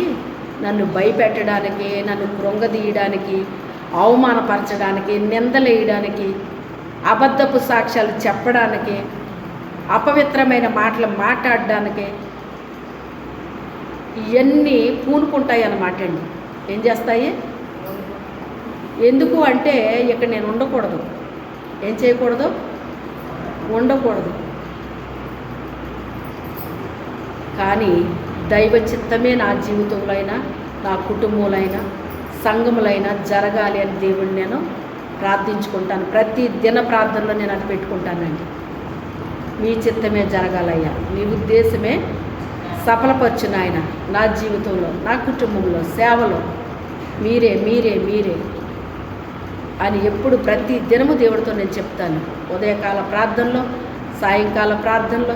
నన్ను భయపెట్టడానికి, నన్ను కృంగదీయడానికి, అవమానపరచడానికి, నిందలేయడానికి, అబద్ధపు సాక్ష్యాలు చెప్పడానికి, అపవిత్రమైన మాటలు మాట్లాడడానికి ఇవన్నీ పూనుకుంటాయి అన్నమాట అండి. ఏం చేస్తాయి? ఎందుకు అంటే ఇక్కడ నేను ఉండకూడదు. ఏం చేయకూడదు? ఉండకూడదు. కానీ దైవ చిత్తమే నా జీవితంలో అయినా, నా కుటుంబంలో అయినా, సంఘములైనా జరగాలి అని దేవుడిని నేను ప్రార్థించుకుంటాను. ప్రతి దిన ప్రార్థనలో నేను అది పెట్టుకుంటానండి. మీ చిత్తమే జరగాలయ్యా, మీ ఉద్దేశమే సఫలపరచు నాయన, నా జీవితంలో, నా కుటుంబంలో, సేవలో మీరే మీరే మీరే అని ఎప్పుడు ప్రతి దినము దేవుడితో నేను చెప్తాను. ఉదయకాల ప్రార్థనలో, సాయంకాల ప్రార్థనలో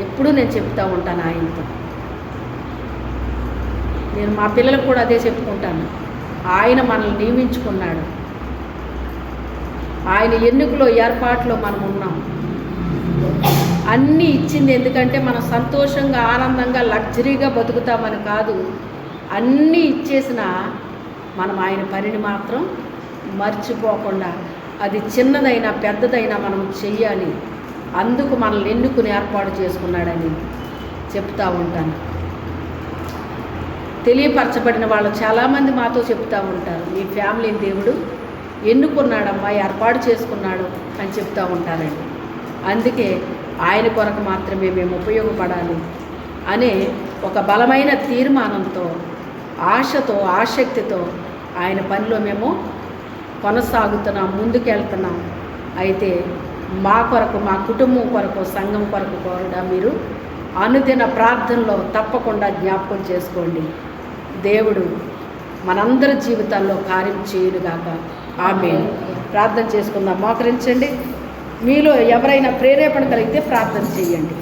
ఎప్పుడూ నేను చెప్తూ ఉంటాను ఆయనతో. నేను మా పిల్లలకు కూడా అదే చెప్పుకుంటాను. ఆయన మనల్ని నియమించుకున్నాడు. ఆయన ఎన్నికలో ఏర్పాట్లో మనం ఉన్నాం. అన్నీ ఇచ్చింది ఎందుకంటే మనం సంతోషంగా, ఆనందంగా, లగ్జరీగా బతుకుతామని కాదు. అన్నీ ఇచ్చేసిన మనం ఆయన పనిని మాత్రం మర్చిపోకుండా, అది చిన్నదైనా పెద్దదైనా మనం చెయ్యాలి. అందుకు మనల్ని ఎన్నుకుని ఏర్పాటు చేసుకున్నాడని చెప్తూ ఉంటాను. తెలియపరచబడిన వాళ్ళు చాలామంది మాతో చెప్తూ ఉంటారు, మీ ఫ్యామిలీని దేవుడు ఎన్నుకున్నాడమ్మా, ఏర్పాటు చేసుకున్నాడు అని చెప్తూ ఉంటారండి. అందుకే ఆయన కొరకు మాత్రమే మేము ఉపయోగపడాలి అనే ఒక బలమైన తీర్మానంతో, ఆశతో, ఆసక్తితో ఆయన పనిలో మేము కొనసాగుతున్నాం, ముందుకెళ్తున్నాం. అయితే మా కొరకు, మా కుటుంబం కొరకు, సంఘం కొరకు కూడా మీరు అనుదిన ప్రార్థనలో తప్పకుండా జ్ఞాపకం చేసుకోండి. దేవుడు మనందరి జీవితాల్లో కార్యం చేయునుగాక. ఆమేన్. ప్రార్థన చేసుకుందాం. మోకరించండి. మీలో ఎవరైనా ప్రేరేపణ కలిగితే ప్రార్థన చేయండి.